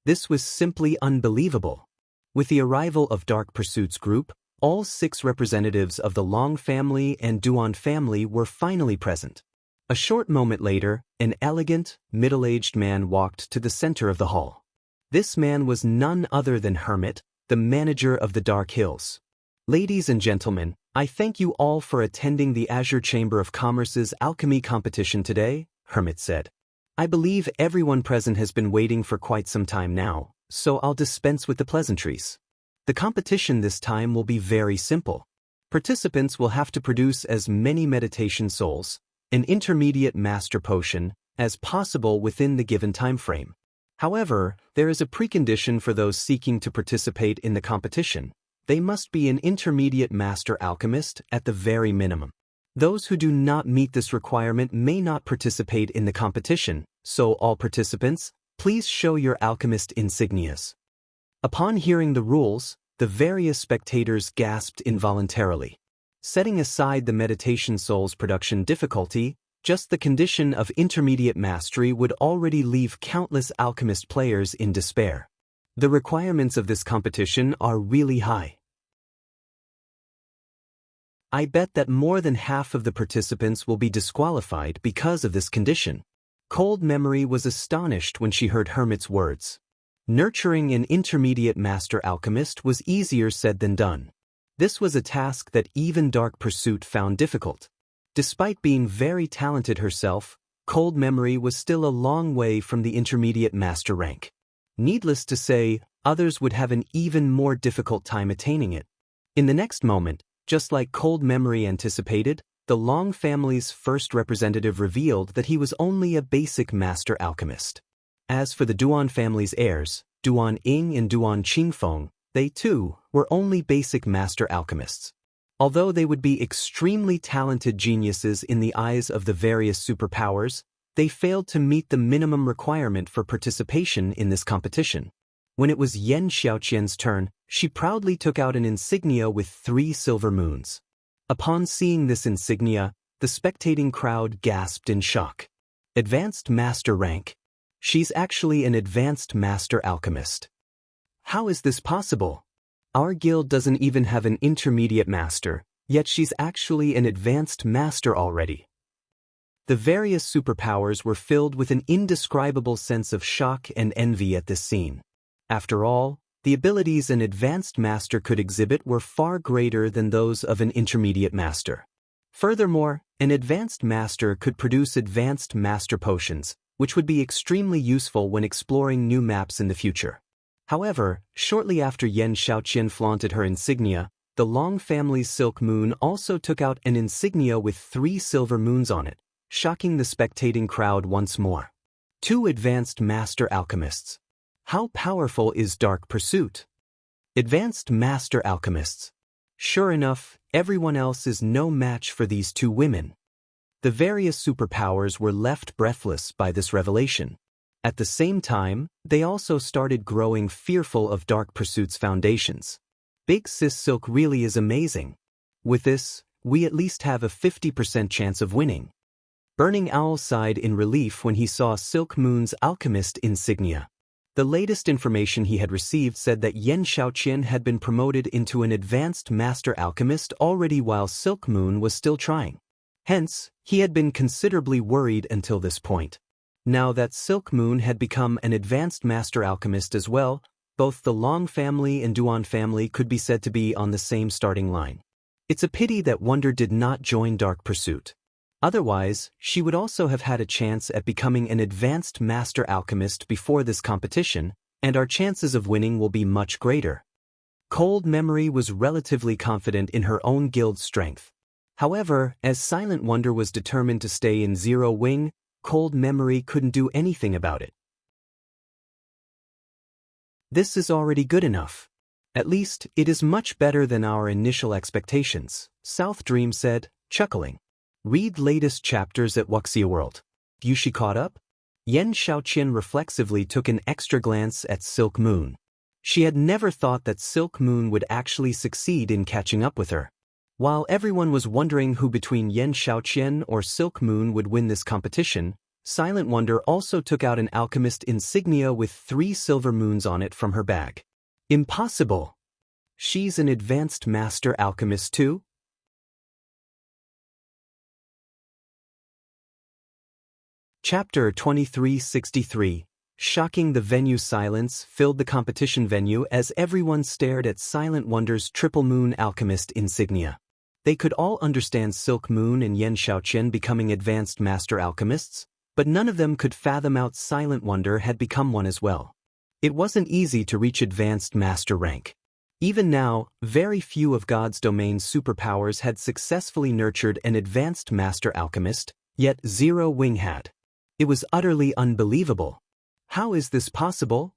This was simply unbelievable. With the arrival of Dark Pursuit's group, all 6 representatives of the Long family and Duan family were finally present. A short moment later, an elegant, middle-aged man walked to the center of the hall. This man was none other than Hermit, the manager of the Dark Hills. Ladies and gentlemen, I thank you all for attending the Azure Chamber of Commerce's alchemy competition today, Hermit said. I believe everyone present has been waiting for quite some time now, so I'll dispense with the pleasantries. The competition this time will be very simple. Participants will have to produce as many meditation souls, an intermediate master potion, as possible within the given time frame. However, there is a precondition for those seeking to participate in the competition. They must be an intermediate master alchemist at the very minimum. Those who do not meet this requirement may not participate in the competition, so all participants, please show your alchemist insignias. Upon hearing the rules, the various spectators gasped involuntarily. Setting aside the meditation soul's production difficulty, just the condition of intermediate mastery would already leave countless alchemist players in despair. The requirements of this competition are really high. I bet that more than half of the participants will be disqualified because of this condition. Cold Memory was astonished when she heard Hermit's words. Nurturing an intermediate master alchemist was easier said than done. This was a task that even Dark Pursuit found difficult. Despite being very talented herself, Cold Memory was still a long way from the intermediate master rank. Needless to say, others would have an even more difficult time attaining it. In the next moment, just like Cold Memory anticipated, the Long family's first representative revealed that he was only a basic master alchemist. As for the Duan family's heirs, Duan Ying and Duan Qingfeng, they too were only basic master alchemists. Although they would be extremely talented geniuses in the eyes of the various superpowers, they failed to meet the minimum requirement for participation in this competition. When it was Yan Xiaoqian's turn, she proudly took out an insignia with 3 silver moons. Upon seeing this insignia, the spectating crowd gasped in shock. Advanced Master rank. She's actually an Advanced Master Alchemist. How is this possible? Our guild doesn't even have an Intermediate Master, yet she's actually an Advanced Master already. The various superpowers were filled with an indescribable sense of shock and envy at this scene. After all, the abilities an Advanced Master could exhibit were far greater than those of an Intermediate Master. Furthermore, an Advanced Master could produce Advanced Master potions, which would be extremely useful when exploring new maps in the future. However, shortly after Yan Xiaoqian flaunted her insignia, the Long family's Silk Moon also took out an insignia with 3 silver moons on it, shocking the spectating crowd once more. 2 Advanced Master Alchemists. How powerful is Dark Pursuit? Advanced Master Alchemists. Sure enough, everyone else is no match for these 2 women. The various superpowers were left breathless by this revelation. At the same time, they also started growing fearful of Dark Pursuit's foundations. Big Sis Silk really is amazing. With this, we at least have a 50% chance of winning. Burning Owl sighed in relief when he saw Silk Moon's Alchemist insignia. The latest information he had received said that Yan Xiaoqian had been promoted into an Advanced Master Alchemist already while Silk Moon was still trying. Hence, he had been considerably worried until this point. Now that Silk Moon had become an Advanced Master Alchemist as well, both the Long family and Duan family could be said to be on the same starting line. It's a pity that Wonder did not join Dark Pursuit. Otherwise, she would also have had a chance at becoming an Advanced Master Alchemist before this competition, and our chances of winning will be much greater. Cold Memory was relatively confident in her own guild's strength. However, as Silent Wonder was determined to stay in Zero Wing, Cold Memory couldn't do anything about it. This is already good enough. At least, it is much better than our initial expectations, South Dream said, chuckling. Read latest chapters at Wuxia World. Yushi caught up? Yan Xiaoqian reflexively took an extra glance at Silk Moon. She had never thought that Silk Moon would actually succeed in catching up with her. While everyone was wondering who between Yan Xiaoqian or Silk Moon would win this competition, Silent Wonder also took out an alchemist insignia with 3 silver moons on it from her bag. Impossible! She's an Advanced Master Alchemist too? Chapter 2363. Shocking. The venue silence filled the competition venue as everyone stared at Silent Wonder's Triple Moon Alchemist insignia. They could all understand Silk Moon and Yan Xiaoqian becoming Advanced Master Alchemists, But none of them could fathom out Silent Wonder had become one as well. It wasn't easy to reach advanced master rank. Even now, very few of God's domain's superpowers had successfully nurtured an advanced master alchemist, yet Zero Wing had. It was utterly unbelievable. How is this possible?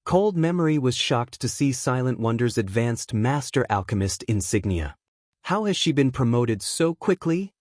Cold Memory was shocked to see Silent Wonder's advanced master alchemist insignia. How has she been promoted so quickly?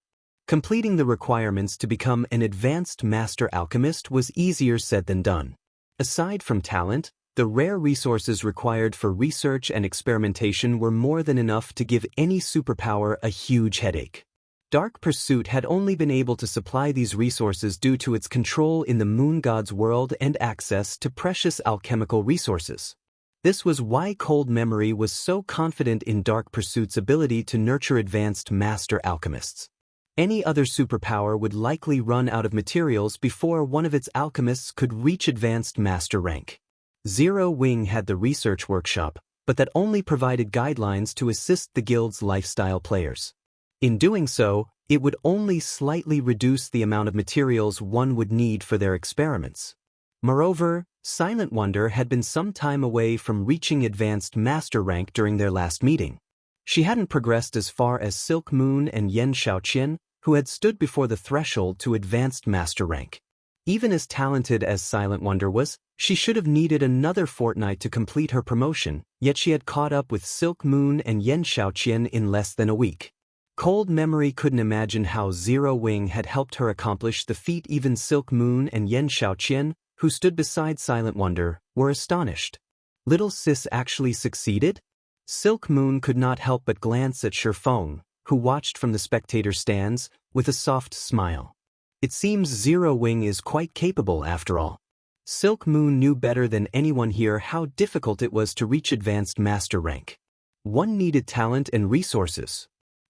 Completing the requirements to become an advanced master alchemist was easier said than done. Aside from talent, the rare resources required for research and experimentation were more than enough to give any superpower a huge headache. Dark Pursuit had only been able to supply these resources due to its control in the moon god's world and access to precious alchemical resources. This was why Cold Memory was so confident in Dark Pursuit's ability to nurture advanced master alchemists. Any other superpower would likely run out of materials before one of its alchemists could reach advanced master rank. Zero Wing had the research workshop, but that only provided guidelines to assist the guild's lifestyle players. In doing so, it would only slightly reduce the amount of materials one would need for their experiments. Moreover, Silent Wonder had been some time away from reaching advanced master rank during their last meeting. She hadn't progressed as far as Silk Moon and Yen Xiaoqian, who had stood before the threshold to advanced master rank. Even as talented as Silent Wonder was, she should have needed another fortnight to complete her promotion, yet she had caught up with Silk Moon and Yen Xiaoqian in less than a week. Cold Memory couldn't imagine how Zero Wing had helped her accomplish the feat. Even Silk Moon and Yen Xiaoqian, who stood beside Silent Wonder, were astonished. Little Sis actually succeeded? Silk Moon could not help but glance at Shifeng, who watched from the spectator stands, with a soft smile. It seems Zero Wing is quite capable after all. Silk Moon knew better than anyone here how difficult it was to reach advanced master rank. One needed talent and resources.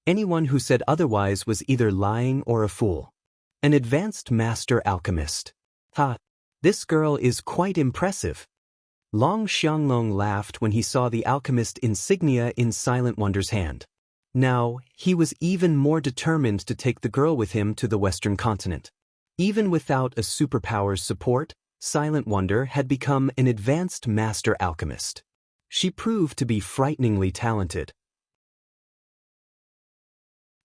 Anyone who said otherwise was either lying or a fool. An advanced master alchemist. Ha! This girl is quite impressive. Long Xianglong laughed when he saw the alchemist insignia in Silent Wonder's hand. Now, he was even more determined to take the girl with him to the Western continent. Even without a superpower's support, Silent Wonder had become an advanced master alchemist. She proved to be frighteningly talented.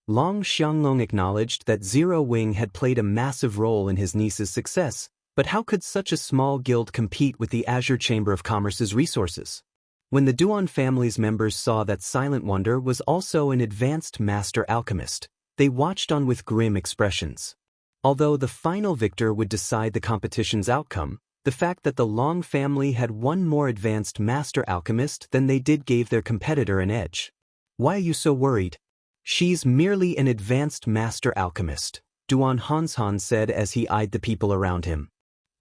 Long Xianglong acknowledged that Zero Wing had played a massive role in his niece's success, but how could such a small guild compete with the Azure Chamber of Commerce's resources? When the Duan family's members saw that Silent Wonder was also an advanced master alchemist, they watched on with grim expressions. Although the final victor would decide the competition's outcome, the fact that the Long family had one more advanced master alchemist than they did gave their competitor an edge. Why are you so worried? She's merely an advanced master alchemist, Duan Hanshan said as he eyed the people around him.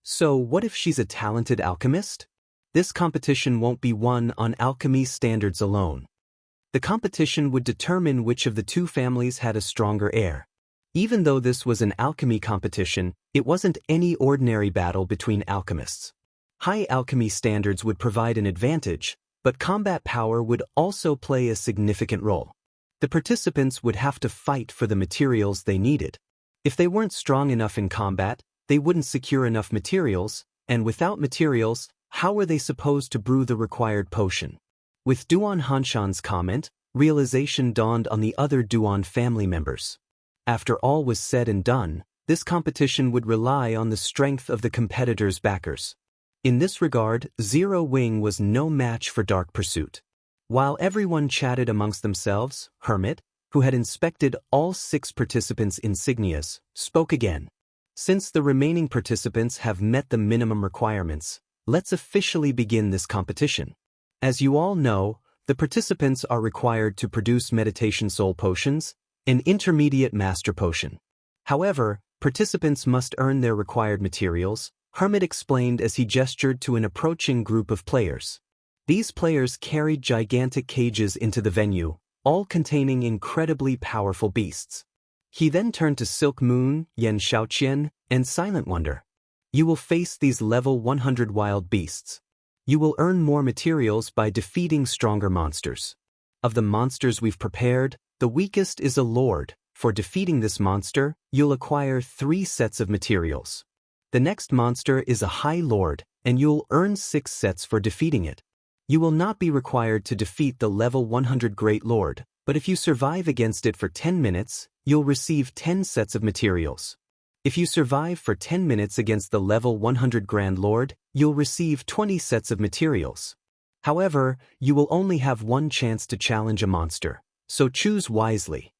So what if she's a talented alchemist? This competition won't be won on alchemy standards alone. The competition would determine which of the two families had a stronger heir. Even though this was an alchemy competition, it wasn't any ordinary battle between alchemists. High alchemy standards would provide an advantage, but combat power would also play a significant role. The participants would have to fight for the materials they needed. If they weren't strong enough in combat, they wouldn't secure enough materials, and without materials, how were they supposed to brew the required potion? With Duan Hanshan's comment, realization dawned on the other Duan family members. After all was said and done, this competition would rely on the strength of the competitors' backers. In this regard, Zero Wing was no match for Dark Pursuit. While everyone chatted amongst themselves, Hermit, who had inspected all 6 participants' insignias, spoke again. Since the remaining participants have met the minimum requirements, let's officially begin this competition. As you all know, the participants are required to produce meditation soul potions, an intermediate master potion. However, participants must earn their required materials, Hermit explained as he gestured to an approaching group of players. These players carried gigantic cages into the venue, all containing incredibly powerful beasts. He then turned to Silk Moon, Yen Xiaoqian, and Silent Wonder. You will face these level 100 wild beasts. You will earn more materials by defeating stronger monsters. Of the monsters we've prepared, the weakest is a lord. For defeating this monster, you'll acquire 3 sets of materials. The next monster is a High Lord, and you'll earn 6 sets for defeating it. You will not be required to defeat the level 100 Great Lord, but if you survive against it for 10 minutes, you'll receive 10 sets of materials. If you survive for 10 minutes against the level 100 Grand Lord, you'll receive 20 sets of materials. However, you will only have one chance to challenge a monster, so choose wisely.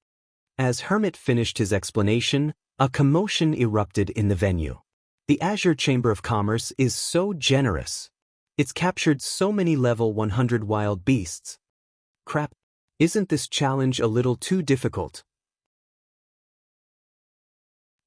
As Hermit finished his explanation, a commotion erupted in the venue. The Azure Chamber of Commerce is so generous. It's captured so many level 100 wild beasts. Crap, isn't this challenge a little too difficult?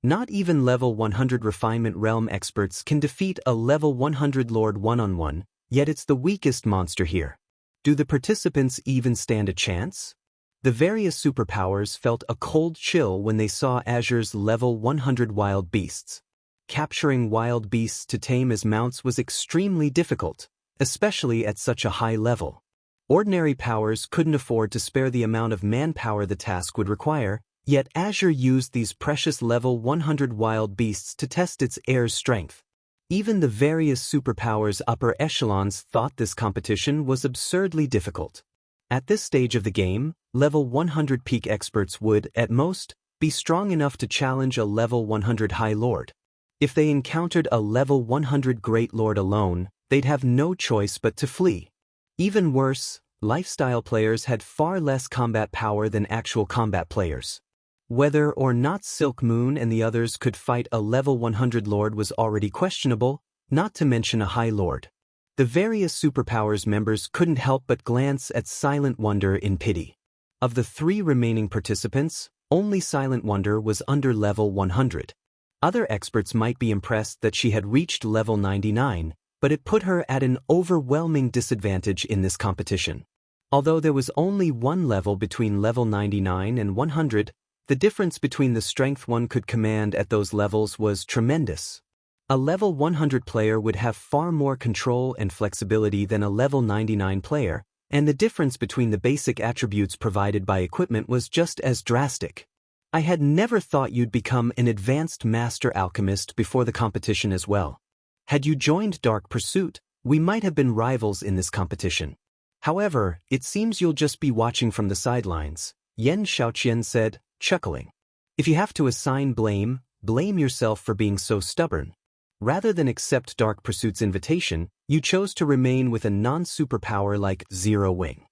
Not even level 100 Refinement Realm experts can defeat a level 100 Lord one-on-one, yet it's the weakest monster here. Do the participants even stand a chance? The various superpowers felt a cold chill when they saw Azure's level 100 wild beasts. Capturing wild beasts to tame as mounts was extremely difficult, especially at such a high level. Ordinary powers couldn't afford to spare the amount of manpower the task would require, yet Azure used these precious level 100 wild beasts to test its heir's strength. Even the various superpowers upper echelons thought this competition was absurdly difficult. At this stage of the game, level 100 peak experts would, at most, be strong enough to challenge a level 100 High Lord. If they encountered a level 100 Great Lord alone, they'd have no choice but to flee. Even worse, lifestyle players had far less combat power than actual combat players. Whether or not Silk Moon and the others could fight a level 100 Lord was already questionable, not to mention a High Lord. The various superpowers members couldn't help but glance at Silent Wonder in pity. Of the 3 remaining participants, only Silent Wonder was under level 100. Other experts might be impressed that she had reached level 99, but it put her at an overwhelming disadvantage in this competition. Although there was only one level between level 99 and 100, the difference between the strength one could command at those levels was tremendous. A level 100 player would have far more control and flexibility than a level 99 player, and the difference between the basic attributes provided by equipment was just as drastic. I had never thought you'd become an advanced master alchemist before the competition as well. Had you joined Dark Pursuit, we might have been rivals in this competition. However, it seems you'll just be watching from the sidelines, Yan Xiaoqian said, chuckling. If you have to assign blame, blame yourself for being so stubborn. Rather than accept Dark Pursuit's invitation, you chose to remain with a non-superpower like Zero Wing.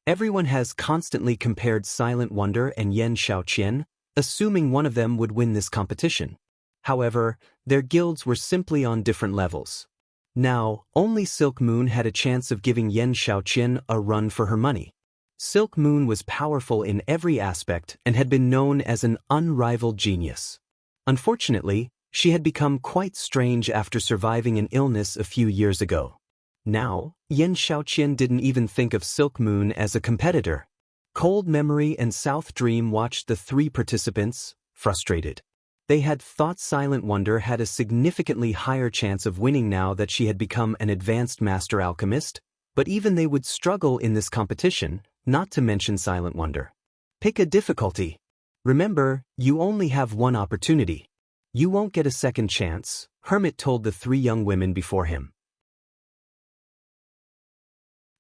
Everyone has constantly compared Silent Wonder and Yan Xiaoqian, assuming one of them would win this competition. However, their guilds were simply on different levels. Now, only Silk Moon had a chance of giving Yan Xiaoqian a run for her money. Silk Moon was powerful in every aspect and had been known as an unrivaled genius. Unfortunately, she had become quite strange after surviving an illness a few years ago. Now, Yan Xiaoqian didn't even think of Silk Moon as a competitor. Cold Memory and South Dream watched the 3 participants, frustrated. They had thought Silent Wonder had a significantly higher chance of winning now that she had become an advanced master alchemist, but even they would struggle in this competition, not to mention Silent Wonder. Pick a difficulty. Remember, you only have one opportunity. You won't get a second chance, Hermit told the 3 young women before him.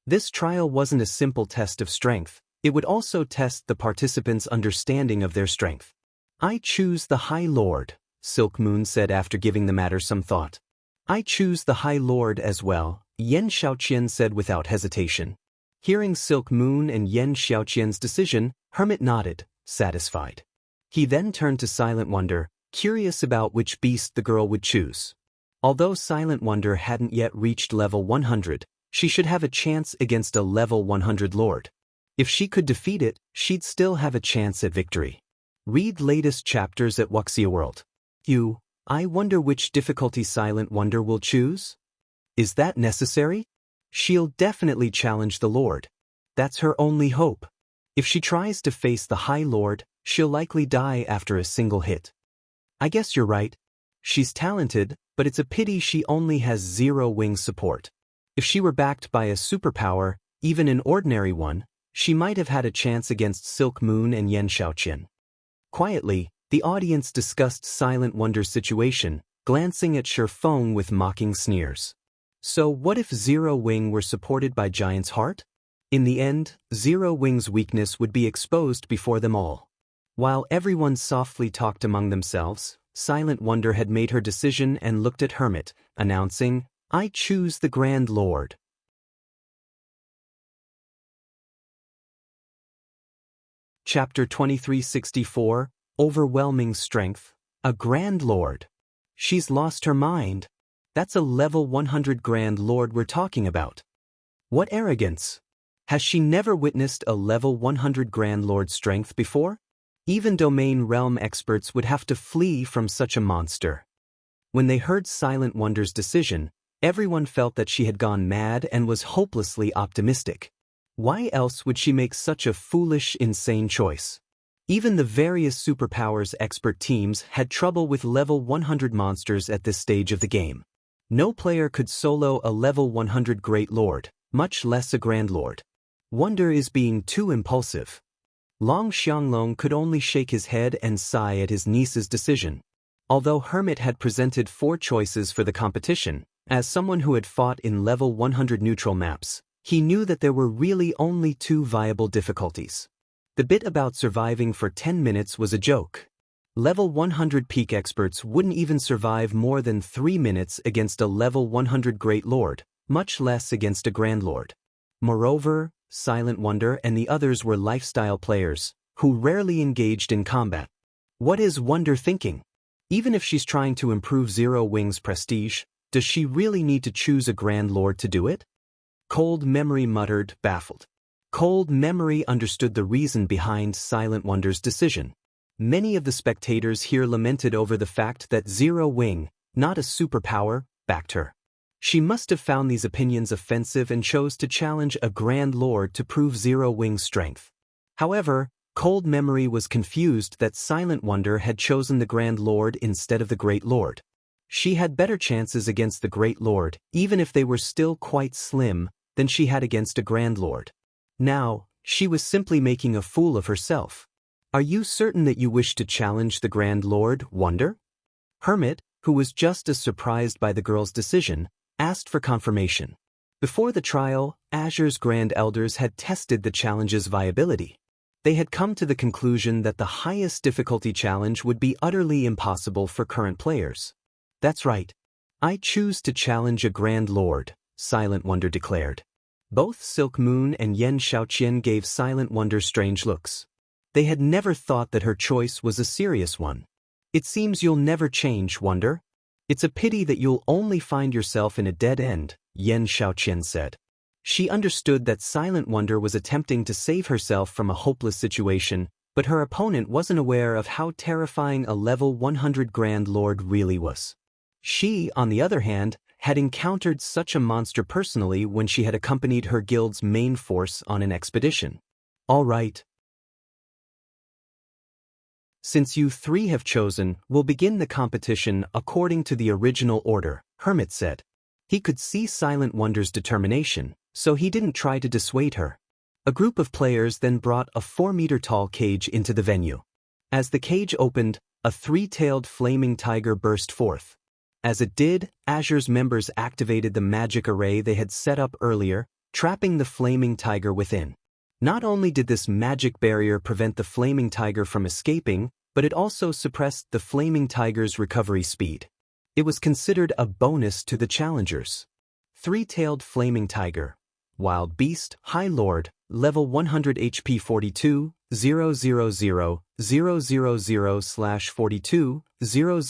This trial wasn't a simple test of strength, it would also test the participants' understanding of their strength. I choose the High Lord, Silk Moon said after giving the matter some thought. I choose the High Lord as well, Yan Xiaoqian said without hesitation. Hearing Silk Moon and Yan Xiaoqian's decision, Hermit nodded, satisfied. He then turned to Silent Wonder, curious about which beast the girl would choose. Although Silent Wonder hadn't yet reached level 100, she should have a chance against a level 100 Lord. If she could defeat it, she'd still have a chance at victory. Read latest chapters at Wuxia World. I wonder which difficulty Silent Wonder will choose? Is that necessary? She'll definitely challenge the Lord. That's her only hope. If she tries to face the High Lord, she'll likely die after a single hit. I guess you're right. She's talented, but it's a pity she only has Zero Wing support. If she were backed by a superpower, even an ordinary one, she might have had a chance against Silk Moon and Yan Xiaoqian. Quietly, the audience discussed Silent Wonder's situation, glancing at Feng with mocking sneers. So what if Zero Wing were supported by Giant's Heart? In the end, Zero Wing's weakness would be exposed before them all. While everyone softly talked among themselves, Silent Wonder had made her decision and looked at Hermit, announcing, "I choose the Grand Lord." Chapter 2364, Overwhelming Strength. A Grand Lord. She's lost her mind. That's a level 100 Grand Lord we're talking about. What arrogance! Has she never witnessed a level 100 Grand Lord strength before? Even domain realm experts would have to flee from such a monster. When they heard Silent Wonder's decision, everyone felt that she had gone mad and was hopelessly optimistic. Why else would she make such a foolish, insane choice? Even the various superpowers expert teams had trouble with level 100 monsters at this stage of the game. No player could solo a level 100 Great Lord, much less a Grand Lord. Wonder is being too impulsive. Long Xianglong could only shake his head and sigh at his niece's decision. Although Hermit had presented 4 choices for the competition, as someone who had fought in level 100 neutral maps, he knew that there were really only 2 viable difficulties. The bit about surviving for 10 minutes was a joke. Level 100 peak experts wouldn't even survive more than 3 minutes against a level 100 Great Lord, much less against a Grand Lord. Moreover, Silent Wonder and the others were lifestyle players, who rarely engaged in combat. What is Wonder thinking? Even if she's trying to improve Zero Wing's prestige, does she really need to choose a Grand Lord to do it? Cold Memory muttered, baffled. Cold Memory understood the reason behind Silent Wonder's decision. Many of the spectators here lamented over the fact that Zero Wing, not a superpower, backed her. She must have found these opinions offensive and chose to challenge a Grand Lord to prove Zero Wing's strength. However, Cold Memory was confused that Silent Wonder had chosen the Grand Lord instead of the Great Lord. She had better chances against the Great Lord, even if they were still quite slim, than she had against a Grand Lord. Now, she was simply making a fool of herself. Are you certain that you wish to challenge the Grand Lord, Wonder? Hermit, who was just as surprised by the girl's decision, asked for confirmation. Before the trial, Azure's Grand Elders had tested the challenge's viability. They had come to the conclusion that the highest difficulty challenge would be utterly impossible for current players. That's right. I choose to challenge a Grand Lord, Silent Wonder declared. Both Silk Moon and Yen Xiaoqian gave Silent Wonder strange looks. They had never thought that her choice was a serious one. It seems you'll never change, Wonder. It's a pity that you'll only find yourself in a dead end, Yen Xiaoqian said. She understood that Silent Wonder was attempting to save herself from a hopeless situation, but her opponent wasn't aware of how terrifying a level 100 Grand Lord really was. She, on the other hand, had encountered such a monster personally when she had accompanied her guild's main force on an expedition. All right. Since you 3 have chosen, we'll begin the competition according to the original order, Hermit said. He could see Silent Wonder's determination, so he didn't try to dissuade her. A group of players then brought a 4-meter-tall cage into the venue. As the cage opened, a 3-tailed flaming tiger burst forth. As it did, Azure's members activated the magic array they had set up earlier, trapping the flaming tiger within. Not only did this magic barrier prevent the flaming tiger from escaping, but it also suppressed the flaming tiger's recovery speed. It was considered a bonus to the challengers. 3-tailed flaming tiger. Wild beast, High Lord, level 100 HP 42, 000, 000/42, 000,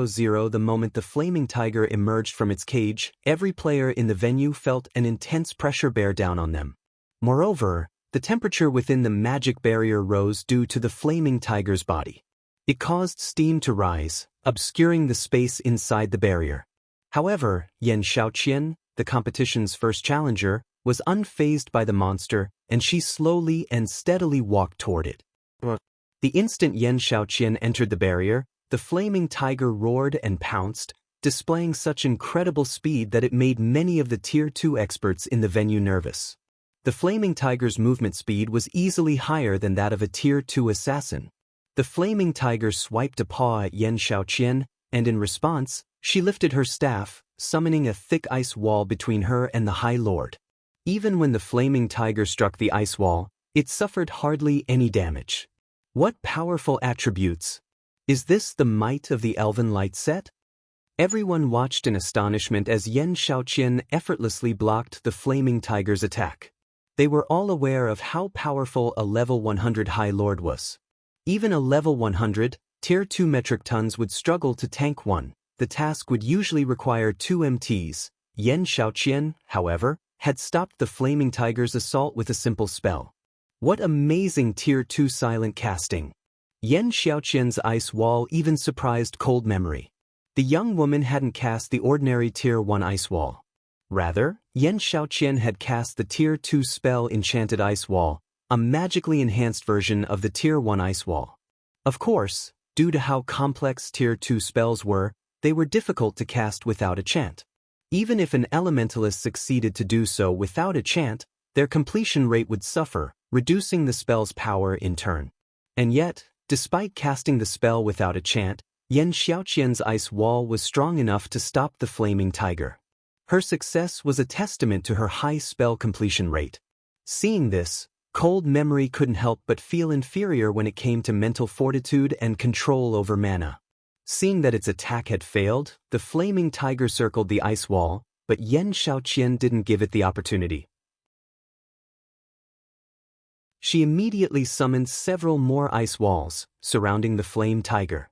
000. The moment the flaming tiger emerged from its cage, every player in the venue felt an intense pressure bear down on them. Moreover, the temperature within the magic barrier rose due to the flaming tiger's body. It caused steam to rise, obscuring the space inside the barrier. However, Yen Xiaoqian, the competition's first challenger, was unfazed by the monster, and she slowly and steadily walked toward it. The instant Yen Xiaoqian entered the barrier, the flaming tiger roared and pounced, displaying such incredible speed that it made many of the Tier 2 experts in the venue nervous. The flaming tiger's movement speed was easily higher than that of a Tier 2 assassin. The flaming tiger swiped a paw at Yen Xiaoqian, and in response, she lifted her staff, summoning a thick ice wall between her and the High Lord. Even when the flaming tiger struck the ice wall, it suffered hardly any damage. What powerful attributes! Is this the might of the Elven Light set? Everyone watched in astonishment as Yan Xiaoqian effortlessly blocked the flaming tiger's attack. They were all aware of how powerful a level 100 High Lord was. Even a level 100, tier 2 metric tons would struggle to tank one. The task would usually require 2 MTs. Yan Xiaoqian, however, had stopped the flaming tiger's assault with a simple spell. What amazing tier 2 silent casting! Yan Xiaoqian's ice wall even surprised Cold Memory. The young woman hadn't cast the ordinary tier 1 ice wall. Rather, Yan Xiaoqian had cast the tier 2 spell Enchanted Ice Wall, a magically enhanced version of the tier 1 ice wall. Of course, due to how complex tier 2 spells were, they were difficult to cast without a chant. Even if an elementalist succeeded to do so without a chant, their completion rate would suffer, reducing the spell's power in turn. And yet, despite casting the spell without a chant, Yan Xiaoqian's ice wall was strong enough to stop the flaming tiger. Her success was a testament to her high spell completion rate. Seeing this, Cold Memory couldn't help but feel inferior when it came to mental fortitude and control over mana. Seeing that its attack had failed, the flaming tiger circled the ice wall, but Yan Xiaoqian didn't give it the opportunity. She immediately summoned several more ice walls, surrounding the flame tiger.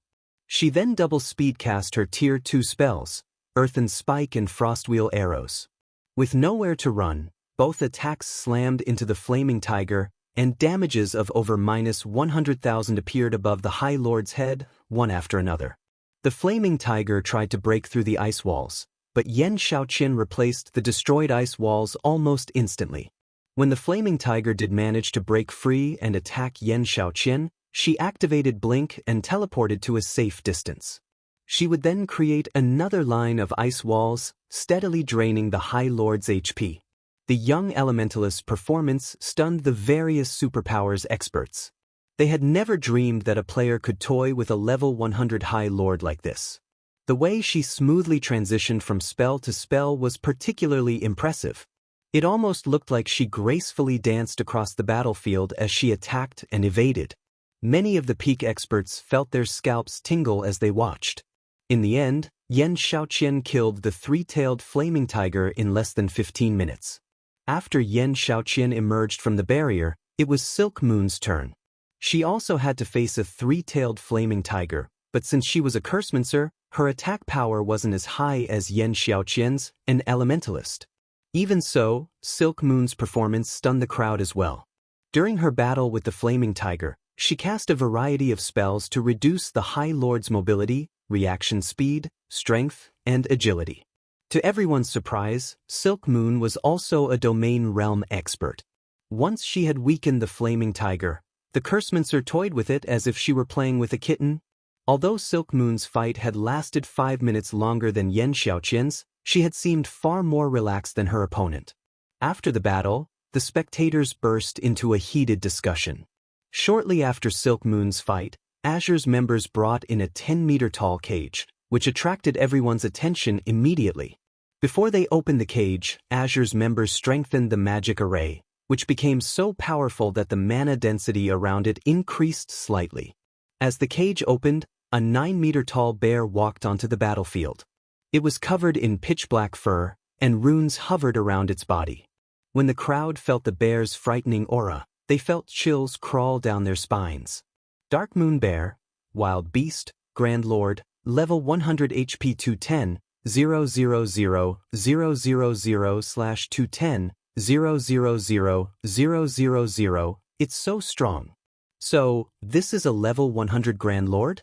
She then double speed cast her tier 2 spells, Earthen Spike and Frostwheel arrows. With nowhere to run, both attacks slammed into the flaming tiger, and damages of over -100,000 appeared above the High Lord's head, one after another. The flaming tiger tried to break through the ice walls, but Yan Xiaoqian replaced the destroyed ice walls almost instantly. When the flaming tiger did manage to break free and attack Yan Xiaoqian, she activated Blink and teleported to a safe distance. She would then create another line of ice walls, steadily draining the High Lord's HP. The young elementalist's performance stunned the various superpowers experts. They had never dreamed that a player could toy with a level 100 High Lord like this. The way she smoothly transitioned from spell to spell was particularly impressive. It almost looked like she gracefully danced across the battlefield as she attacked and evaded. Many of the peak experts felt their scalps tingle as they watched. In the end, Yan Xiaoqian killed the three-tailed flaming tiger in less than 15 minutes. After Yan Xiaoqian emerged from the barrier, it was Silk Moon's turn. She also had to face a three-tailed flaming tiger, but since she was a Cursemancer, her attack power wasn't as high as Yan Xiaoqian's, an elementalist. Even so, Silk Moon's performance stunned the crowd as well. During her battle with the flaming tiger, she cast a variety of spells to reduce the High Lord's mobility, reaction speed, strength, and agility. To everyone's surprise, Silk Moon was also a domain realm expert. Once she had weakened the flaming tiger, the Cursemancer toyed with it as if she were playing with a kitten. Although Silk Moon's fight had lasted 5 minutes longer than Yan Xiaoqian's, she had seemed far more relaxed than her opponent. After the battle, the spectators burst into a heated discussion. Shortly after Silk Moon's fight, Azure's members brought in a 10-meter-tall cage, which attracted everyone's attention immediately. Before they opened the cage, Azure's members strengthened the magic array, which became so powerful that the mana density around it increased slightly. As the cage opened, a 9-meter-tall bear walked onto the battlefield. It was covered in pitch-black fur, and runes hovered around its body. When the crowd felt the bear's frightening aura, they felt chills crawl down their spines. Dark Moon Bear, Wild Beast, Grand Lord, level 100 HP 210, 000/210, 000/000. It's so strong. So, this is a level 100 Grand Lord?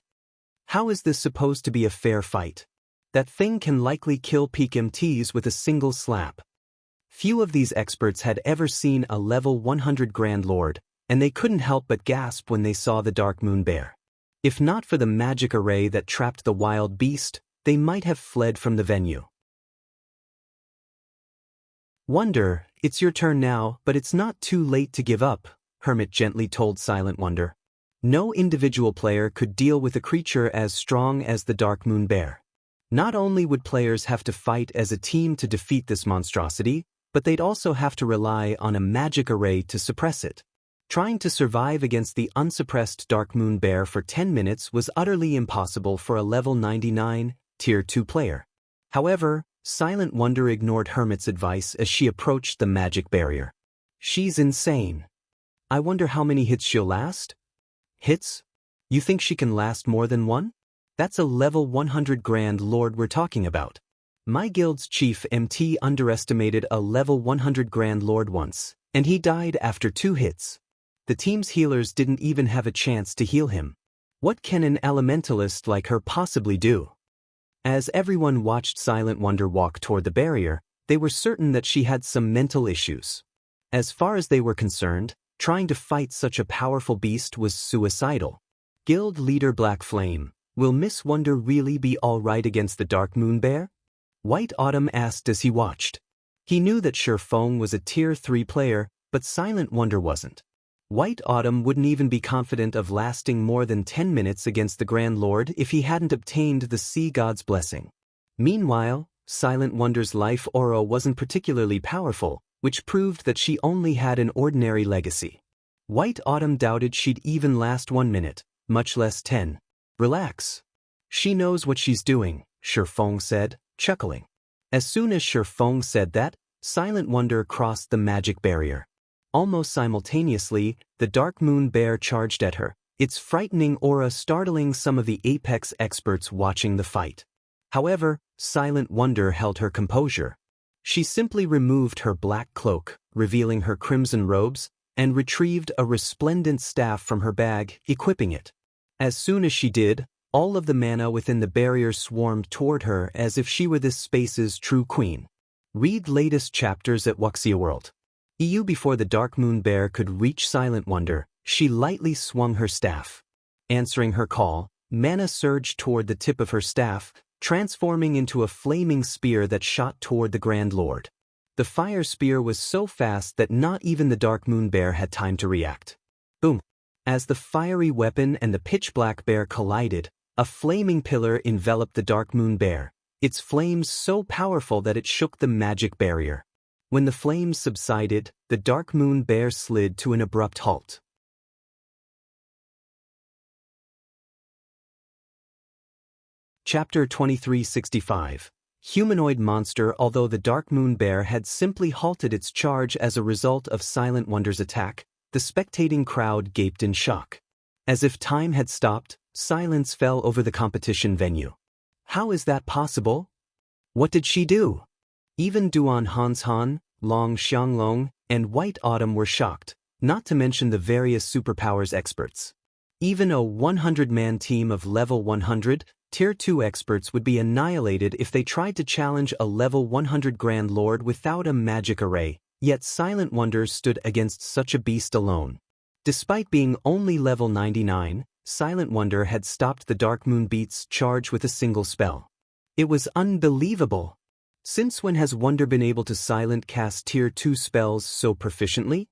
How is this supposed to be a fair fight? That thing can likely kill peak MTs with a single slap. Few of these experts had ever seen a level 100 Grand Lord, and they couldn't help but gasp when they saw the Dark Moon Bear. If not for the magic array that trapped the wild beast, they might have fled from the venue. Wonder, it's your turn now, but it's not too late to give up, Hermit gently told Silent Wonder. No individual player could deal with a creature as strong as the Dark Moon Bear. Not only would players have to fight as a team to defeat this monstrosity, but they'd also have to rely on a magic array to suppress it. Trying to survive against the unsuppressed Dark Moon Bear for 10 minutes was utterly impossible for a level 99, Tier 2 player. However, Silent Wonder ignored Hermit's advice as she approached the magic barrier. She's insane. I wonder how many hits she'll last? Hits? You think she can last more than one? That's a level 100 Grand Lord we're talking about. My guild's chief MT underestimated a level 100 Grand Lord once, and he died after 2 hits. The team's healers didn't even have a chance to heal him. What can an elementalist like her possibly do? As everyone watched Silent Wonder walk toward the barrier, they were certain that she had some mental issues. As far as they were concerned, trying to fight such a powerful beast was suicidal. Guild leader Black Flame, will Miss Wonder really be all right against the Dark Moon Bear? White Autumn asked as he watched. He knew that Sher Feng was a Tier 3 player, but Silent Wonder wasn't. White Autumn wouldn't even be confident of lasting more than 10 minutes against the Grand Lord if he hadn't obtained the Sea God's blessing. Meanwhile, Silent Wonder's life aura wasn't particularly powerful, which proved that she only had an ordinary legacy. White Autumn doubted she'd even last 1 minute, much less 10. Relax. She knows what she's doing, Sher Feng said, chuckling. As soon as Sher Feng said that, Silent Wonder crossed the magic barrier. Almost simultaneously, the Dark Moon Bear charged at her, its frightening aura startling some of the Apex experts watching the fight. However, Silent Wonder held her composure. She simply removed her black cloak, revealing her crimson robes, and retrieved a resplendent staff from her bag, equipping it. As soon as she did, all of the mana within the barrier swarmed toward her as if she were this space's true queen. Read latest chapters at Wuxia World. Before the Dark Moon Bear could reach Silent Wonder, she lightly swung her staff. Answering her call, mana surged toward the tip of her staff, transforming into a flaming spear that shot toward the Grand Lord. The fire spear was so fast that not even the Dark Moon Bear had time to react. Boom! As the fiery weapon and the pitch-black bear collided, a flaming pillar enveloped the Dark Moon Bear, its flames so powerful that it shook the magic barrier. When the flames subsided, the Dark Moon Bear slid to an abrupt halt. Chapter 2365. Humanoid Monster. Although the Dark Moon Bear had simply halted its charge as a result of Silent Wonder's attack, the spectating crowd gaped in shock. As if time had stopped, silence fell over the competition venue. How is that possible? What did she do? Even Duan Hans Han, Long Xianglong, and White Autumn were shocked, not to mention the various superpowers experts. Even a 100-man team of level 100, Tier 2 experts would be annihilated if they tried to challenge a level 100 Grand Lord without a magic array, yet Silent Wonder stood against such a beast alone. Despite being only level 99, Silent Wonder had stopped the Dark Moon Beast's charge with a single spell. It was unbelievable. Since when has Wonder been able to silent cast Tier 2 spells so proficiently?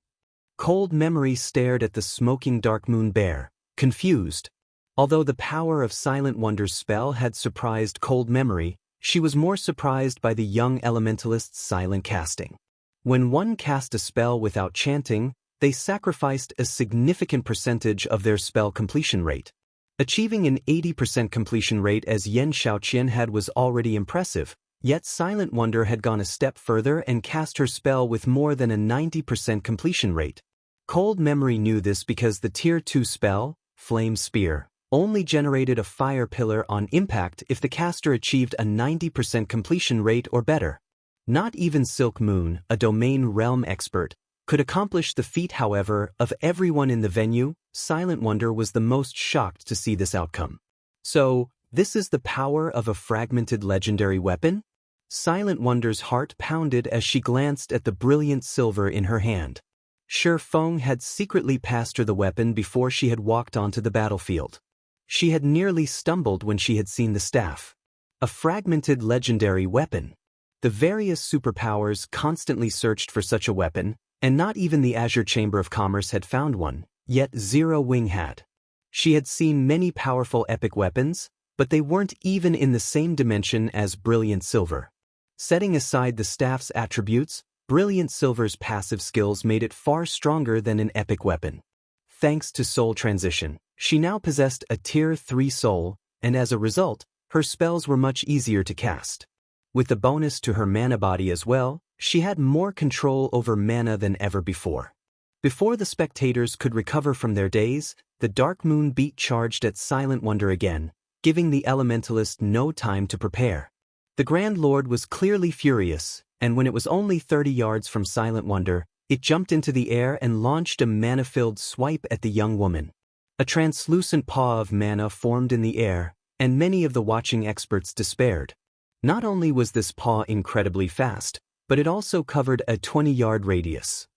Cold Memory stared at the smoking Dark Moon Bear, confused. Although the power of Silent Wonder's spell had surprised Cold Memory, she was more surprised by the young elementalist's silent casting. When one cast a spell without chanting, they sacrificed a significant percentage of their spell completion rate. Achieving an 80% completion rate as Yen Shaoqian had was already impressive. Yet Silent Wonder had gone a step further and cast her spell with more than a 90% completion rate. Cold Memory knew this because the Tier 2 spell, Flame Spear, only generated a fire pillar on impact if the caster achieved a 90% completion rate or better. Not even Silk Moon, a domain realm expert, could accomplish the feat. However, of everyone in the venue, Silent Wonder was the most shocked to see this outcome. So, this is the power of a fragmented legendary weapon? Silent Wonder's heart pounded as she glanced at the brilliant silver in her hand. Sher Feng had secretly passed her the weapon before she had walked onto the battlefield. She had nearly stumbled when she had seen the staff. A fragmented legendary weapon. The various superpowers constantly searched for such a weapon, and not even the Azure Chamber of Commerce had found one, yet Zero Wing had. She had seen many powerful epic weapons, but they weren't even in the same dimension as Brilliant Silver. Setting aside the staff's attributes, Brilliant Silver's passive skills made it far stronger than an epic weapon. Thanks to soul transition, she now possessed a Tier 3 soul, and as a result, her spells were much easier to cast. With the bonus to her mana body as well, she had more control over mana than ever before. Before the spectators could recover from their daze, the Dark Moon beat charged at Silent Wonder again, giving the Elementalist no time to prepare. The Grand Lord was clearly furious, and when it was only 30 yards from Silent Wonder, it jumped into the air and launched a mana-filled swipe at the young woman. A translucent paw of mana formed in the air, and many of the watching experts despaired. Not only was this paw incredibly fast, but it also covered a 20-yard radius.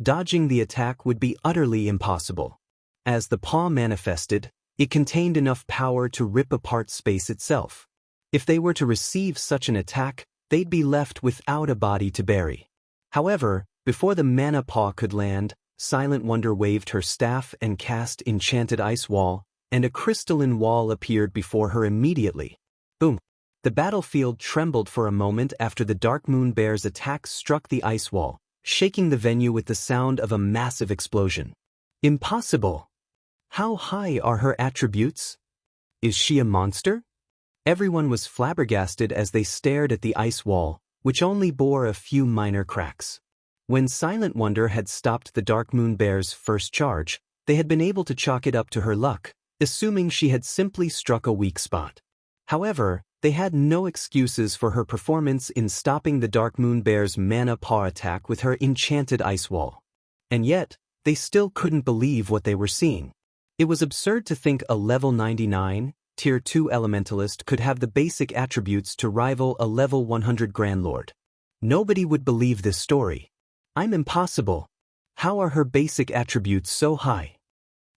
Dodging the attack would be utterly impossible. As the paw manifested, it contained enough power to rip apart space itself. If they were to receive such an attack, they'd be left without a body to bury. However, before the mana paw could land, Silent Wonder waved her staff and cast Enchanted Ice Wall, and a crystalline wall appeared before her immediately. Boom! The battlefield trembled for a moment after the Dark Moon Bear's attack struck the ice wall, shaking the venue with the sound of a massive explosion. Impossible! How high are her attributes? Is she a monster? Everyone was flabbergasted as they stared at the ice wall, which only bore a few minor cracks. When Silent Wonder had stopped the Dark Moon Bear's first charge, they had been able to chalk it up to her luck, assuming she had simply struck a weak spot. However, they had no excuses for her performance in stopping the Dark Moon Bear's mana paw attack with her Enchanted Ice Wall. And yet, they still couldn't believe what they were seeing. It was absurd to think a level 99, Tier 2 Elementalist could have the basic attributes to rival a level 100 Grand Lord. Nobody would believe this story. I'm impossible. How are her basic attributes so high?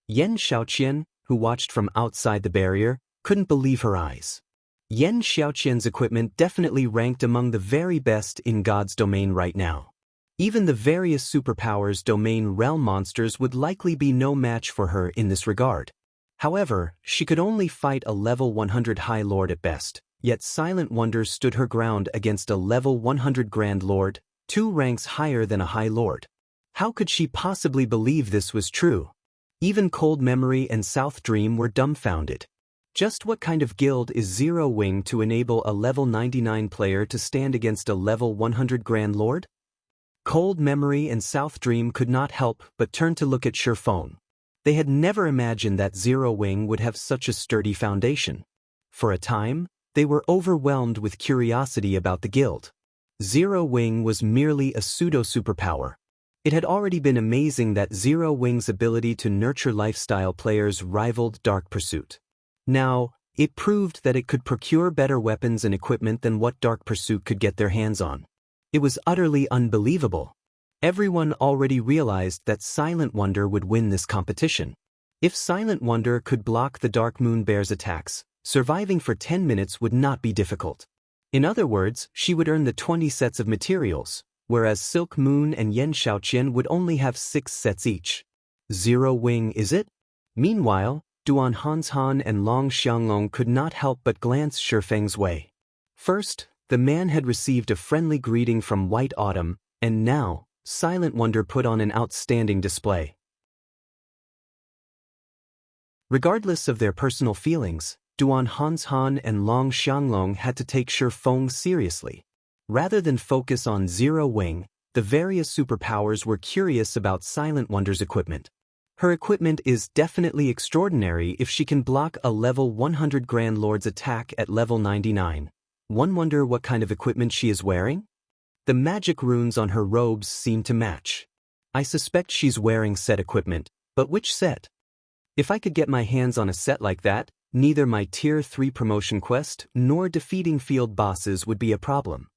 Yen Xiaoqian, who watched from outside the barrier, couldn't believe her eyes. Yen Xiaoqian's equipment definitely ranked among the very best in God's domain right now. Even the various superpowers domain realm monsters would likely be no match for her in this regard. However, she could only fight a level 100 High Lord at best, yet Silent Wonder stood her ground against a level 100 Grand Lord, 2 ranks higher than a High Lord. How could she possibly believe this was true? Even Cold Memory and South Dream were dumbfounded. Just what kind of guild is Zero Wing to enable a level 99 player to stand against a level 100 Grand Lord? Cold Memory and South Dream could not help but turn to look at Shurfeng. They had never imagined that Zero Wing would have such a sturdy foundation. For a time, they were overwhelmed with curiosity about the guild. Zero Wing was merely a pseudo-superpower. It had already been amazing that Zero Wing's ability to nurture lifestyle players rivaled Dark Pursuit. Now, it proved that it could procure better weapons and equipment than what Dark Pursuit could get their hands on. It was utterly unbelievable. Everyone already realized that Silent Wonder would win this competition. If Silent Wonder could block the Dark Moon Bear's attacks, surviving for 10 minutes would not be difficult. In other words, she would earn the 20 sets of materials, whereas Silk Moon and Yen Xiaoqian would only have 6 sets each. Zero Wing, is it? Meanwhile, Duan Hanshan and Long Xianglong could not help but glance Shurfeng's way. First, the man had received a friendly greeting from White Autumn, and now, Silent Wonder put on an outstanding display. Regardless of their personal feelings, Duan Hanshan and Long Xianglong had to take Shurfeng seriously. Rather than focus on Zero Wing, the various superpowers were curious about Silent Wonder's equipment. Her equipment is definitely extraordinary if she can block a level 100 Grand Lord's attack at level 99. One wonder what kind of equipment she is wearing? The magic runes on her robes seem to match. I suspect she's wearing set equipment, but which set? If I could get my hands on a set like that, neither my Tier 3 promotion quest nor defeating field bosses would be a problem.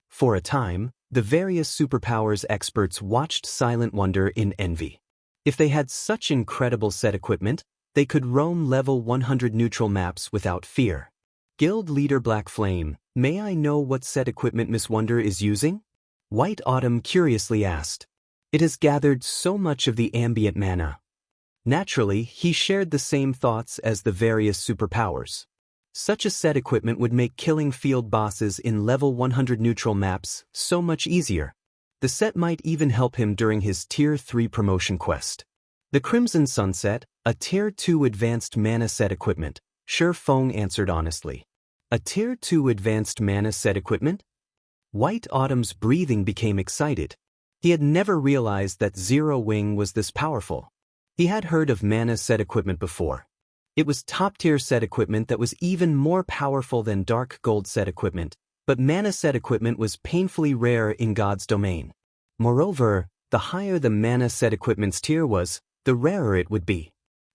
For a time, the various superpowers experts watched Silent Wonder in envy. If they had such incredible set equipment, they could roam level 100 neutral maps without fear. Guild Leader Black Flame, may I know what set equipment Miss Wonder is using? White Autumn curiously asked. It has gathered so much of the ambient mana. Naturally, he shared the same thoughts as the various superpowers. Such a set equipment would make killing field bosses in level 100 neutral maps so much easier. The set might even help him during his Tier 3 promotion quest. The Crimson Sunset, a Tier 2 advanced mana set equipment, Shi Feng answered honestly. A Tier 2 advanced mana set equipment? White Autumn's breathing became excited. He had never realized that Zero Wing was this powerful. He had heard of mana set equipment before. It was top-tier set equipment that was even more powerful than Dark Gold set equipment, but mana set equipment was painfully rare in God's domain. Moreover, the higher the mana set equipment's tier was, the rarer it would be.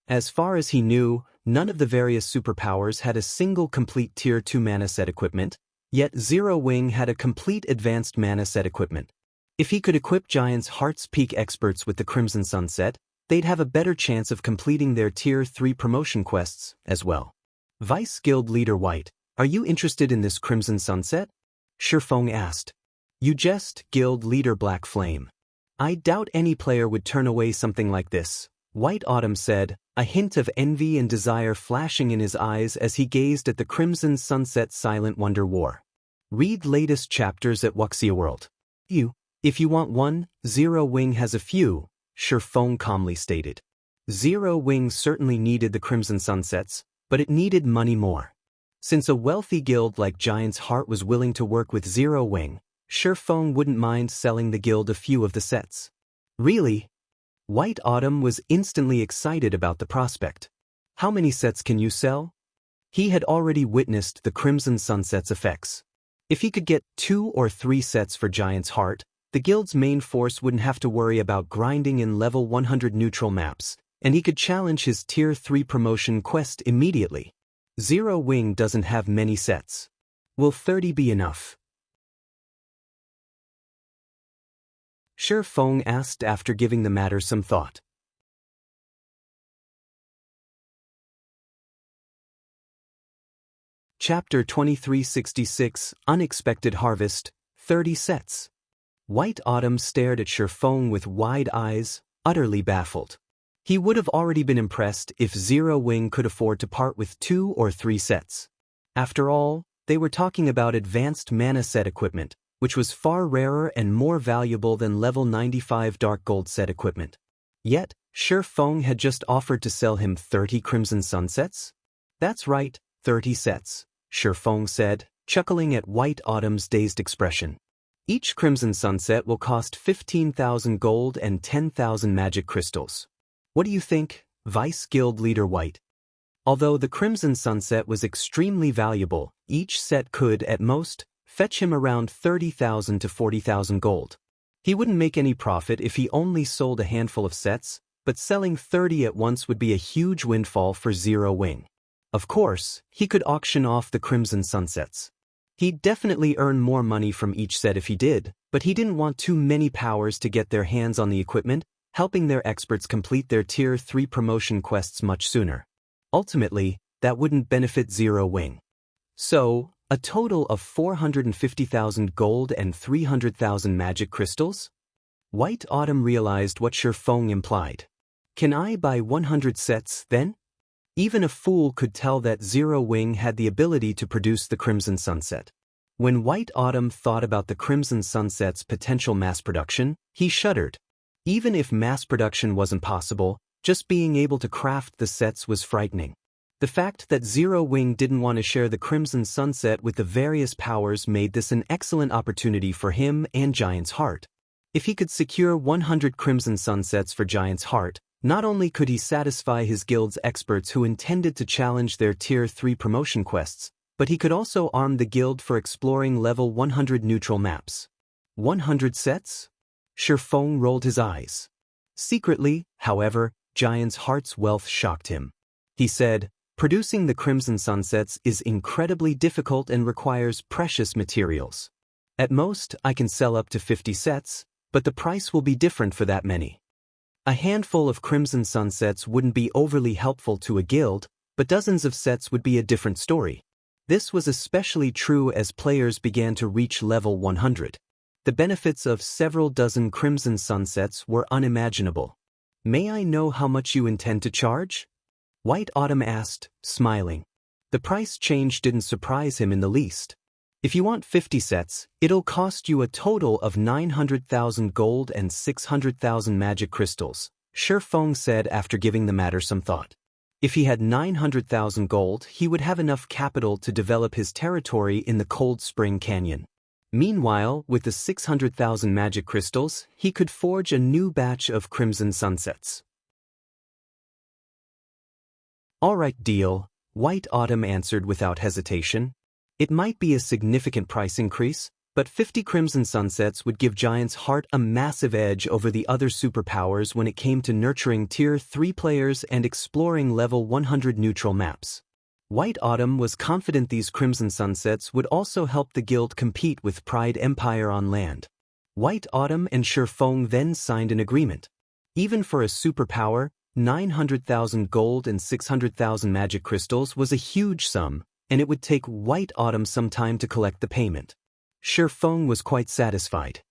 As far as he knew, none of the various superpowers had a single complete Tier 2 mana set equipment, yet Zero Wing had a complete advanced mana set equipment. If he could equip Giant's Heart's Peak experts with the Crimson Sunset, they'd have a better chance of completing their Tier 3 promotion quests as well. Vice Guild Leader White, are you interested in this Crimson Sunset? Shi Feng asked. You jest, Guild Leader Black Flame. I doubt any player would turn away something like this, White Autumn said, a hint of envy and desire flashing in his eyes as he gazed at the Crimson Sunset Silent Wonder War. Read latest chapters at Wuxia World. If you want one, Zero Wing has a few, Shi Feng calmly stated. Zero Wing certainly needed the Crimson Sunsets, but it needed money more. Since a wealthy guild like Giant's Heart was willing to work with Zero Wing, Shi Feng wouldn't mind selling the guild a few of the sets. Really? White Autumn was instantly excited about the prospect. How many sets can you sell? He had already witnessed the Crimson Sunset's effects. If he could get 2 or 3 sets for Giant's Heart, the guild's main force wouldn't have to worry about grinding in level 100 neutral maps, and he could challenge his Tier 3 promotion quest immediately. Zero Wing doesn't have many sets. Will 30 be enough? Shi Feng asked after giving the matter some thought. Chapter 2366, Unexpected Harvest, 30 sets. White Autumn stared at Shi Feng with wide eyes, utterly baffled. He would have already been impressed if Zero Wing could afford to part with 2 or 3 sets. After all, they were talking about advanced mana set equipment, which was far rarer and more valuable than level 95 Dark Gold set equipment. Yet, Shi Feng had just offered to sell him 30 Crimson Sunsets? That's right, 30 sets, Shi Feng said, chuckling at White Autumn's dazed expression. Each Crimson Sunset will cost 15,000 gold and 10,000 magic crystals. What do you think, Vice Guild Leader White? Although the Crimson Sunset was extremely valuable, each set could, at most, fetch him around 30,000 to 40,000 gold. He wouldn't make any profit if he only sold a handful of sets, but selling 30 at once would be a huge windfall for Zero Wing. Of course, he could auction off the Crimson Sunsets. He'd definitely earn more money from each set if he did, but he didn't want too many powers to get their hands on the equipment, helping their experts complete their Tier 3 promotion quests much sooner. Ultimately, that wouldn't benefit Zero Wing. So, a total of 450,000 gold and 300,000 magic crystals? White Autumn realized what Shi Feng implied. Can I buy 100 sets, then? Even a fool could tell that Zero Wing had the ability to produce the Crimson Sunset. When White Autumn thought about the Crimson Sunset's potential mass production, he shuddered. Even if mass production wasn't possible, just being able to craft the sets was frightening. The fact that Zero Wing didn't want to share the Crimson Sunset with the various powers made this an excellent opportunity for him and Giant's Heart. If he could secure 100 Crimson Sunsets for Giant's Heart, not only could he satisfy his guild's experts who intended to challenge their Tier 3 promotion quests, but he could also arm the guild for exploring level 100 neutral maps. 100 sets? Shi Feng rolled his eyes. Secretly, however, Giant's Heart's wealth shocked him. He said, producing the Crimson Sunsets is incredibly difficult and requires precious materials. At most, I can sell up to 50 sets, but the price will be different for that many. A handful of Crimson Sunsets wouldn't be overly helpful to a guild, but dozens of sets would be a different story. This was especially true as players began to reach level 100. The benefits of several dozen crimson sunsets were unimaginable. May I know how much you intend to charge? White Autumn asked, smiling. The price change didn't surprise him in the least. If you want 50 sets, it'll cost you a total of 900,000 gold and 600,000 magic crystals, Shi Feng said after giving the matter some thought. If he had 900,000 gold, he would have enough capital to develop his territory in the Cold Spring Canyon. Meanwhile, with the 600,000 magic crystals, he could forge a new batch of crimson sunsets. All right, deal, White Autumn answered without hesitation. It might be a significant price increase, but 50 crimson sunsets would give Giant's Heart a massive edge over the other superpowers when it came to nurturing Tier 3 players and exploring level 100 neutral maps. White Autumn was confident these crimson sunsets would also help the guild compete with Pride Empire on land. White Autumn and Shi Feng then signed an agreement. Even for a superpower, 900,000 gold and 600,000 magic crystals was a huge sum, and it would take White Autumn some time to collect the payment. Shi Feng was quite satisfied.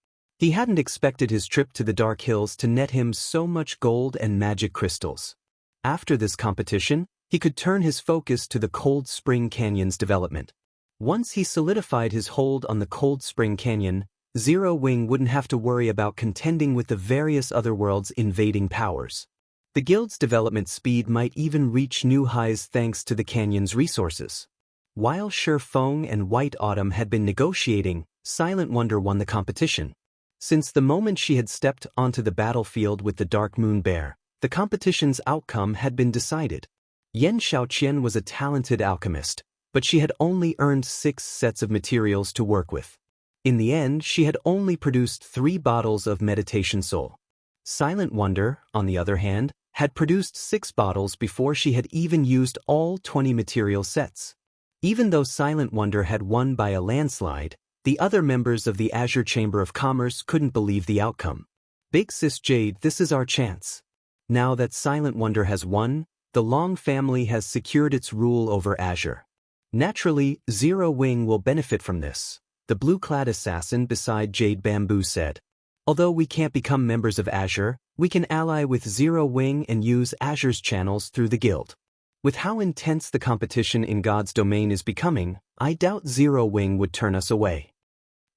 He hadn't expected his trip to the Dark Hills to net him so much gold and magic crystals. After this competition, he could turn his focus to the Cold Spring Canyon's development. Once he solidified his hold on the Cold Spring Canyon, Zero Wing wouldn't have to worry about contending with the various other worlds' invading powers. The guild's development speed might even reach new highs thanks to the canyon's resources. While Shi Feng and White Autumn had been negotiating, Silent Wonder won the competition. Since the moment she had stepped onto the battlefield with the Dark Moon Bear, the competition's outcome had been decided. Yan Xiaoqian was a talented alchemist, but she had only earned 6 sets of materials to work with. In the end, she had only produced 3 bottles of Meditation Soul. Silent Wonder, on the other hand, had produced 6 bottles before she had even used all 20 material sets. Even though Silent Wonder had won by a landslide, the other members of the Azure Chamber of Commerce couldn't believe the outcome. Big Sis Jade, this is our chance. Now that Silent Wonder has won, the Long family has secured its rule over Azure. Naturally, Zero Wing will benefit from this, the blue-clad assassin beside Jade Bamboo said. Although we can't become members of Azure, we can ally with Zero Wing and use Azure's channels through the guild. With how intense the competition in God's domain is becoming, I doubt Zero Wing would turn us away.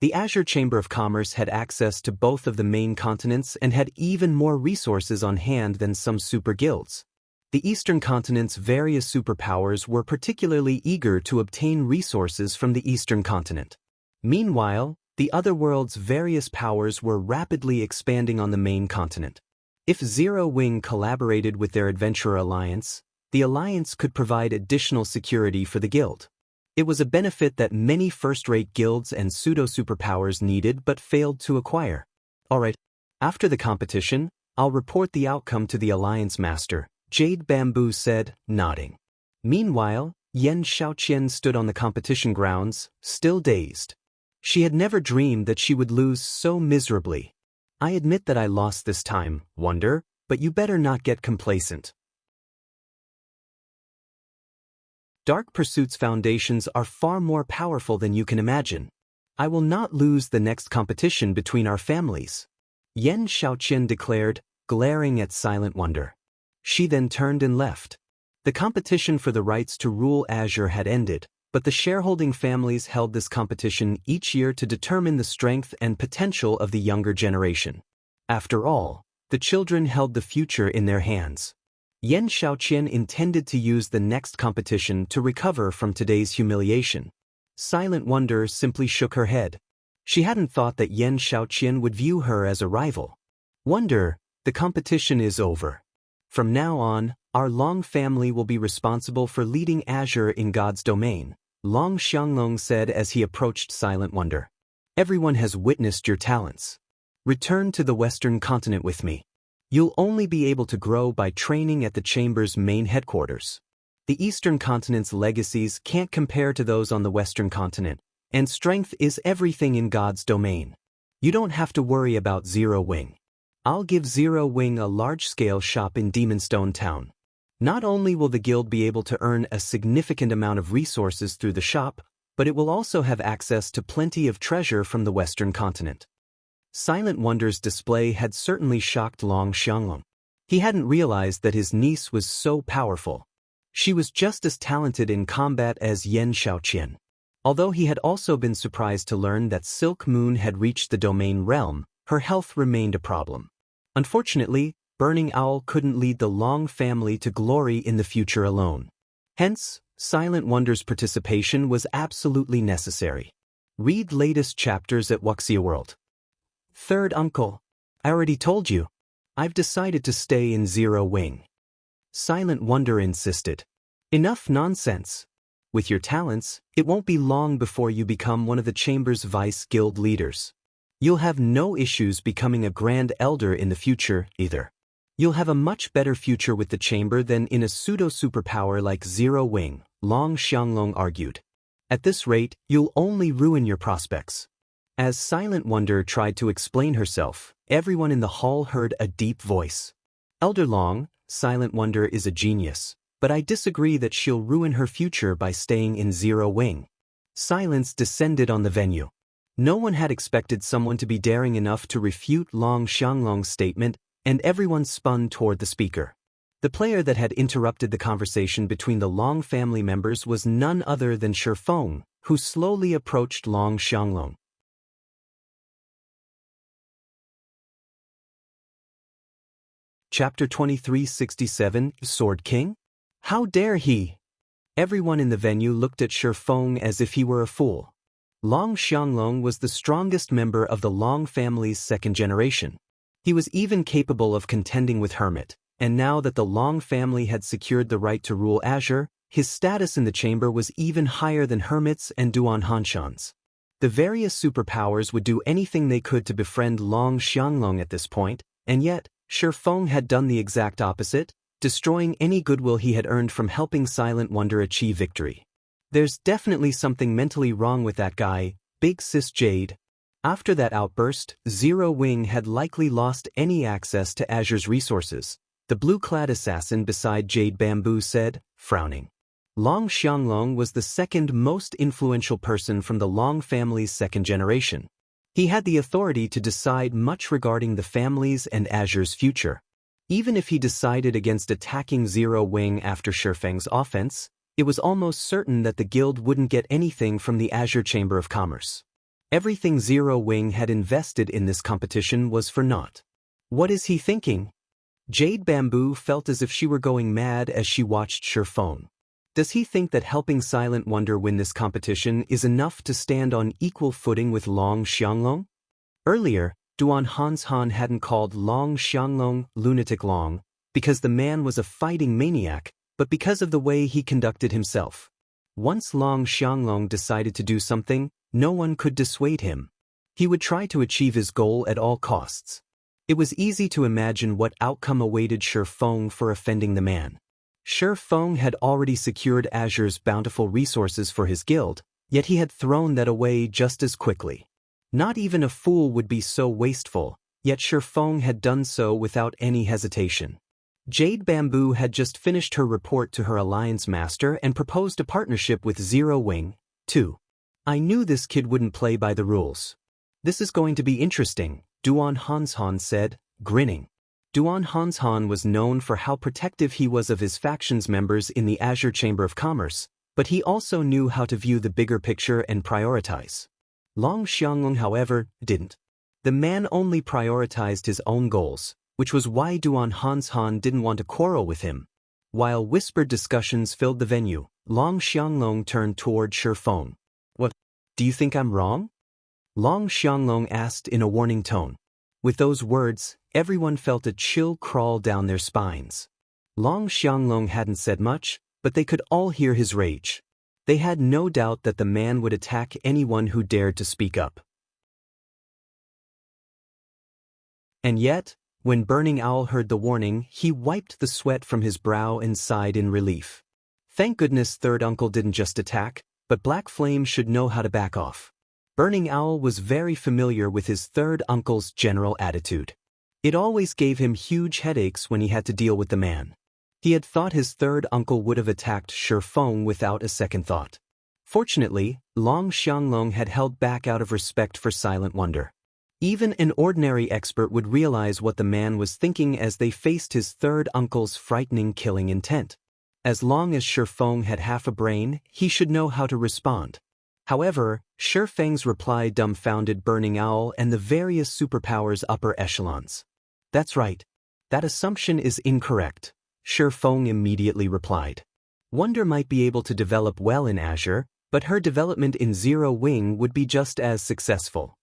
The Azure Chamber of Commerce had access to both of the main continents and had even more resources on hand than some super guilds. The Eastern continent's various superpowers were particularly eager to obtain resources from the Eastern continent. Meanwhile, the other world's various powers were rapidly expanding on the main continent. If Zero Wing collaborated with their Adventurer Alliance, the alliance could provide additional security for the guild. It was a benefit that many first-rate guilds and pseudo-superpowers needed but failed to acquire. Alright, after the competition, I'll report the outcome to the Alliance Master, Jade Bamboo said, nodding. Meanwhile, Yan Xiaoqian stood on the competition grounds, still dazed. She had never dreamed that she would lose so miserably. I admit that I lost this time, Wonder, but you better not get complacent. Dark Pursuit's foundations are far more powerful than you can imagine. I will not lose the next competition between our families, Yan Xiaoqian declared, glaring at Silent Wonder. She then turned and left. The competition for the rights to rule Azure had ended, but the shareholding families held this competition each year to determine the strength and potential of the younger generation. After all, the children held the future in their hands. Yan Xiaoqian intended to use the next competition to recover from today's humiliation. Silent Wonder simply shook her head. She hadn't thought that Yan Xiaoqian would view her as a rival. Wonder, the competition is over. From now on, our Long family will be responsible for leading Azure in God's domain, Long Xianglong said as he approached Silent Wonder. Everyone has witnessed your talents. Return to the Western continent with me. You'll only be able to grow by training at the Chamber's main headquarters. The Eastern continent's legacies can't compare to those on the Western continent, and strength is everything in God's domain. You don't have to worry about Zero Wing. I'll give Zero Wing a large-scale shop in Demonstone Town. Not only will the guild be able to earn a significant amount of resources through the shop, but it will also have access to plenty of treasure from the Western continent. Silent Wonder's display had certainly shocked Long Xianglong. He hadn't realized that his niece was so powerful. She was just as talented in combat as Yan Xiaoqian. Although he had also been surprised to learn that Silk Moon had reached the domain realm, her health remained a problem. Unfortunately, Burning Owl couldn't lead the Long family to glory in the future alone. Hence, Silent Wonder's participation was absolutely necessary. Read latest chapters at Wuxia World. Third uncle. I already told you. I've decided to stay in Zero Wing. Silent Wonder insisted. Enough nonsense. With your talents, it won't be long before you become one of the Chamber's vice guild leaders. You'll have no issues becoming a Grand Elder in the future, either. You'll have a much better future with the Chamber than in a pseudo-superpower like Zero Wing, Long Xianglong argued. At this rate, you'll only ruin your prospects. As Silent Wonder tried to explain herself, everyone in the hall heard a deep voice. Elder Long, Silent Wonder is a genius, but I disagree that she'll ruin her future by staying in Zero Wing. Silence descended on the venue. No one had expected someone to be daring enough to refute Long Xianglong's statement, and everyone spun toward the speaker. The player that had interrupted the conversation between the Long family members was none other than Shifeng, who slowly approached Long Xianglong. Chapter 2367, Sword King? How dare he? Everyone in the venue looked at Shifeng as if he were a fool. Long Xianglong was the strongest member of the Long family's second generation. He was even capable of contending with Hermit, and now that the Long family had secured the right to rule Azure, his status in the chamber was even higher than Hermit's and Duan Hanshan's. The various superpowers would do anything they could to befriend Long Xianglong at this point, and yet, Shifeng had done the exact opposite, destroying any goodwill he had earned from helping Silent Wonder achieve victory. There's definitely something mentally wrong with that guy, Big Sis Jade. After that outburst, Zero Wing had likely lost any access to Azure's resources, the blue-clad assassin beside Jade Bamboo said, frowning. Long Xianglong was the second most influential person from the Long family's second generation. He had the authority to decide much regarding the family's and Azure's future. Even if he decided against attacking Zero Wing after Shifeng's offense, it was almost certain that the guild wouldn't get anything from the Azure Chamber of Commerce. Everything Zero Wing had invested in this competition was for naught. What is he thinking? Jade Bamboo felt as if she were going mad as she watched Shifeng. Does he think that helping Silent Wonder win this competition is enough to stand on equal footing with Long Xianglong? Earlier, Duan Hanshan hadn't called Long Xianglong Lunatic Long because the man was a fighting maniac, but because of the way he conducted himself. Once Long Xianglong decided to do something, no one could dissuade him. He would try to achieve his goal at all costs. It was easy to imagine what outcome awaited Shifeng for offending the man. Shifeng had already secured Azure's bountiful resources for his guild, yet he had thrown that away just as quickly. Not even a fool would be so wasteful, yet Shifeng had done so without any hesitation. Jade Bamboo had just finished her report to her alliance master and proposed a partnership with Zero Wing, too. I knew this kid wouldn't play by the rules. This is going to be interesting, Duan Hanshan said, grinning. Duan Hanshan was known for how protective he was of his faction's members in the Azure Chamber of Commerce, but he also knew how to view the bigger picture and prioritize. Long Xianglong, however, didn't. The man only prioritized his own goals, which was why Duan Hanshan didn't want to quarrel with him. While whispered discussions filled the venue, Long Xianglong turned toward Shifeng. What? Do you think I'm wrong? Long Xianglong asked in a warning tone. With those words, everyone felt a chill crawl down their spines. Long Xianglong hadn't said much, but they could all hear his rage. They had no doubt that the man would attack anyone who dared to speak up. And yet, when Burning Owl heard the warning, he wiped the sweat from his brow and sighed in relief. Thank goodness Third Uncle didn't just attack, but Black Flame should know how to back off. Burning Owl was very familiar with his third uncle's general attitude. It always gave him huge headaches when he had to deal with the man. He had thought his third uncle would have attacked Shifeng without a second thought. Fortunately, Long Xianglong had held back out of respect for Silent Wonder. Even an ordinary expert would realize what the man was thinking as they faced his third uncle's frightening killing intent. As long as Shifeng had half a brain, he should know how to respond. However, Shifeng's reply dumbfounded Burning Owl and the various superpowers upper echelons. That's right. That assumption is incorrect, Shifeng immediately replied. Wonder might be able to develop well in Azure, but her development in Zero Wing would be just as successful.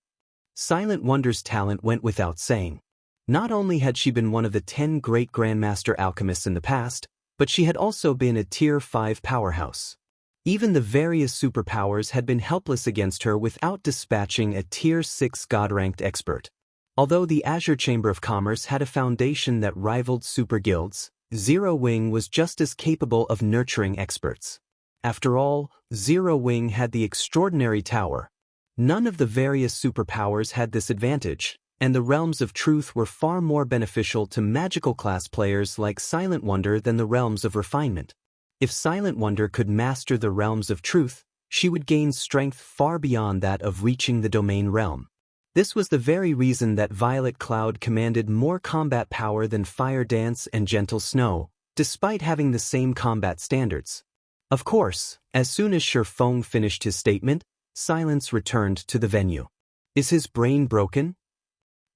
Silent Wonder's talent went without saying. Not only had she been one of the 10 great Grandmaster Alchemists in the past, but she had also been a Tier 5 powerhouse. Even the various superpowers had been helpless against her without dispatching a Tier 6 God-ranked expert. Although the Azure Chamber of Commerce had a foundation that rivaled super guilds, Zero Wing was just as capable of nurturing experts. After all, Zero Wing had the extraordinary tower. None of the various superpowers had this advantage, and the Realms of Truth were far more beneficial to magical class players like Silent Wonder than the Realms of Refinement. If Silent Wonder could master the Realms of Truth, she would gain strength far beyond that of reaching the Domain Realm. This was the very reason that Violet Cloud commanded more combat power than Fire Dance and Gentle Snow, despite having the same combat standards. Of course, as soon as Shifeng finished his statement, silence returned to the venue. Is his brain broken?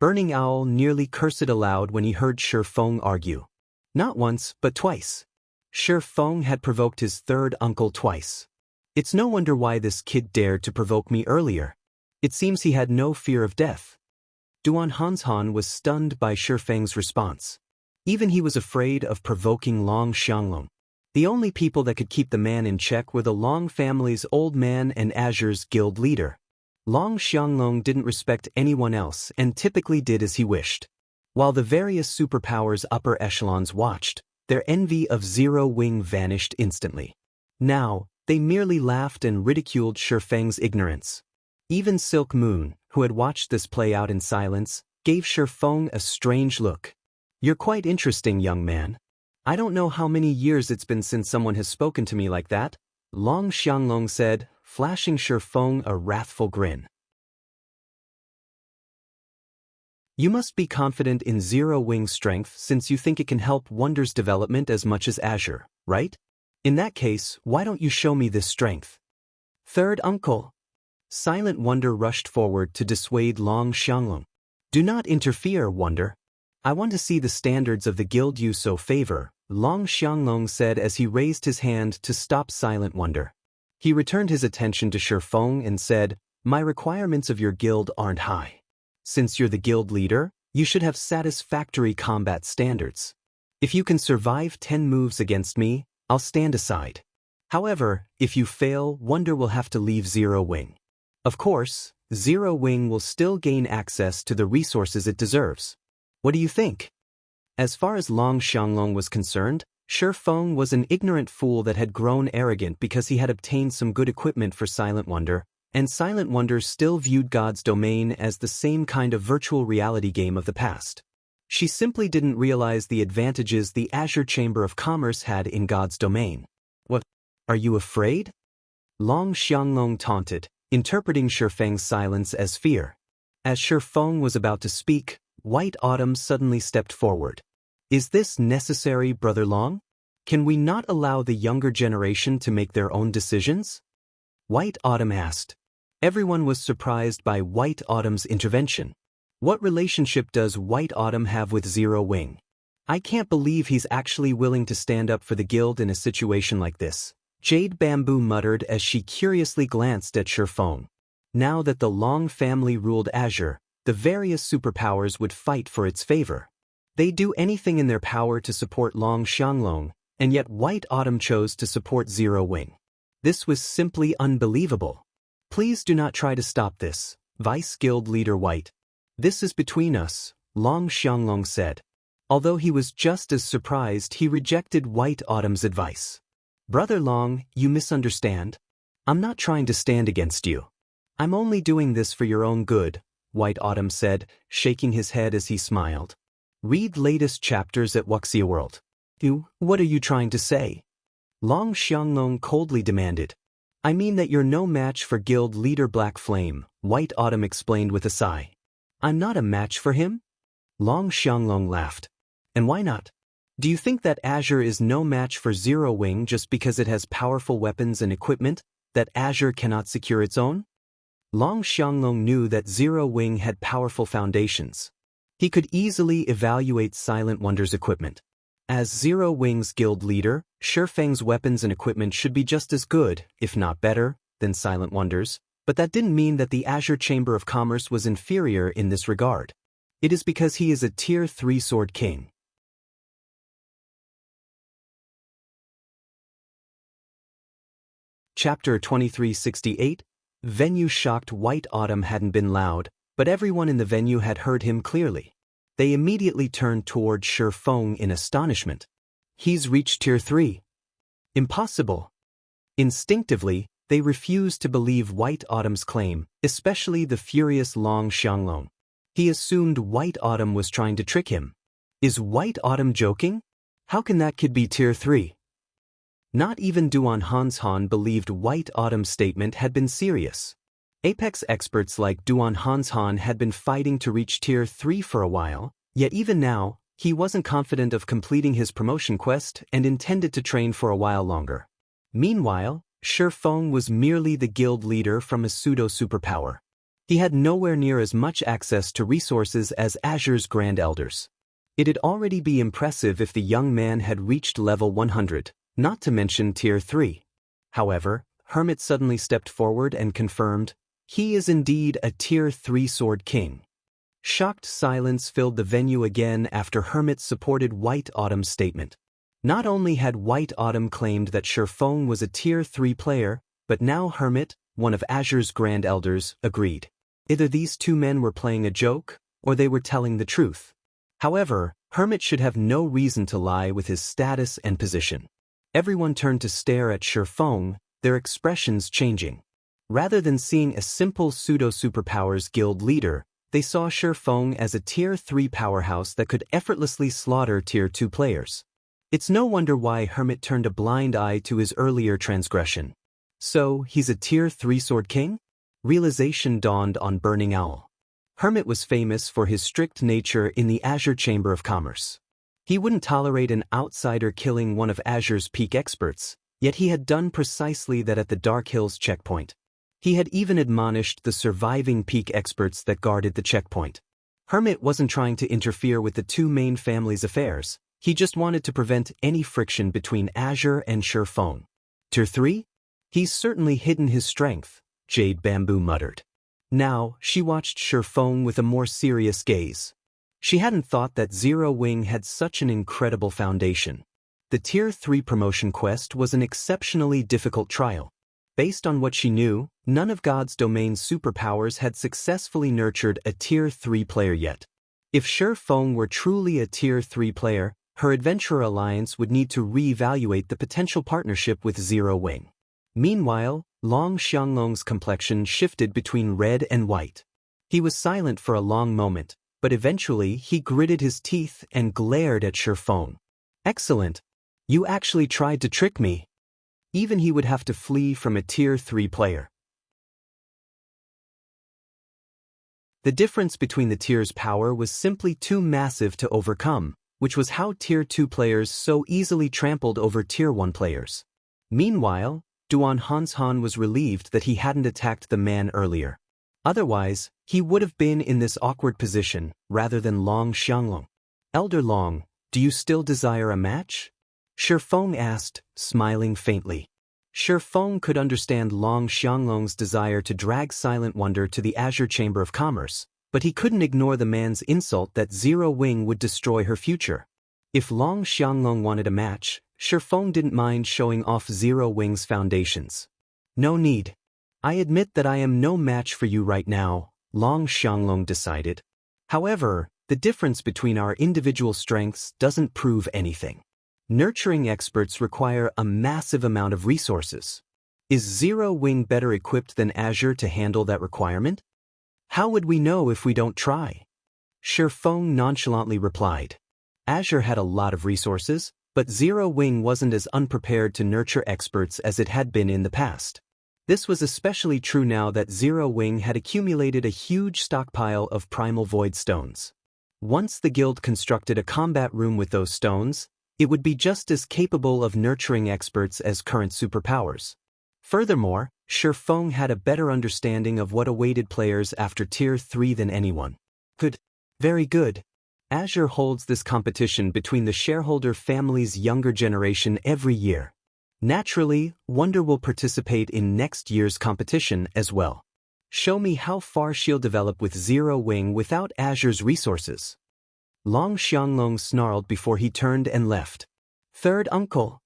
Burning Owl nearly cursed aloud when he heard Shifeng argue. Not once, but twice. Shifeng had provoked his third uncle twice. It's no wonder why this kid dared to provoke me earlier. It seems he had no fear of death. Duan Hanshan was stunned by Shifeng's response. Even he was afraid of provoking Long Xianglong. The only people that could keep the man in check were the Long family's old man and Azure's guild leader. Long Xianglong didn't respect anyone else and typically did as he wished. While the various superpowers upper echelons watched, their envy of Zero Wing vanished instantly. Now, they merely laughed and ridiculed Shifeng's ignorance. Even Silk Moon, who had watched this play out in silence, gave Shifeng a strange look. You're quite interesting, young man. I don't know how many years it's been since someone has spoken to me like that, Long Xianglong said, flashing Shifeng a wrathful grin. You must be confident in Zero Wing's strength since you think it can help Wonder's development as much as Azure, right? In that case, why don't you show me this strength? Third uncle. Silent Wonder rushed forward to dissuade Long Xianglong. Do not interfere, Wonder. I want to see the standards of the guild you so favor, Long Xianglong said as he raised his hand to stop Silent Wonder. He returned his attention to Shifeng and said, My requirements of your guild aren't high. Since you're the guild leader, you should have satisfactory combat standards. If you can survive 10 moves against me, I'll stand aside. However, if you fail, Wonder will have to leave Zero Wing. Of course, Zero Wing will still gain access to the resources it deserves. What do you think? As far as Long Xianglong was concerned, Shifeng was an ignorant fool that had grown arrogant because he had obtained some good equipment for Silent Wonder, and Silent Wonder still viewed God's Domain as the same kind of virtual reality game of the past. She simply didn't realize the advantages the Azure Chamber of Commerce had in God's Domain. What? Are you afraid? Long Xianglong taunted, interpreting Shifeng's silence as fear. As Shifeng was about to speak, White Autumn suddenly stepped forward. Is this necessary, Brother Long? Can we not allow the younger generation to make their own decisions? White Autumn asked. Everyone was surprised by White Autumn's intervention. What relationship does White Autumn have with Zero Wing? I can't believe he's actually willing to stand up for the guild in a situation like this, Jade Bamboo muttered as she curiously glanced at Shifeng. Now that the Long family ruled Azure, the various superpowers would fight for its favor. They'd do anything in their power to support Long Xianglong, and yet White Autumn chose to support Zero Wing. This was simply unbelievable. Please do not try to stop this, Vice Guild Leader White. This is between us, Long Xianglong said. Although he was just as surprised, he rejected White Autumn's advice. Brother Long, you misunderstand. I'm not trying to stand against you. I'm only doing this for your own good, White Autumn said, shaking his head as he smiled. Read latest chapters at Wuxia World. What are you trying to say? Long Xianglong coldly demanded. I mean that you're no match for guild leader Black Flame, White Autumn explained with a sigh. I'm not a match for him? Long Xianglong laughed. And why not? Do you think that Azure is no match for Zero Wing just because it has powerful weapons and equipment that Azure cannot secure its own? Long Xianglong knew that Zero Wing had powerful foundations. He could easily evaluate Silent Wonder's equipment. As Zero Wing's guild leader, Shifeng's weapons and equipment should be just as good, if not better, than Silent Wonder's, but that didn't mean that the Azure Chamber of Commerce was inferior in this regard. It is because he is a Tier 3 Sword King. Chapter 2368. Venue shocked White Autumn hadn't been loud, but everyone in the venue had heard him clearly. They immediately turned toward Shifeng in astonishment. He's reached Tier 3. Impossible. Instinctively, they refused to believe White Autumn's claim, especially the furious Long Xianglong. He assumed White Autumn was trying to trick him. Is White Autumn joking? How can that kid be Tier 3? Not even Duan Hanshan believed White Autumn's statement had been serious. Apex experts like Duan Hanshan had been fighting to reach Tier 3 for a while, yet even now, he wasn't confident of completing his promotion quest and intended to train for a while longer. Meanwhile, Shifeng was merely the guild leader from a pseudo-superpower. He had nowhere near as much access to resources as Azure's Grand Elders. It'd already be impressive if the young man had reached level 100. Not to mention Tier 3. However, Hermit suddenly stepped forward and confirmed, he is indeed a Tier 3 Sword King. Shocked silence filled the venue again after Hermit supported White Autumn's statement. Not only had White Autumn claimed that Shifeng was a Tier 3 player, but now Hermit, one of Azure's Grand Elders, agreed. Either these two men were playing a joke, or they were telling the truth. However, Hermit should have no reason to lie with his status and position. Everyone turned to stare at Shifeng, their expressions changing. Rather than seeing a simple pseudo-superpowers guild leader, they saw Shifeng as a Tier 3 powerhouse that could effortlessly slaughter Tier 2 players. It's no wonder why Hermit turned a blind eye to his earlier transgression. So, he's a Tier 3 Sword King? Realization dawned on Burning Owl. Hermit was famous for his strict nature in the Azure Chamber of Commerce. He wouldn't tolerate an outsider killing one of Azure's peak experts, yet he had done precisely that at the Dark Hills checkpoint. He had even admonished the surviving peak experts that guarded the checkpoint. Hermit wasn't trying to interfere with the two main families' affairs, he just wanted to prevent any friction between Azure and Shifeng. Tier 3? He's certainly hidden his strength, Jade Bamboo muttered. Now, she watched Shifeng with a more serious gaze. She hadn't thought that Zero Wing had such an incredible foundation. The Tier 3 promotion quest was an exceptionally difficult trial. Based on what she knew, none of God's domain's superpowers had successfully nurtured a Tier 3 player yet. If Shifeng were truly a Tier 3 player, her Adventurer Alliance would need to re-evaluate the potential partnership with Zero Wing. Meanwhile, Long Xianglong's complexion shifted between red and white. He was silent for a long moment, but eventually he gritted his teeth and glared at Shifeng. Excellent. You actually tried to trick me. Even he would have to flee from a Tier 3 player. The difference between the tiers' power was simply too massive to overcome, which was how Tier 2 players so easily trampled over Tier 1 players. Meanwhile, Duan Hanshan was relieved that he hadn't attacked the man earlier. Otherwise, he would have been in this awkward position, rather than Long Xianglong. Elder Long, do you still desire a match? Shifeng asked, smiling faintly. Shifeng could understand Long Xianglong's desire to drag Silent Wonder to the Azure Chamber of Commerce, but he couldn't ignore the man's insult that Zero Wing would destroy her future. If Long Xianglong wanted a match, Shifeng didn't mind showing off Zero Wing's foundations. No need. I admit that I am no match for you right now, Long Xianglong decided. However, the difference between our individual strengths doesn't prove anything. Nurturing experts require a massive amount of resources. Is Zero Wing better equipped than Azure to handle that requirement? How would we know if we don't try? Shifeng nonchalantly replied. Azure had a lot of resources, but Zero Wing wasn't as unprepared to nurture experts as it had been in the past. This was especially true now that Zero Wing had accumulated a huge stockpile of Primal Void stones. Once the guild constructed a combat room with those stones, it would be just as capable of nurturing experts as current superpowers. Furthermore, Shifeng had a better understanding of what awaited players after Tier 3 than anyone. Good. Very good. Azure holds this competition between the shareholder family's younger generation every year. Naturally, Wonder will participate in next year's competition as well. Show me how far she'll develop with Zero Wing without Azure's resources. Long Xianglong snarled before he turned and left. Third uncle.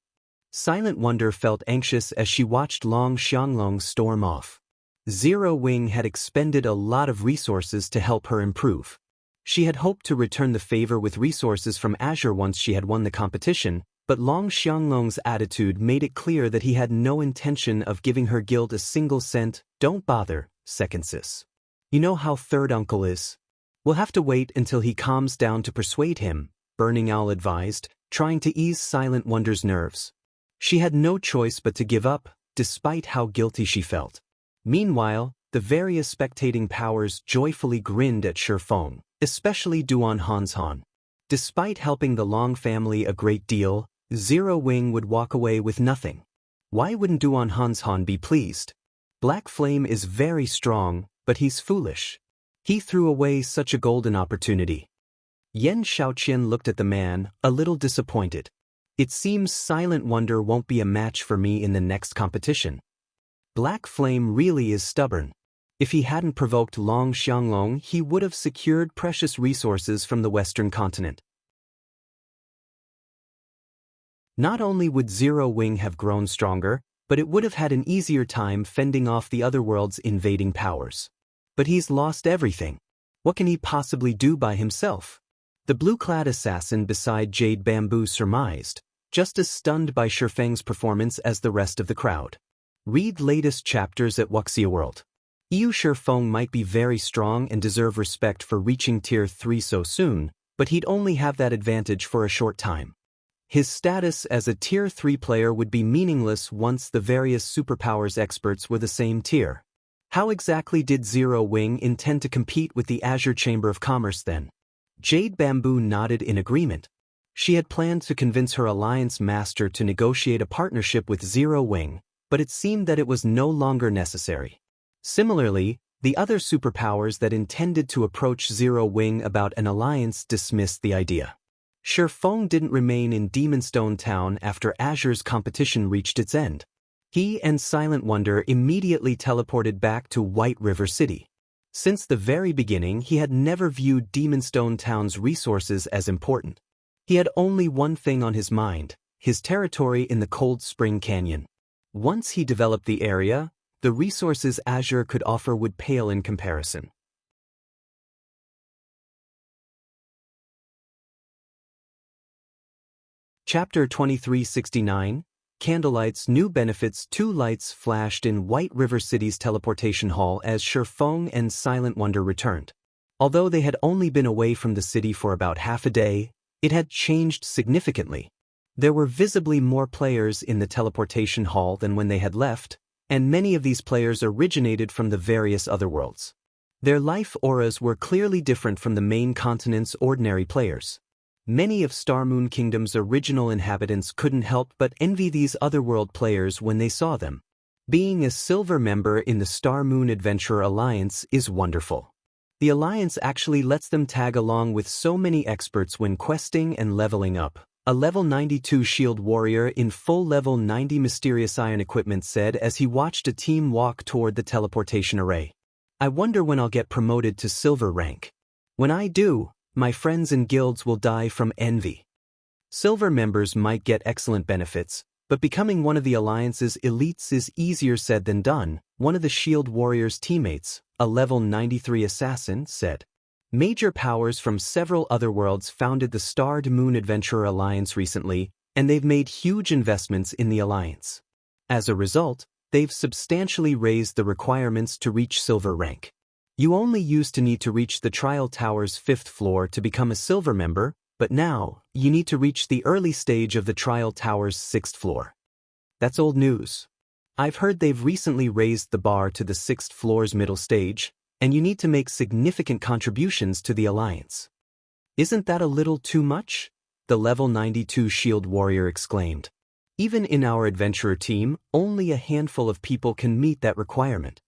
Silent Wonder felt anxious as she watched Long Xianglong storm off. Zero Wing had expended a lot of resources to help her improve. She had hoped to return the favor with resources from Azure once she had won the competition, but Long Xianglong's attitude made it clear that he had no intention of giving her guild a single cent. Don't bother, second sis. You know how third uncle is. We'll have to wait until he calms down to persuade him, Burning Owl advised, trying to ease Silent Wonder's nerves. She had no choice but to give up, despite how guilty she felt. Meanwhile, the various spectating powers joyfully grinned at Shifeng, especially Duan Hanshan. Despite helping the Long family a great deal, Zero Wing would walk away with nothing. Why wouldn't Duan Hanshan be pleased? Black Flame is very strong, but he's foolish. He threw away such a golden opportunity. Yen Shaoqian looked at the man, a little disappointed. It seems Silent Wonder won't be a match for me in the next competition. Black Flame really is stubborn. If he hadn't provoked Long Xianglong, he would have secured precious resources from the Western continent. Not only would Zero Wing have grown stronger, but it would have had an easier time fending off the other world's invading powers. But he's lost everything. What can he possibly do by himself? The blue-clad assassin beside Jade Bamboo surmised, just as stunned by Shifeng's performance as the rest of the crowd. Read latest chapters at Wuxia World. Yu Shifeng might be very strong and deserve respect for reaching Tier 3 so soon, but he'd only have that advantage for a short time. His status as a Tier 3 player would be meaningless once the various superpowers experts were the same tier. How exactly did Zero Wing intend to compete with the Azure Chamber of Commerce then? Jade Bamboo nodded in agreement. She had planned to convince her alliance master to negotiate a partnership with Zero Wing, but it seemed that it was no longer necessary. Similarly, the other superpowers that intended to approach Zero Wing about an alliance dismissed the idea. Shifeng didn't remain in Demonstone Town after Azure's competition reached its end. He and Silent Wonder immediately teleported back to White River City. Since the very beginning, he had never viewed Demonstone Town's resources as important. He had only one thing on his mind, his territory in the Cold Spring Canyon. Once he developed the area, the resources Azure could offer would pale in comparison. Chapter 2369, Candlelight's New Benefits. 2 lights flashed in White River City's teleportation hall as Shifeng and Silent Wonder returned. Although they had only been away from the city for about half a day, it had changed significantly. There were visibly more players in the teleportation hall than when they had left, and many of these players originated from the various other worlds. Their life auras were clearly different from the main continent's ordinary players. Many of Star Moon Kingdom's original inhabitants couldn't help but envy these otherworld players when they saw them. Being a silver member in the Star Moon Adventurer Alliance is wonderful. The Alliance actually lets them tag along with so many experts when questing and leveling up. A level 92 shield warrior in full level 90 mysterious iron equipment said as he watched a team walk toward the teleportation array. I wonder when I'll get promoted to silver rank. When I do, my friends and guilds will die from envy. Silver members might get excellent benefits, but becoming one of the Alliance's elites is easier said than done, one of the Shield Warrior's teammates, a level 93 assassin, said. Major powers from several other worlds founded the Starred Moon Adventurer Alliance recently, and they've made huge investments in the Alliance. As a result, they've substantially raised the requirements to reach silver rank. You only used to need to reach the Trial Tower's 5th floor to become a silver member, but now, you need to reach the early stage of the Trial Tower's 6th floor. That's old news. I've heard they've recently raised the bar to the 6th floor's middle stage, and you need to make significant contributions to the Alliance. Isn't that a little too much? The level 92 shield warrior exclaimed. Even in our adventurer team, only a handful of people can meet that requirement.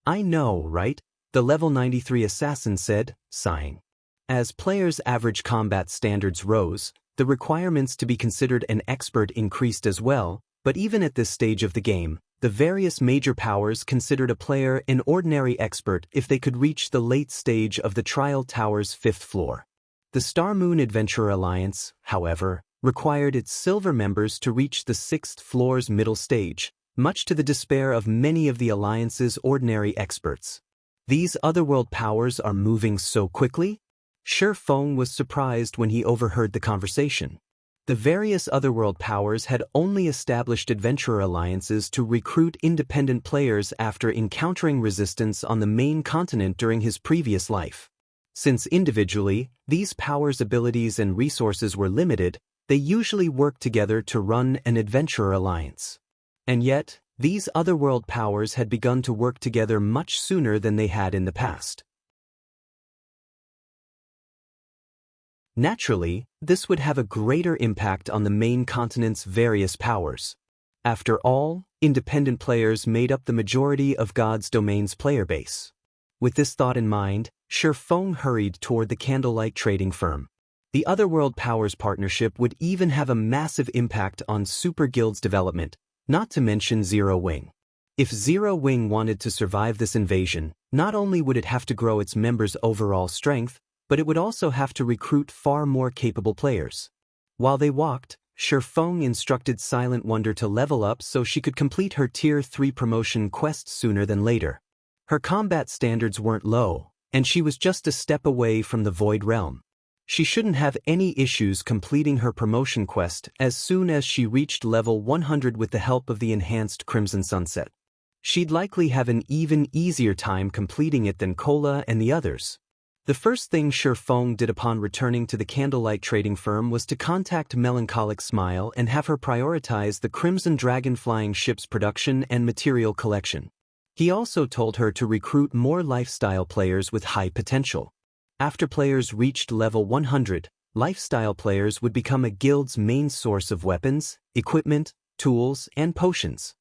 I know, right? The level 93 assassin said, sighing. As players' average combat standards rose, the requirements to be considered an expert increased as well, but even at this stage of the game, the various major powers considered a player an ordinary expert if they could reach the late stage of the Trial Tower's 5th floor. The Star Moon Adventurer Alliance, however, required its silver members to reach the 6th floor's middle stage, much to the despair of many of the Alliance's ordinary experts. These otherworld powers are moving so quickly? Shi Feng was surprised when he overheard the conversation. The various otherworld powers had only established adventurer alliances to recruit independent players after encountering resistance on the main continent during his previous life. Since individually, these powers' abilities and resources were limited, they usually worked together to run an adventurer alliance. And yet, these otherworld powers had begun to work together much sooner than they had in the past. Naturally, this would have a greater impact on the main continent's various powers. After all, independent players made up the majority of God's Domain's player base. With this thought in mind, Shi Feng hurried toward the candlelight trading firm. The Otherworld Powers partnership would even have a massive impact on Super Guild's development, not to mention Zero Wing. If Zero Wing wanted to survive this invasion, not only would it have to grow its members' overall strength, but it would also have to recruit far more capable players. While they walked, Shi Feng instructed Silent Wonder to level up so she could complete her Tier 3 promotion quest sooner than later. Her combat standards weren't low, and she was just a step away from the Void Realm. She shouldn't have any issues completing her promotion quest as soon as she reached level 100 with the help of the enhanced Crimson Sunset. She'd likely have an even easier time completing it than Cola and the others. The first thing Shi Feng did upon returning to the candlelight trading firm was to contact Melancholic Smile and have her prioritize the Crimson Dragon flying ship's production and material collection. He also told her to recruit more lifestyle players with high potential. After players reached level 100, lifestyle players would become a guild's main source of weapons, equipment, tools, and potions.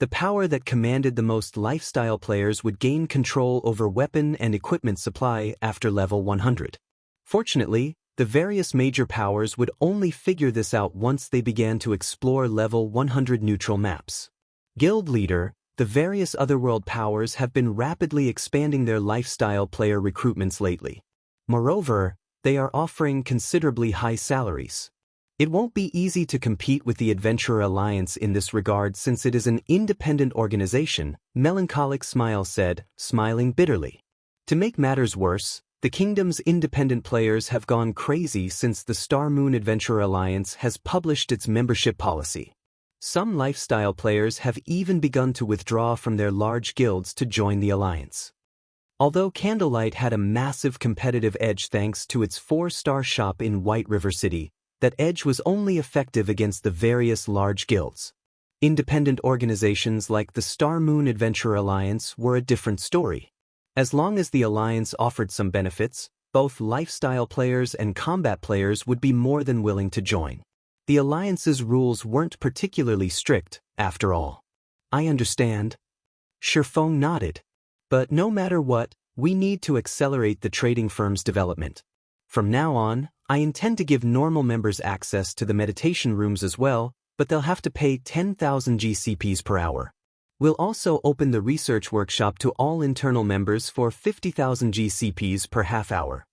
The power that commanded the most lifestyle players would gain control over weapon and equipment supply after level 100. Fortunately, the various major powers would only figure this out once they began to explore level 100 neutral maps. Guild Leader, the various otherworld powers have been rapidly expanding their lifestyle player recruitments lately. Moreover, they are offering considerably high salaries. It won't be easy to compete with the Adventurer Alliance in this regard since it is an independent organization, Melancholic Smile said, smiling bitterly. To make matters worse, the kingdom's independent players have gone crazy since the Star Moon Adventurer Alliance has published its membership policy. Some lifestyle players have even begun to withdraw from their large guilds to join the alliance. Although Candlelight had a massive competitive edge thanks to its 4-star shop in White River City, that edge was only effective against the various large guilds. Independent organizations like the Star Moon Adventurer Alliance were a different story. As long as the alliance offered some benefits, both lifestyle players and combat players would be more than willing to join. The alliance's rules weren't particularly strict, after all. I understand. Shi Feng nodded. But no matter what, we need to accelerate the trading firm's development. From now on, I intend to give normal members access to the meditation rooms as well, but they'll have to pay 10,000 GCPs per hour. We'll also open the research workshop to all internal members for 50,000 GCPs per half hour.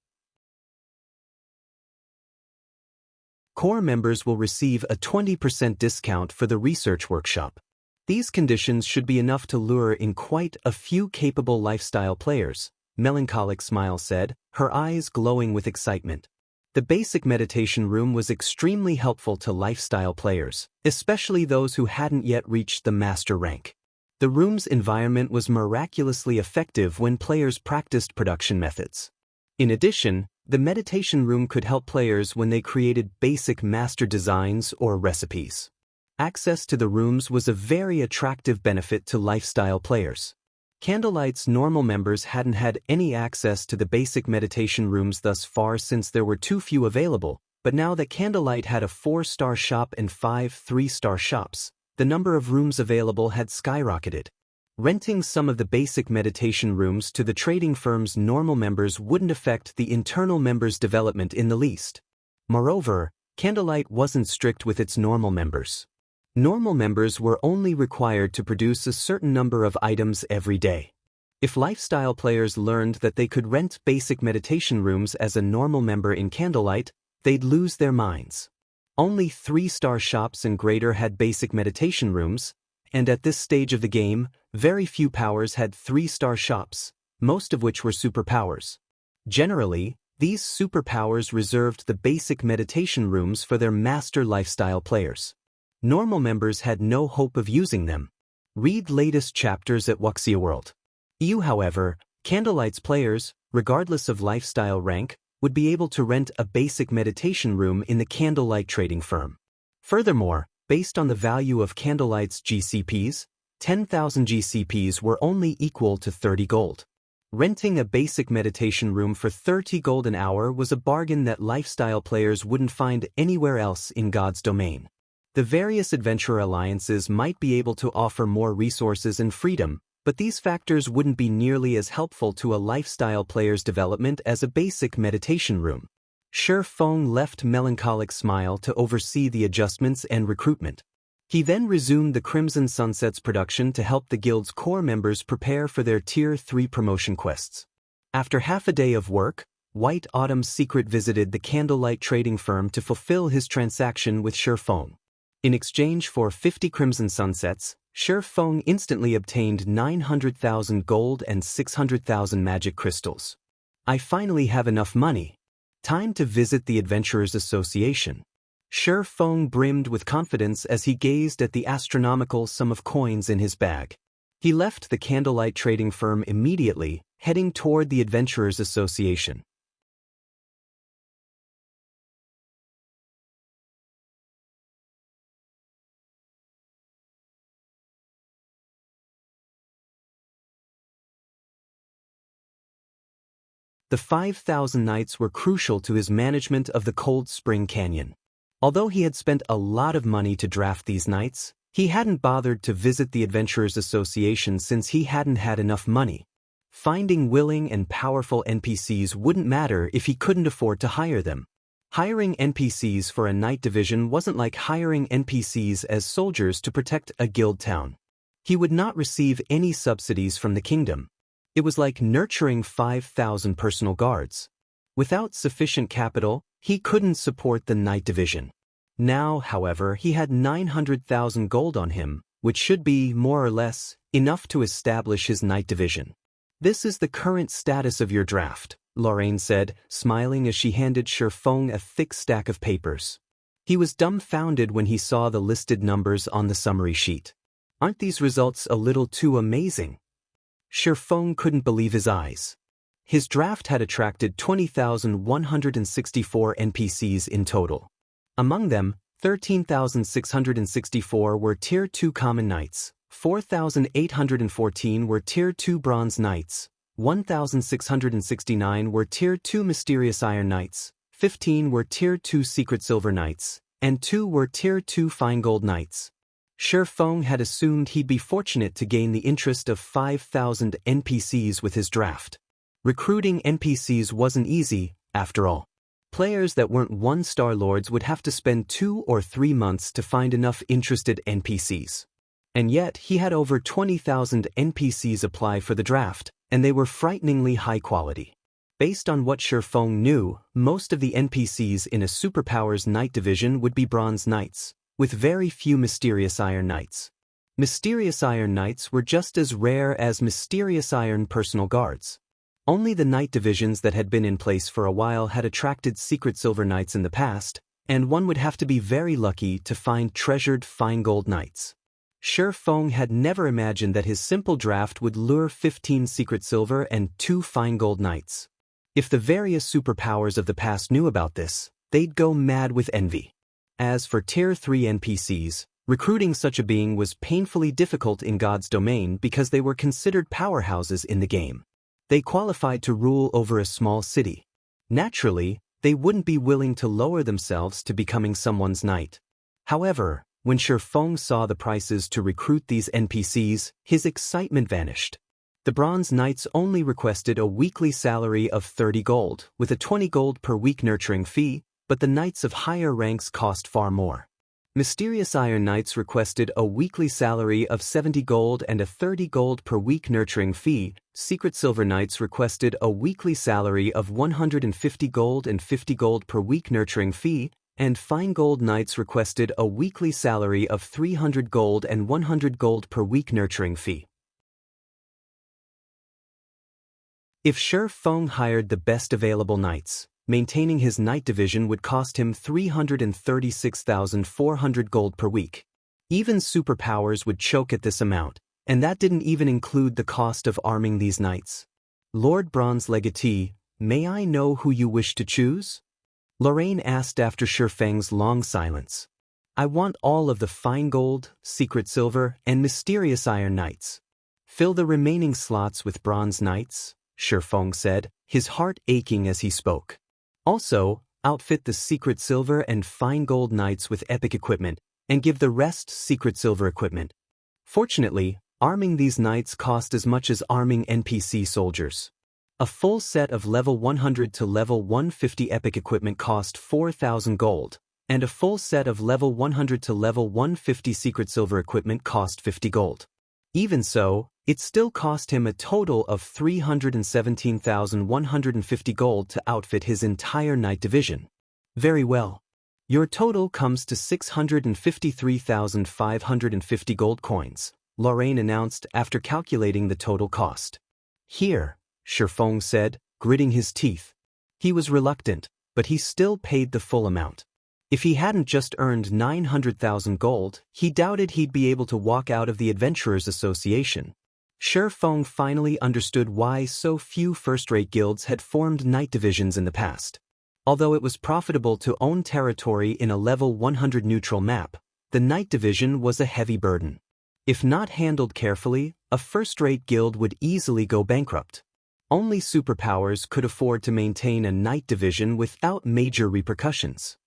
Core members will receive a 20% discount for the research workshop. These conditions should be enough to lure in quite a few capable lifestyle players, Melancholic Smile said, her eyes glowing with excitement. The basic meditation room was extremely helpful to lifestyle players, especially those who hadn't yet reached the master rank. The room's environment was miraculously effective when players practiced production methods. In addition, the meditation room could help players when they created basic master designs or recipes. Access to the rooms was a very attractive benefit to lifestyle players. Candlelight's normal members hadn't had any access to the basic meditation rooms thus far since there were too few available, but now that Candlelight had a 4-star shop and 5 3-star shops, the number of rooms available had skyrocketed. Renting some of the basic meditation rooms to the trading firm's normal members wouldn't affect the internal members' development in the least. Moreover, Candlelight wasn't strict with its normal members. Normal members were only required to produce a certain number of items every day. If lifestyle players learned that they could rent basic meditation rooms as a normal member in Candlelight, they'd lose their minds. Only 3-star shops and greater had basic meditation rooms, and at this stage of the game, very few powers had 3-star shops, most of which were superpowers. Generally, these superpowers reserved the basic meditation rooms for their master lifestyle players. Normal members had no hope of using them. Read latest chapters at Wuxia World. However, Candlelight's players, regardless of lifestyle rank, would be able to rent a basic meditation room in the Candlelight trading firm. Furthermore, based on the value of Candlelight's GCPs, 10,000 GCPs were only equal to 30 gold. Renting a basic meditation room for 30 gold an hour was a bargain that lifestyle players wouldn't find anywhere else in God's domain. The various adventurer alliances might be able to offer more resources and freedom, but these factors wouldn't be nearly as helpful to a lifestyle player's development as a basic meditation room. Shi Feng left Melancholic Smile to oversee the adjustments and recruitment. He then resumed the Crimson Sunset's production to help the guild's core members prepare for their Tier 3 promotion quests. After half a day of work, White Autumn's Secret visited the Candlelight trading firm to fulfill his transaction with Shi Feng. In exchange for 50 Crimson Sunsets, Shi Feng instantly obtained 900,000 gold and 600,000 magic crystals. I finally have enough money. Time to visit the Adventurers Association. Shi Feng brimmed with confidence as he gazed at the astronomical sum of coins in his bag. He left the Candlelight trading firm immediately, heading toward the Adventurers Association. The 5,000 knights were crucial to his management of the Cold Spring Canyon. Although he had spent a lot of money to draft these knights, he hadn't bothered to visit the Adventurers Association since he hadn't had enough money. Finding willing and powerful NPCs wouldn't matter if he couldn't afford to hire them. Hiring NPCs for a knight division wasn't like hiring NPCs as soldiers to protect a guild town. He would not receive any subsidies from the kingdom. It was like nurturing 5,000 personal guards. Without sufficient capital, he couldn't support the knight division. Now, however, he had 900,000 gold on him, which should be, more or less, enough to establish his knight division. This is the current status of your draft, Lorraine said, smiling as she handed Shi Feng a thick stack of papers. He was dumbfounded when he saw the listed numbers on the summary sheet. Aren't these results a little too amazing? Shi Feng couldn't believe his eyes. His draft had attracted 20,164 NPCs in total. Among them, 13,664 were Tier 2 Common Knights, 4,814 were Tier 2 Bronze Knights, 1,669 were Tier 2 Mysterious Iron Knights, 15 were Tier 2 Secret Silver Knights, and 2 were Tier 2 Fine Gold Knights. Shi Feng had assumed he'd be fortunate to gain the interest of 5,000 NPCs with his draft. Recruiting NPCs wasn't easy, after all. Players that weren't 1-star lords would have to spend 2 or 3 months to find enough interested NPCs. And yet, he had over 20,000 NPCs apply for the draft, and they were frighteningly high quality. Based on what Shi Feng knew, most of the NPCs in a Superpowers Knight division would be Bronze Knights, with very few Mysterious Iron Knights. Mysterious Iron Knights were just as rare as Mysterious Iron Personal Guards. Only the Knight divisions that had been in place for a while had attracted Secret Silver Knights in the past, and one would have to be very lucky to find treasured Fine Gold Knights. Shi Feng had never imagined that his simple draft would lure 15 Secret Silver and 2 Fine Gold Knights. If the various superpowers of the past knew about this, they'd go mad with envy. As for Tier 3 NPCs, Recruiting such a being was painfully difficult in God's domain because they were considered powerhouses in the game. They qualified to rule over a small city. Naturally, they wouldn't be willing to lower themselves to becoming someone's knight. However, when Shifeng saw the prices to recruit these NPCs, his excitement vanished. The Bronze Knights only requested a weekly salary of 30 gold, with a 20 gold per week nurturing fee, but the Knights of higher ranks cost far more. Mysterious Iron Knights requested a weekly salary of 70 gold and a 30 gold per week nurturing fee. Secret Silver Knights requested a weekly salary of 150 gold and 50 gold per week nurturing fee, and Fine Gold Knights requested a weekly salary of 300 gold and 100 gold per week nurturing fee. If Shifeng hired the best available knights, maintaining his knight division would cost him 336,400 gold per week. Even superpowers would choke at this amount, and that didn't even include the cost of arming these knights. Lord Bronze Legatee, may I know who you wish to choose? Lorraine asked after Shifeng's long silence. I want all of the Fine Gold, Secret Silver, and Mysterious Iron Knights. Fill the remaining slots with Bronze Knights, Shifeng said, his heart aching as he spoke. Also, outfit the Secret Silver and Fine Gold Knights with epic equipment, and give the rest Secret Silver equipment. Fortunately, arming these knights cost as much as arming NPC soldiers. A full set of level 100 to level 150 epic equipment cost 4,000 gold, and a full set of level 100 to level 150 Secret Silver equipment cost 50 gold. Even so, it still cost him a total of 317,150 gold to outfit his entire knight division. Very well. Your total comes to 653,550 gold coins, Lorraine announced after calculating the total cost. Here, Shifeng said, gritting his teeth. He was reluctant, but he still paid the full amount. If he hadn't just earned 900,000 gold, he doubted he'd be able to walk out of the Adventurers Association. Shifeng finally understood why so few first-rate guilds had formed knight divisions in the past. Although it was profitable to own territory in a level 100 neutral map, the knight division was a heavy burden. If not handled carefully, a first-rate guild would easily go bankrupt. Only superpowers could afford to maintain a knight division without major repercussions.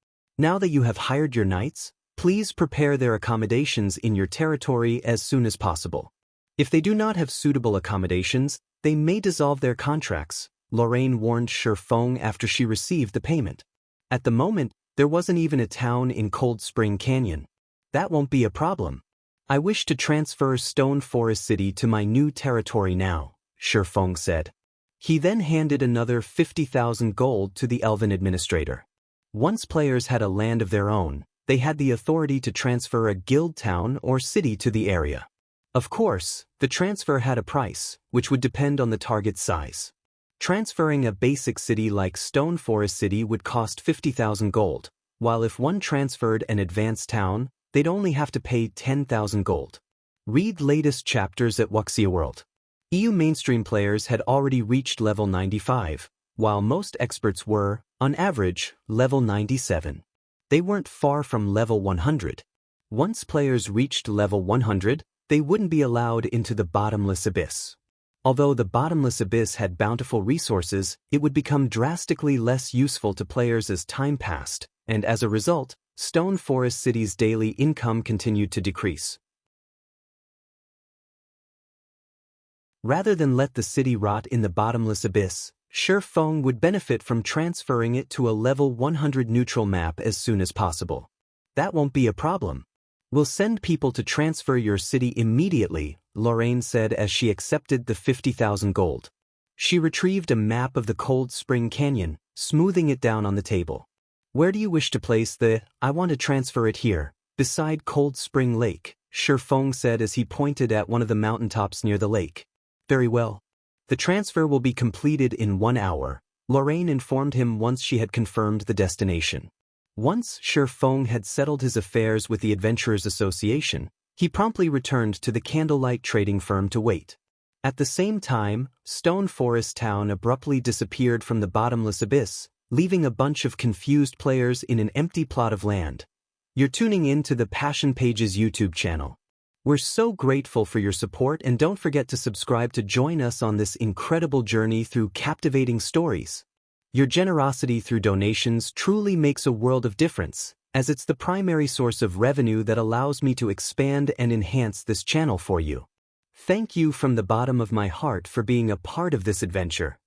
Now that you have hired your knights, please prepare their accommodations in your territory as soon as possible. If they do not have suitable accommodations, they may dissolve their contracts, Lorraine warned Shifeng after she received the payment. At the moment, there wasn't even a town in Cold Spring Canyon. That won't be a problem. I wish to transfer Stone Forest City to my new territory now, Shifeng said. He then handed another 50,000 gold to the Elven administrator. Once players had a land of their own, they had the authority to transfer a guild town or city to the area. Of course, the transfer had a price, which would depend on the target's size. Transferring a basic city like Stone Forest City would cost 50,000 gold, while if one transferred an advanced town, they'd only have to pay 10,000 gold. Read latest chapters at Wuxia World. EU mainstream players had already reached level 95, while most experts were, on average, level 97. They weren't far from level 100. Once players reached level 100, they wouldn't be allowed into the Bottomless Abyss. Although the Bottomless Abyss had bountiful resources, it would become drastically less useful to players as time passed, and as a result, Stone Forest City's daily income continued to decrease. Rather than let the city rot in the Bottomless Abyss, Shifeng would benefit from transferring it to a level 100 neutral map as soon as possible. That won't be a problem. We'll send people to transfer your city immediately, Lorraine said as she accepted the 50,000 gold. She retrieved a map of the Cold Spring Canyon, smoothing it down on the table. Where do you wish to place the, I want to transfer it here, beside Cold Spring Lake, Shifeng said as he pointed at one of the mountaintops near the lake. Very well. The transfer will be completed in 1 hour, Lorraine informed him once she had confirmed the destination. Once Shifeng had settled his affairs with the Adventurers Association, he promptly returned to the candlelight trading firm to wait. At the same time, Stone Forest Town abruptly disappeared from the Bottomless Abyss, leaving a bunch of confused players in an empty plot of land. You're tuning in to the Passion Pages YouTube channel. We're so grateful for your support, and don't forget to subscribe to join us on this incredible journey through captivating stories. Your generosity through donations truly makes a world of difference, as it's the primary source of revenue that allows me to expand and enhance this channel for you. Thank you from the bottom of my heart for being a part of this adventure.